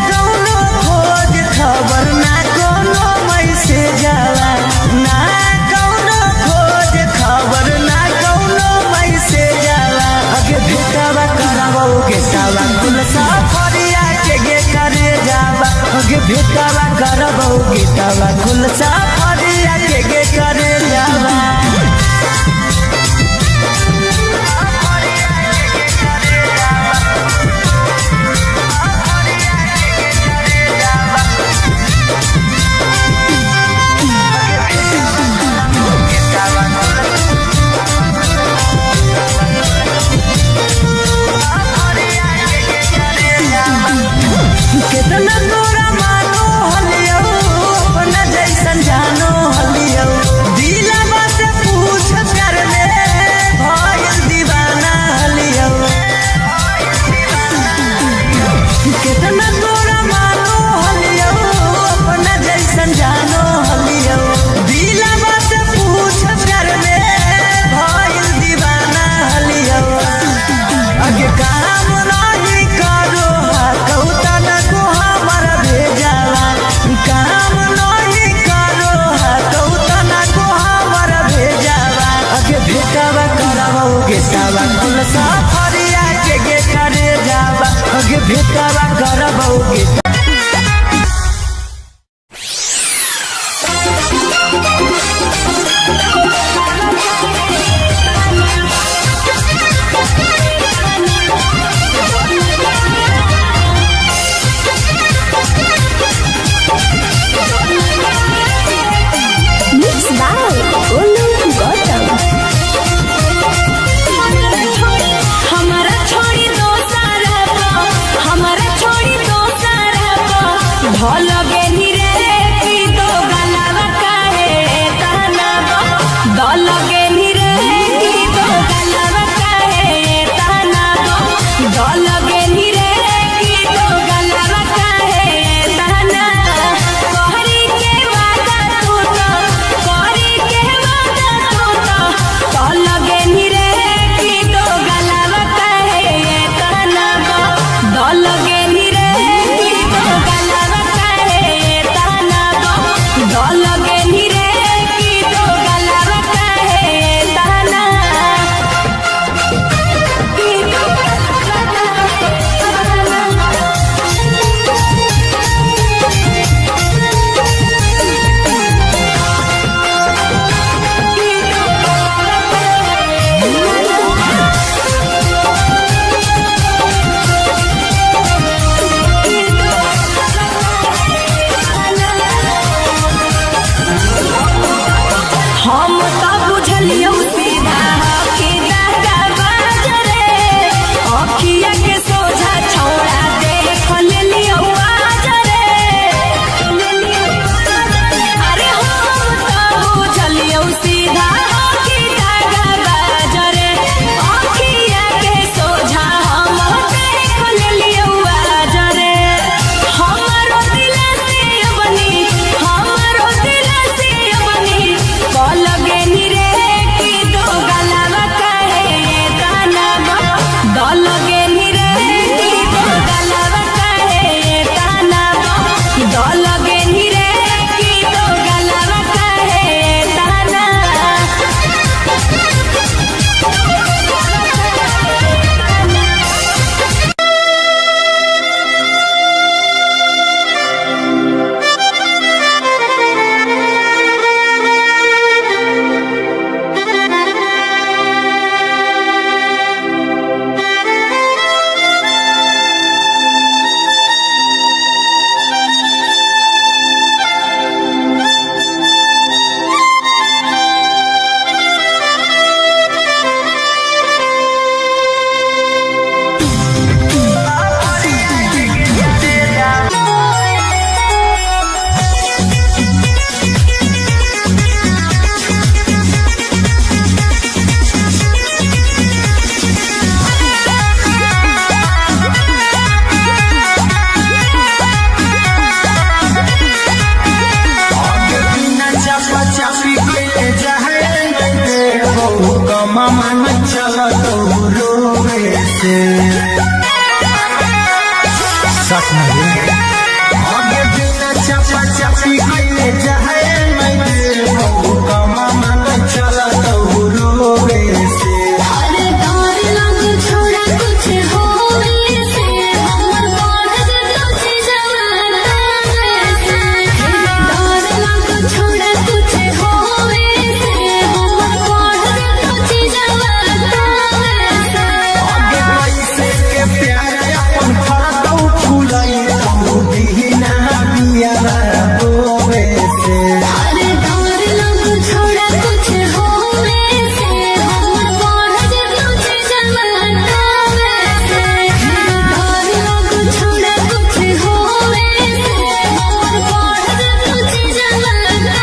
कौनो खोज खबर ना कोनो मैसेज जावा ना कौनो खोज खबर ना कोनो मैसेज जावा अगे भेटावा करावो गेटावा खुल सफरिया के करे जावा अगे भेटावा करावो गेटावा खुल सफरिया के करे जावा कितना तोरा मानो हलियो अपना जैसन जानो हलियो दिलवा से पूछ कर ले भइल दीवाना हलियो कितना तोरा मानो हलियो अपना जैसन जानो हलियो दिलवा से पूछ कर ले भइल दीवाना हलियो अगे काम नहीं करो कौता न को हमर भेजावा काम नहीं करो कौता न को हमर भेजावा अगे भेटावा करावो गेटावा खुल सफरिया के करे जावा अगे भेटावा करावो गेटा Mixed by Olu Gautam. हमारा छोड़ी दो सारा से सच नहीं आगे बिना चपा चपी कइले जाए मैं बहु कमा मन चला तो रोवे से अरे डर लग छोड़ा कुछ होवे से हमर बढ़ तुझ जवाना से डर लग छोड़ा कुछ होवे से हमर बढ़ तुझ जवाना से आगे पैसे के प्यार अपन फरदौ फुलाई तो बिना बिया रोवे से अरे डर लग छोड़ा कुछ होवे से हमर बढ़ तुझ जवाना से डर लग छोड़ा कुछ होवे से हमर बढ़ तुझ जवाना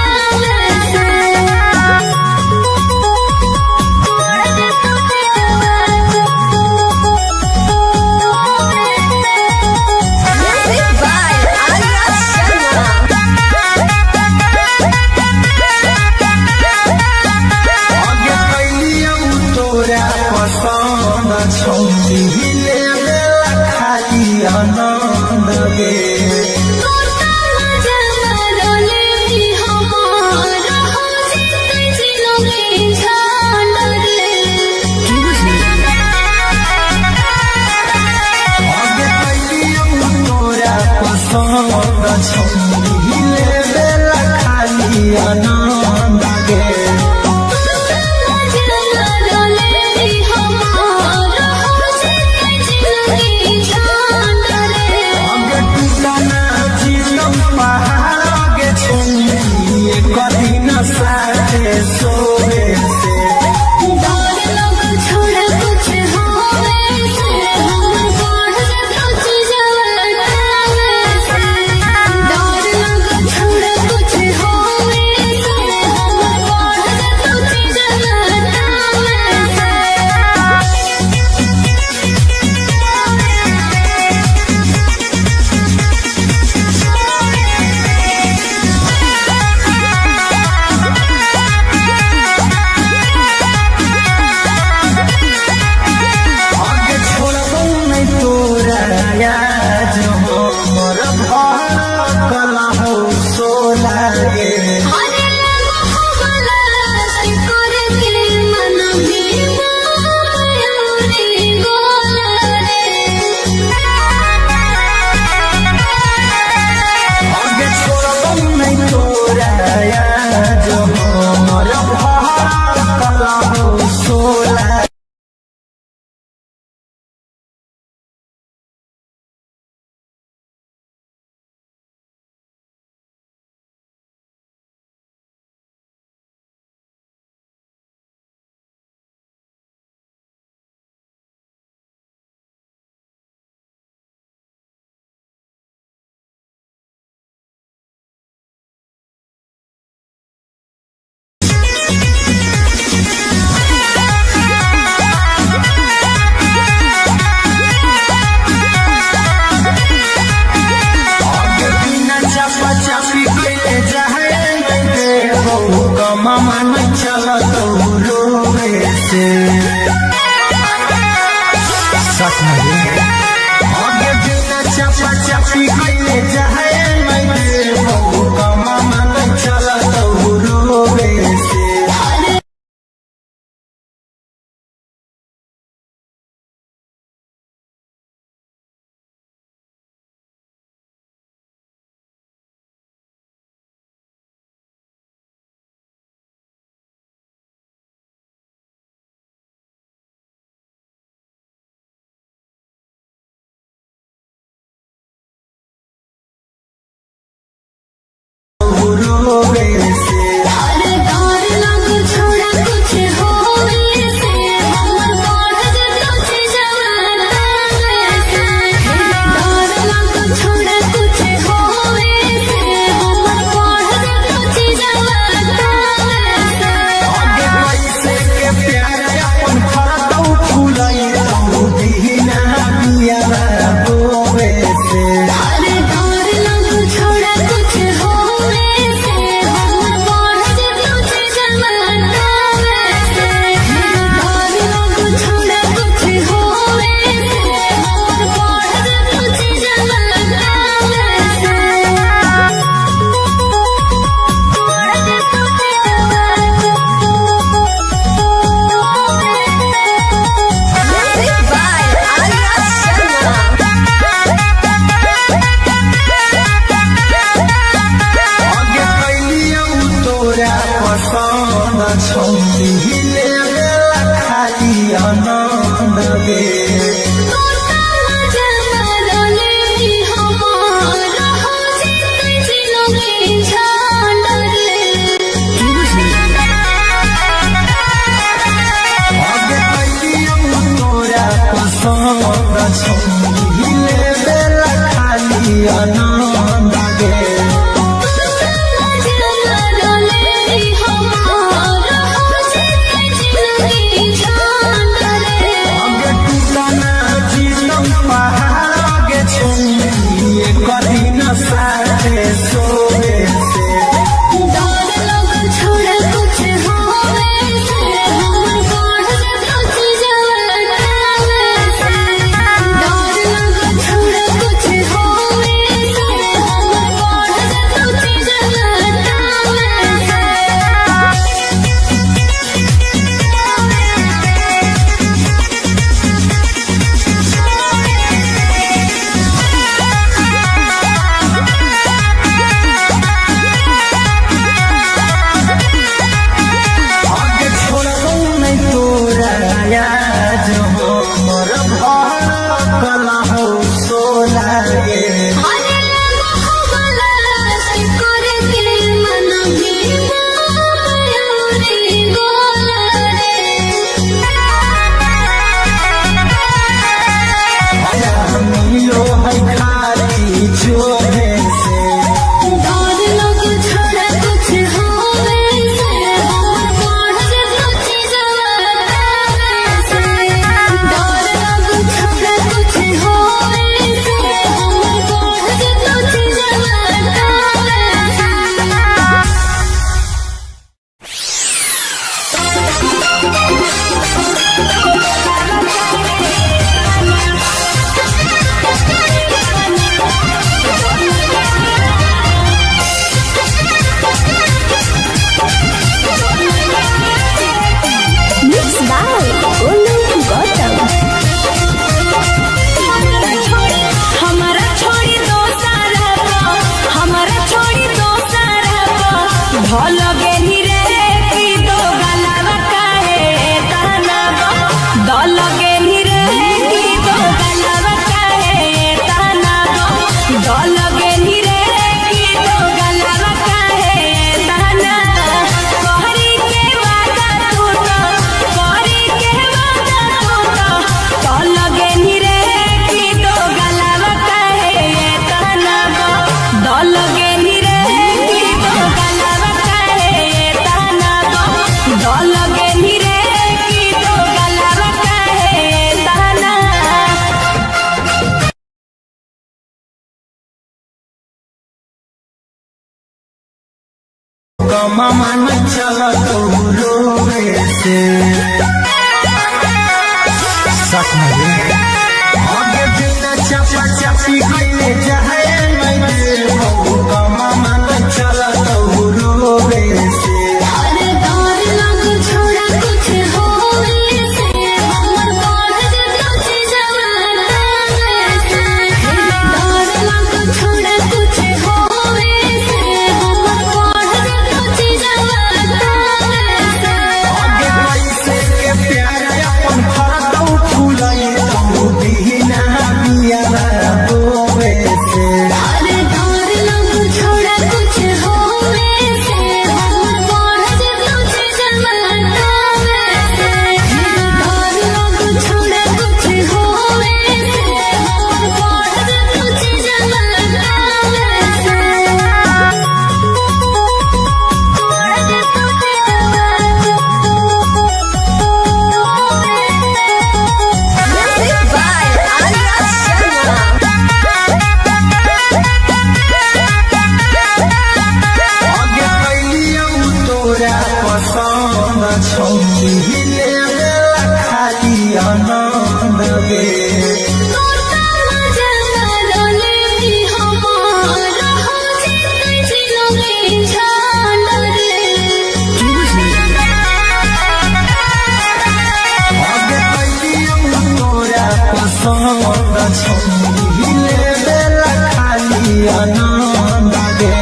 आगे कैलियौ तोरा पसंद छौरी ले खाली आनंद गे आगे कैलियौ तोरा पसंद छौरी ले खाली आनंद गे आगे टूटना जीतम पहाड़ आगे छौरी कदी न साथे सोवे से छोड़ा कुछ होवे से हमर बढ़ तुझ जवाना से डर लग छोड़ा कुछ होवे से हमर बढ़ तुझ जवाना आगे छोड़बौ नहीं तोरा याद हमर भड़कल हौ सोला गे अरे लगो से करके मन मयूरी गोला आगे छोड़बौ नहीं तोरा याद हमर भड़कल हौ सोला आगे बिना चपा चपी कइले जाए मैं बहु कमा मन चला तो रोवे से सच नहीं आगे बिना चपा चपी कइले जाए मैं बहु कमा मन चला तो रोवे से रोवे से अरे डर लग छोड़ा कुछ होवे से हमर बढ़ तुझ जवाना से डर लग छोड़ा कुछ होवे से हमर बढ़ तुझ जवाना से आगे पैसे के प्यार अपन फरदौ फुलाई तो बिना बिया रोवे से अरे डर लग छोड़ा कुछ होवे से हमर गे आनंद गे मन चला तो रोवे से सच में आगे बिना चपा चपी गईले जाए मैं मन चला तो रोवे से अरे डर लग छोड़ा कुछ होवे से हमर बाढ़ जब जवाना से डर लग छोड़ा कुछ होवे से हमर बाढ़ जब आगे पैसे के प्यार अपन फरदौ फूलाई तू दीना बिया रोवे से अरे डर लग छोड़ा कुछ होवे से हमर बाढ़ जब जवाना से डर लग छोड़ा कुछ होवे से हमर बाढ़ जब जवाना आगे कैलियौ तोरा पसंद छौली खाली आनंद गे आगे कैलियौ तोरा पसंद छौली खाली आनंद गे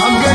आगे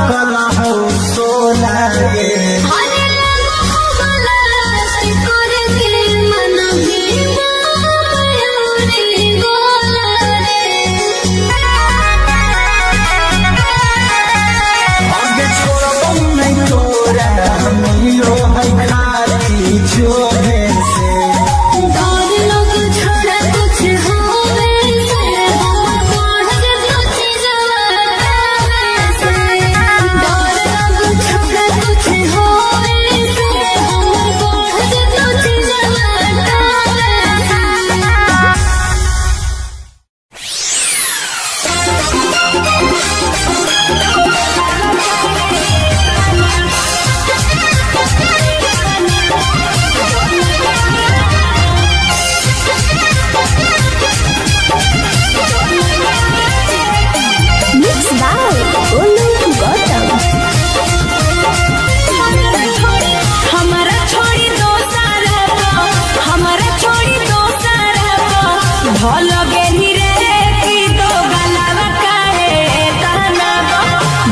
कला हो सोना गे अरे लगो गलत करके मन भीमा मयूरी गोला आगे छोड़बो नहीं तोरा मिलो है खाली छोड़े से डर लग छोड़ा कुछ होवे से हम पढ़ के सोची जवाना से डर लग छोड़ा कुछ होवे से हम पढ़ के सोची जवाना Mixed by Olu Gautam. हमारा छोड़ी दो सारा हमारा छोड़ी दो सारा भल गेली रे की दो गलावा काहे ताना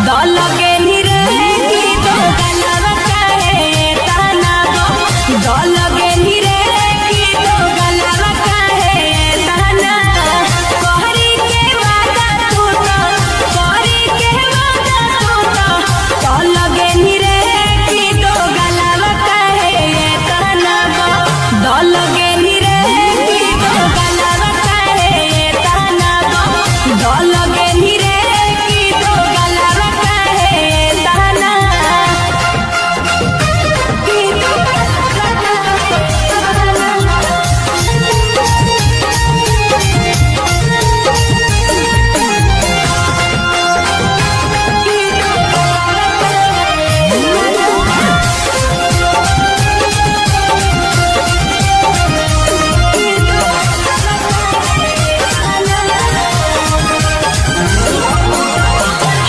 दल गेली रे की दो गलावा काहे ताना दल गेली रे की दो गलावा काहे ताना कहरी के वादा तू तो कहरी के वादा तू तो दल गेली रे की दो गलावा काहे ताना दल गेली रे की दो गलावा काहे ताना दल गेली रे की दो गलावा काहे ताना की दो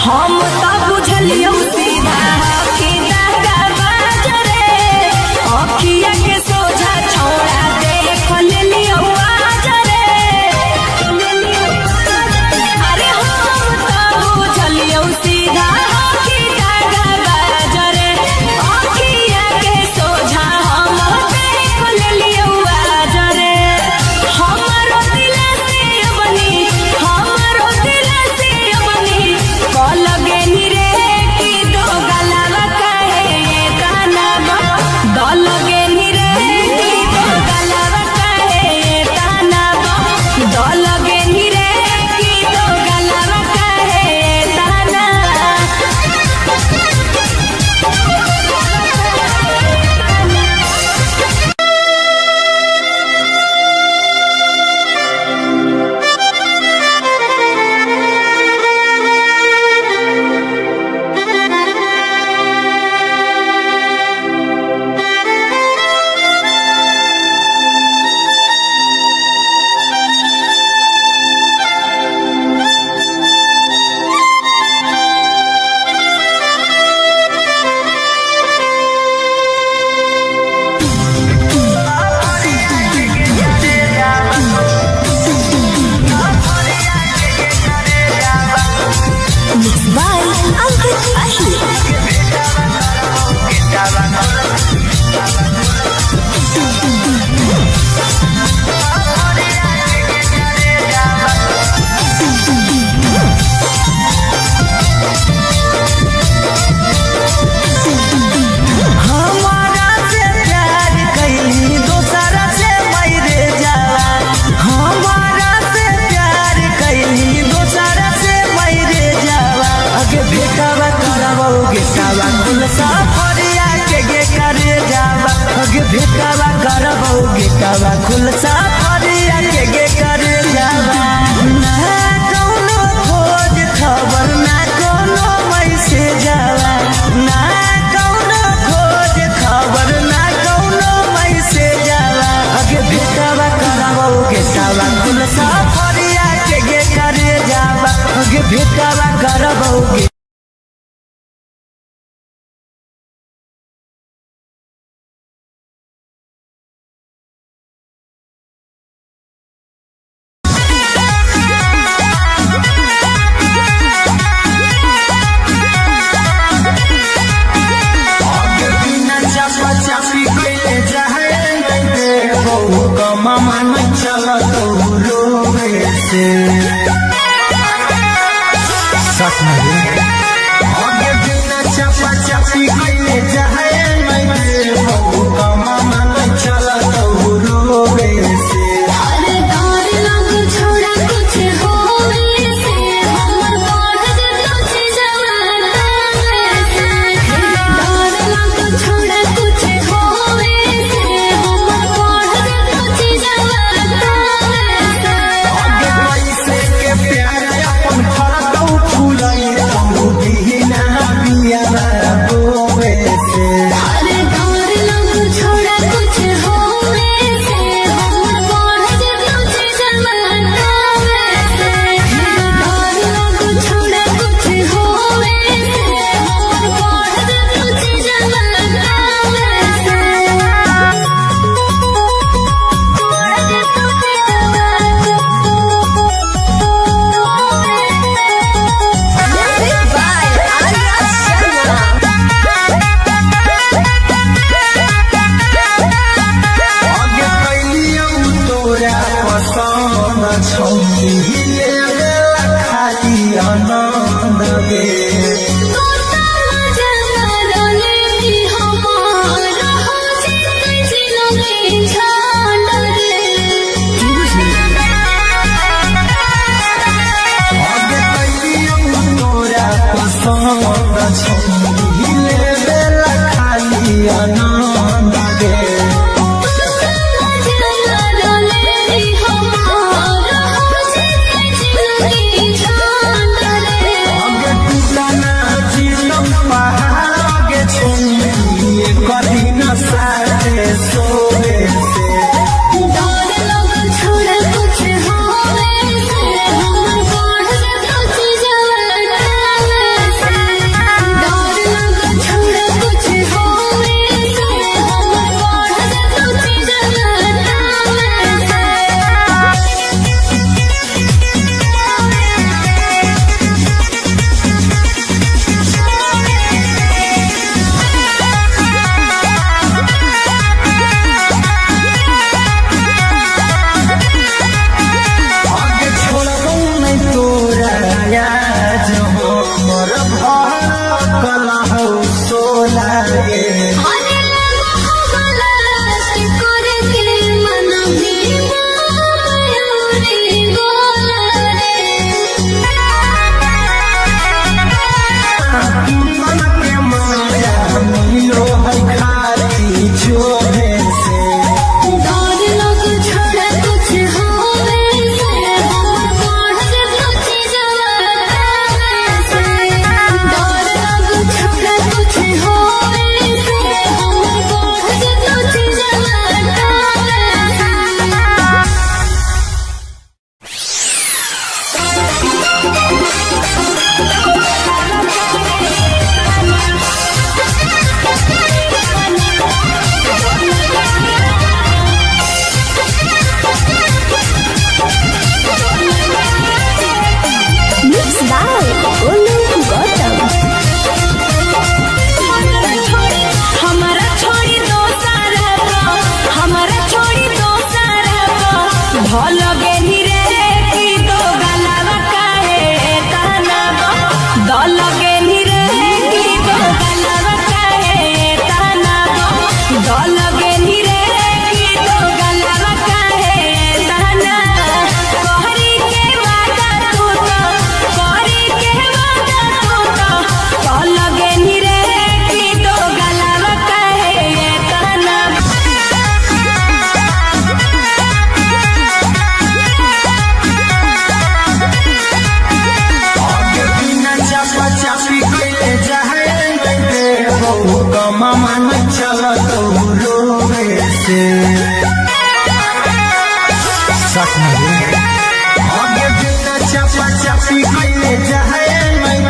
हम तो बुझलियो सीधा कि दागा बाजरे अखिया के सोझा छोड़ा देख लेलियो आजरे अरे हम तो बुझलियो सीधा कि दागा बाजरे अखिया के सोझा हम देख लेलियो आजरे हमारो दिल से बनी हमारो दिल से बनी कल गेली रे की दो गलावा काहे ताना दल गेली रे की दो गलावा काहे ताना दल गेली रे की दो गलावा काहे ताना Mixed by Ankit Ahir. हमारा से प्यार कैली दोसरा से मैरे जावा हमारा से प्यार कैली दोसरा से मैरे जावा अगे भेटावा करबो गेटावा कुल साफरिया के गे करे जावा अगे भेटावा करबो गेटावा कुल साफरिया के गे करे जावा ना कौनो खोज खबर ना कौनो मैसेज जावा ना कौनो खोज खबर ना कौनो मैसेज जावा अगे भेटावा करबो गेटावा कुल साफरिया के गे करे जावा अगे भेटावा करबो गे आगे बिना चपा चपी कइले जाए मैं बहु कमा मन चला तो रोवे से अरे डर लग छोड़ा कुछ होवे से हमर बढ़ जतो छी जवाना से डर लग छोड़ा कुछ होवे से हमर बढ़ जतो छी जवाना से आगे कैसे के प्यार अपन फरकौ फूलई तू बिना बिया रोवे से अरे डर लग छोड़ा कुछ होवे से हमर बढ़ जतो छी जवाना से डर लग छोड़ा कुछ होवे से हमर बढ़ जतो छी जवाना आगे कैलियौ तोरा पसंद छौनी हिले खाली आनंद गे आगे कैलियौ तोरा पसंद छौनी हिले खाली आनंद गे आगे टूटना चिलम पहाड़ आगे छुई कभी न साथे सोवे से आगे छोड़बौ नहीं तोरा आज हमर भर कलहौ सोला गे मन के माया मिलो है खाली जोहे से हमारा छोड़ी दो सारा भल गेली रे की दो गलावा काहे ताना दल गेली रे की दो गलावा काहे ताना दल गेली रे की दो गलावा काहे ताना कहरी के वादा तू तो दल गेली रे की दो गलावा काहे ताना आगे बिना चपा चपी कइले जाए मैं बहु कमा मन चला तो रोवे से आगे बिना चपा चपी कइले जाए मैं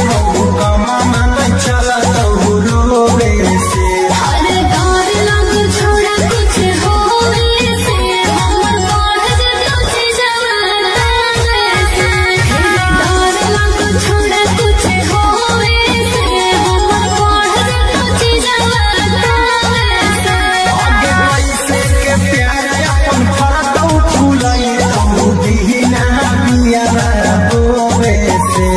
बहु कमा मन चला तो रोवे से अरे डर लग छोड़ा कुछ होवे से हमर बढ़ जतो छी जवाना से डर लग छोड़ा कुछ होवे से हमर बढ़ जतो छी जवाना से आगे कैसे के प्यार अपन फरकौ फूलई तू बिना बिया रोवे से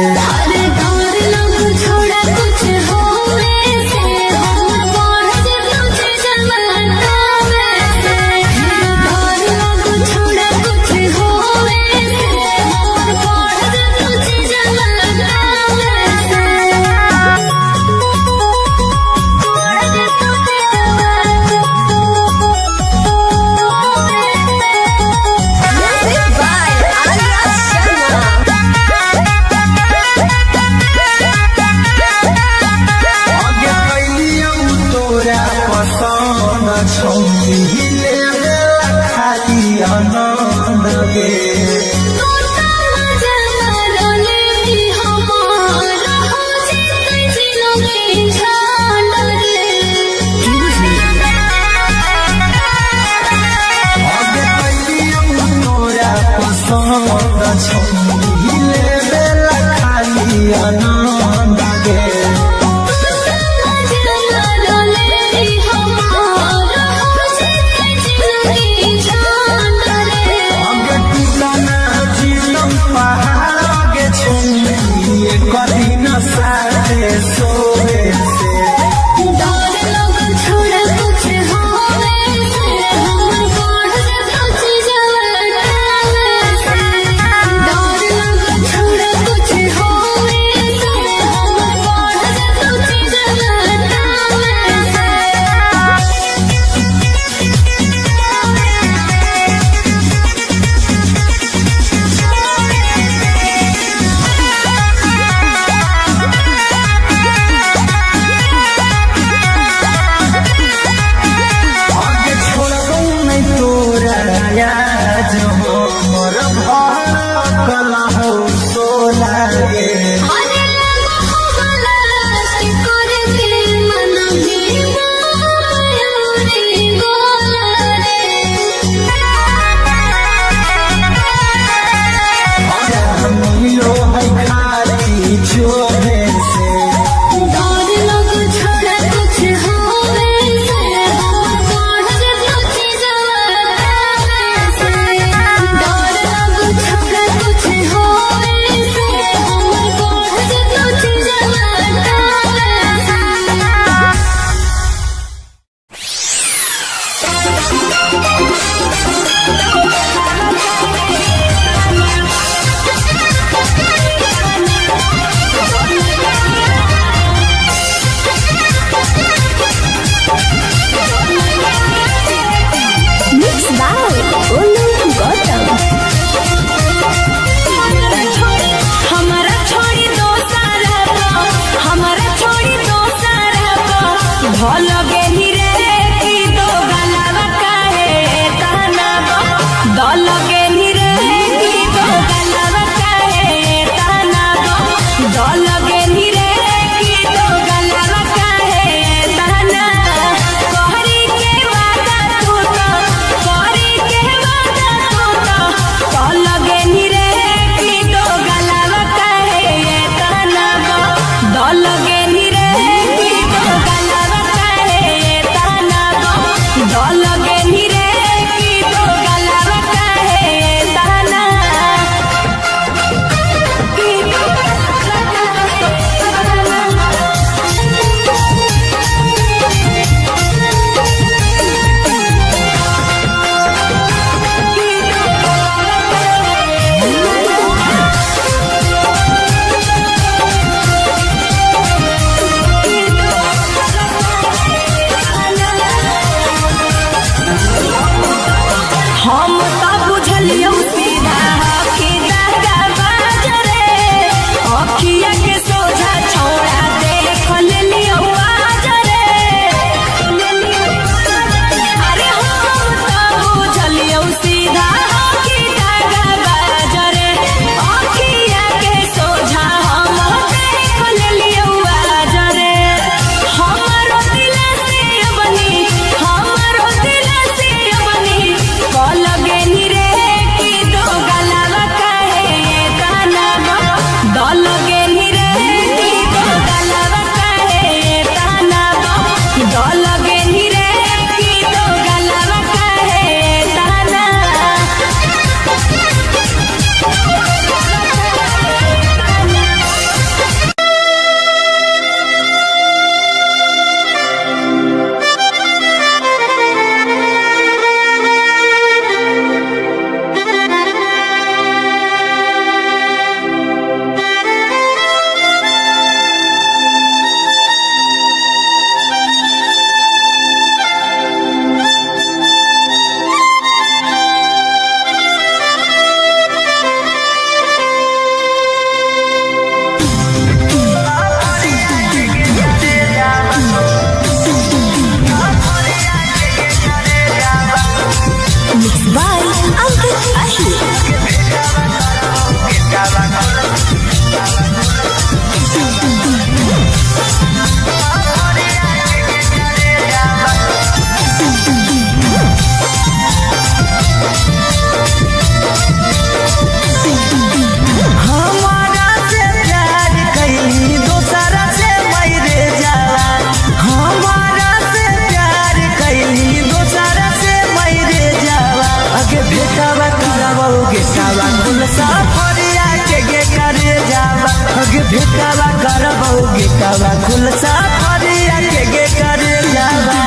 बेटावा खुल सफरिया के करे जावा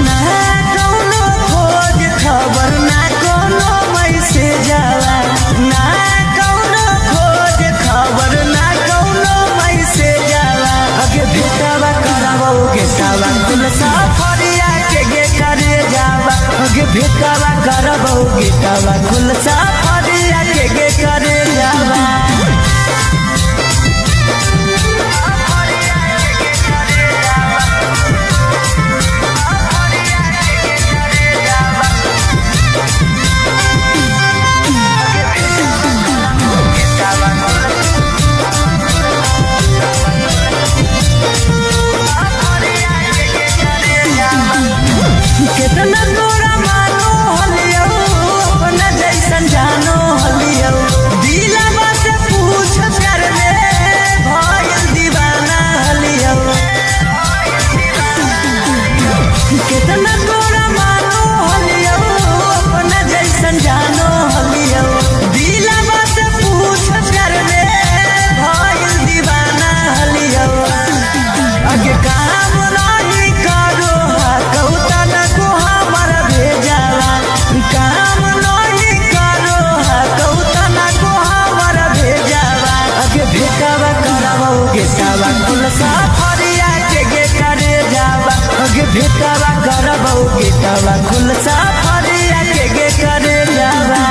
ना कौनो खोज खबर ना कोनो मैसेज आवा ना कौनो खोज खबर ना कोनो मैसेज आवा अगे बेटावा करावो बेटावा खुल सफरिया के करे जावा अगे बेटावा करावो बेटावा खुल सफरिया के करे जावा कितना तोरा मानो हलियो अपना जैसन जानो हलियो दिलवा से पूछ कर ले भइल दीवाना हलियो कितना तोरा मानो हलियो अपना जैसन जानो हलियो दिलवा से पूछ कर ले भइल दीवाना हलियो अगे काम नहीं करो कौता न को हमर भेजावा काम नहीं करो कौता न को हमर भेजावा अगे भेटावा करावो गेटावा कुल सफरिया के करे जावा अगे भेटावा करावो गेटावा कुल सफरिया के करे जावा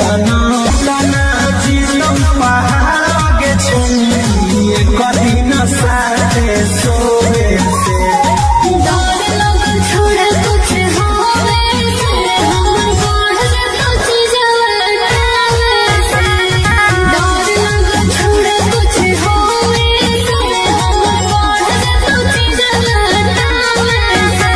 आना लाना जीतम पहाड़ के छुए कभी न साथे सोवे से डर लग छोड़ कुछ होवे से हमर बढ़ कुछ जलतावे से डर लग छोड़ कुछ होवे से हमर बढ़ कुछ जलतावे से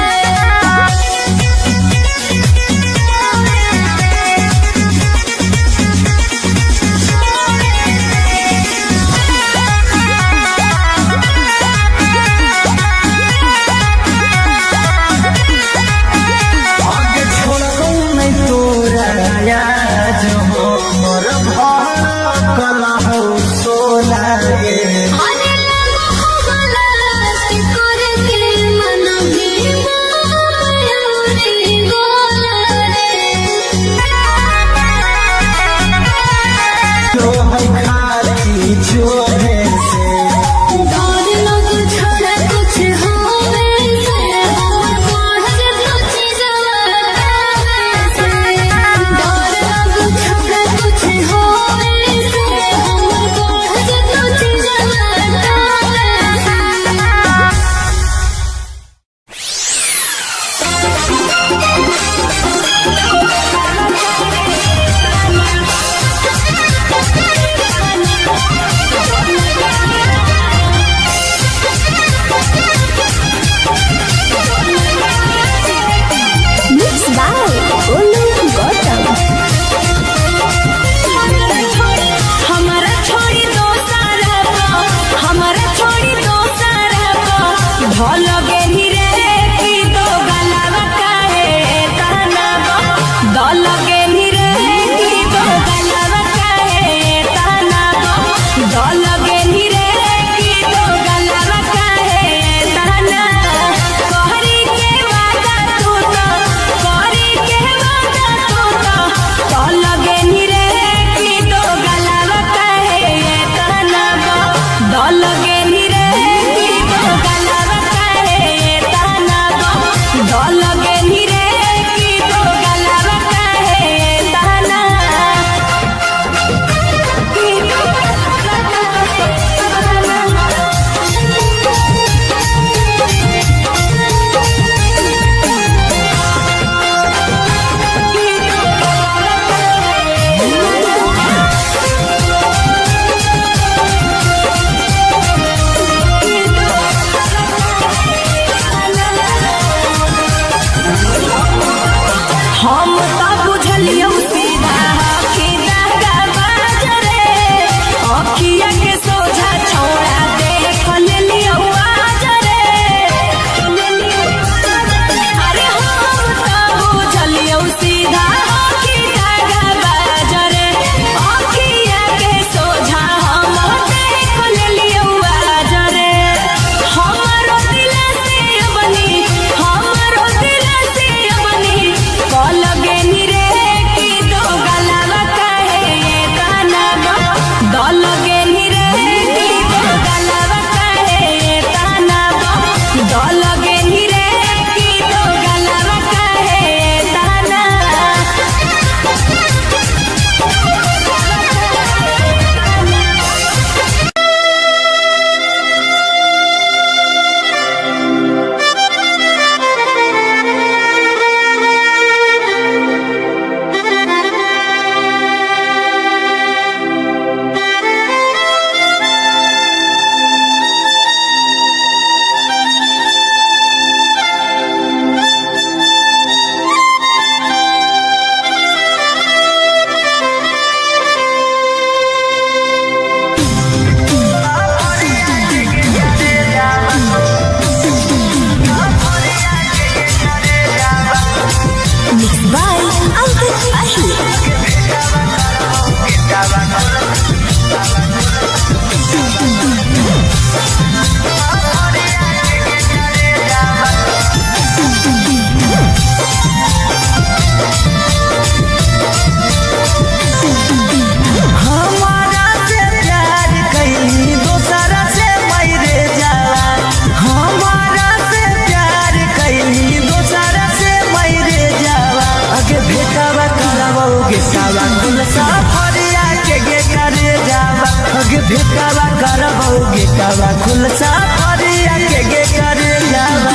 गेटावा कुल सफरिया के गे करे जावा अगे भेटावा करबो गेटावा कुल सफरिया के गे करे जावा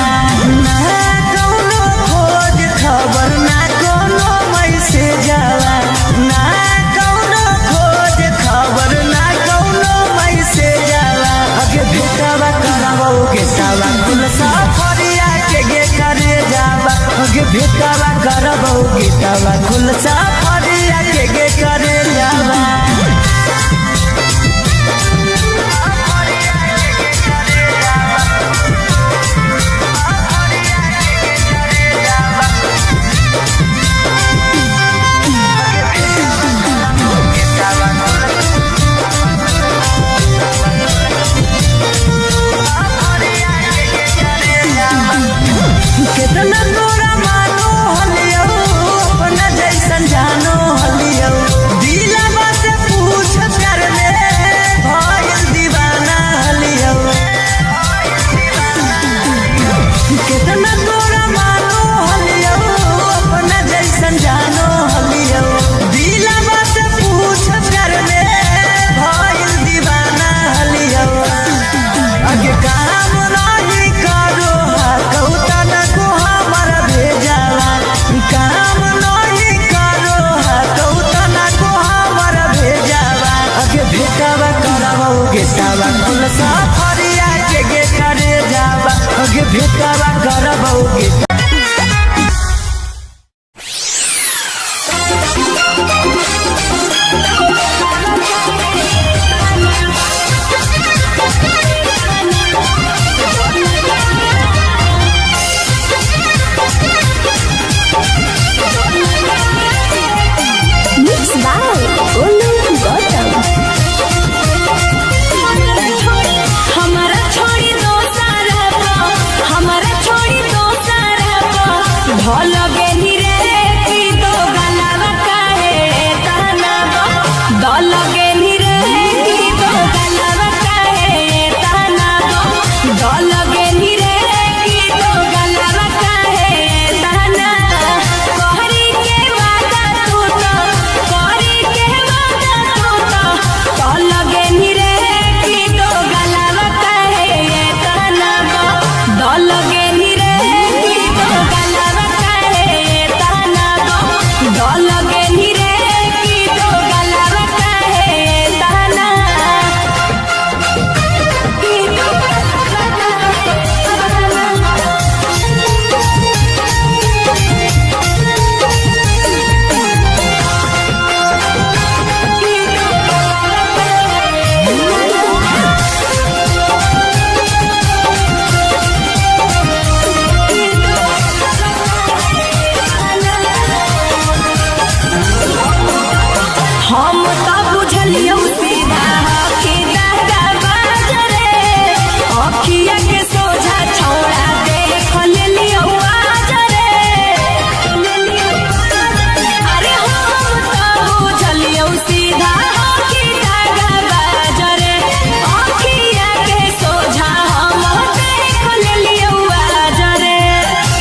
ना कौनो खोज खबर ना कोनो मैसेज जावा ना कौनो खोज खबर ना कौनो मैसेज जावा अगे भेटावा करबो गेटावा कुल सफरिया के गे करे जावा अगे भेटावा करबो गेटावा कुल सफरिया के गे करे जावा कितना तोरा मानो हलियो अपना जैसन जानो हलियो दिलवा से पूछ कर ले भइल दीवाना हलियो कितना तोरा मानो हलियो अपना जैसन जानो हलियो दिलवा से पूछ कर ले भइल दीवाना हलियो अगे काम नहीं करो कौता न को हमर भेजावा काम नहीं करो कौता न को हमर भेजावा अगे भेटावा करबो गेटावा कुल सफरिया के गे करे जावा अगे भेटावा करबो गेटा हमारा छोड़ी दो सारा भल गेली रे की दो गलावा काहे तहना दल गेली रे की दो गलावा काहे तहना दल गेली रे की दो गलावा काहे तहना कहरी के वादा तू तो कहरी के वादा तू तो दल गेली रे की दो गलावा काहे तहना दल गेली रे की दो गलावा काहे तहना दल गेली रे की दो गलावा काहे तहना की दो हम तो बुझलियो सीधा कि दादा बाजरे अखिया के सोझा छौड़ा देख लेलियो आजरे अरे हम तो बुझलियो सीधा कि दादा बाजरे अखिया के सोझा हम देख लेलियो आजरे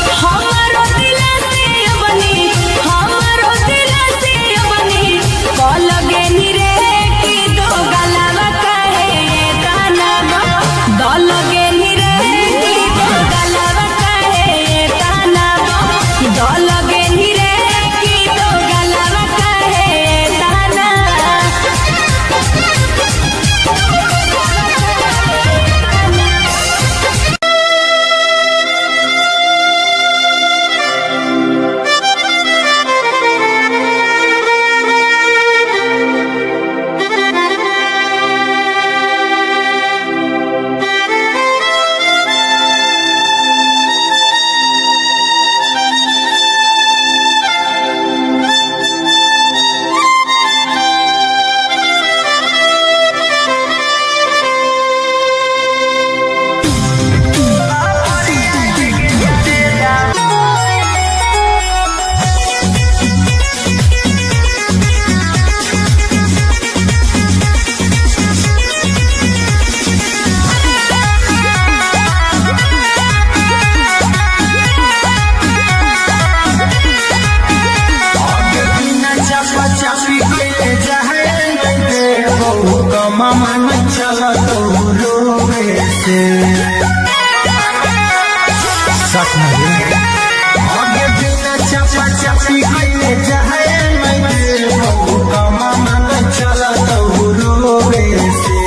हमरो दिल से बनी कल गेली रे की दो चापी के जाए नहीं दे बहु कमा मन चला तो रोवे से सच में आगे बिना चापा चापी के जाए नहीं दे बहु कमा मन चला तो रोवे से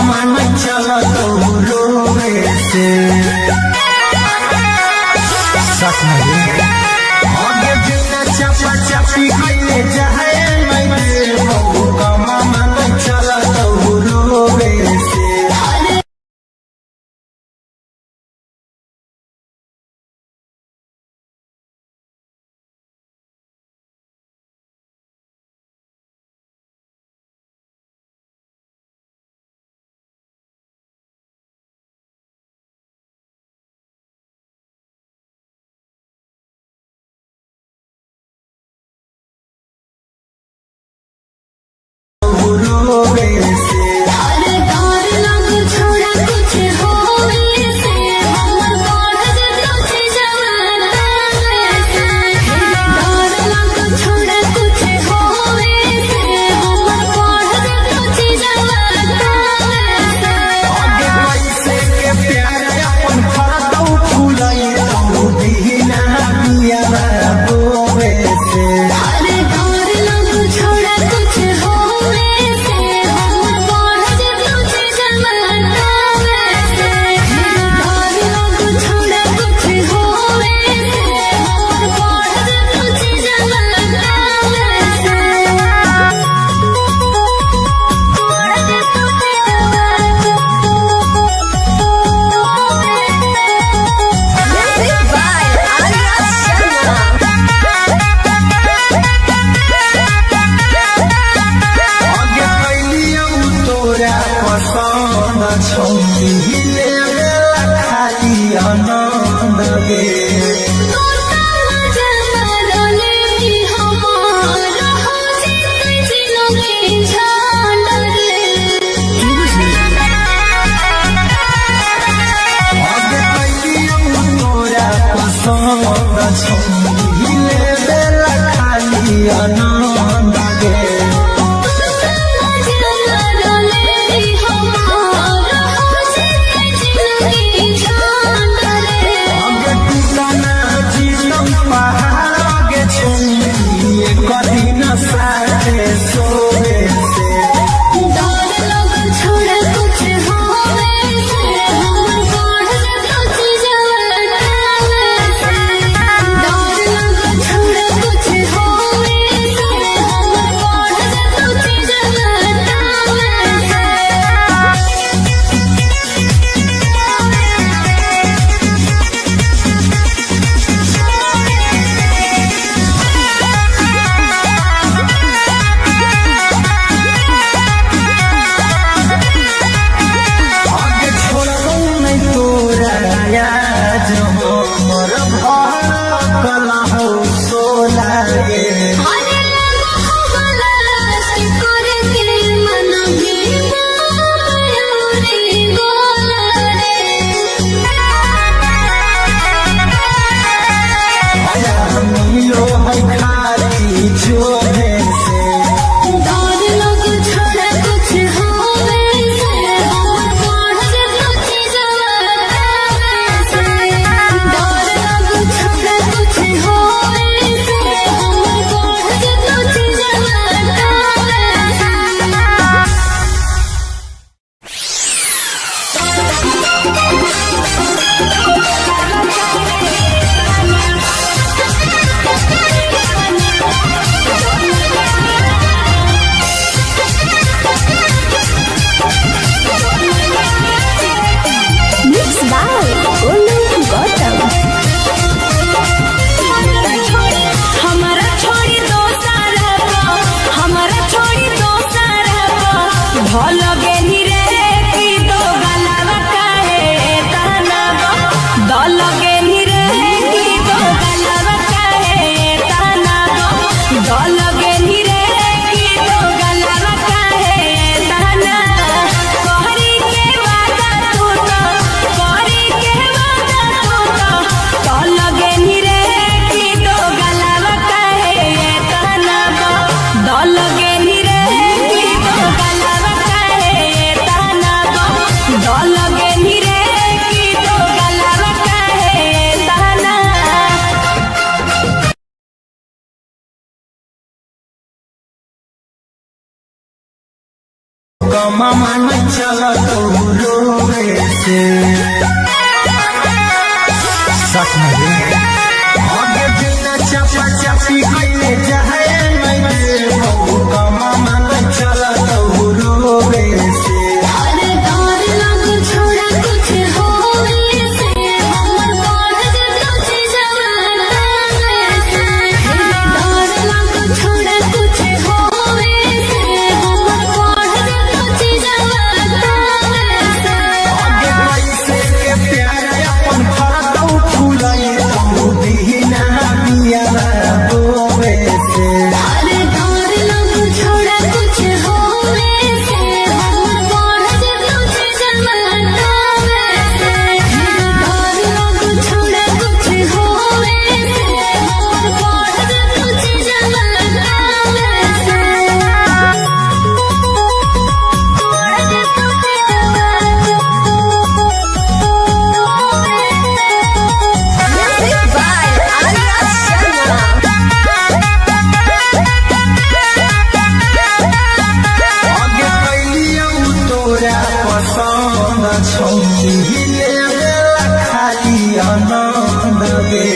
मन चला तो रोवे से सच में आगे बिना चापा चापी के जाए छौरी लेवेला खाली आनंद गे छौरी लेवेला खाली आनंद गे मामा न चला तो रोवे से सच में आगे बिना चपा चपी कइले जाए नहीं का मामा न चला तो रोवे से अरे डर लग छोड़ा कुछ होवे से हमर बढ़ जतो जवाना से डर लग छोड़ा कुछ होवे से हमर बढ़ जतो जवाना से आगे पैसे के प्यार अपन फरतौ फुलाई तू दीना बिया रोवे से अरे डर लग छोड़ा कुछ होवे से हमर बढ़ जतो जवाना से डर लग छोड़ा कुछ होवे से हमर बढ़ जतो जवाना से Music by Arya Sharma. आगे कैलियौ तोरा पसंद छौरी लेवेला खाली आनंद गे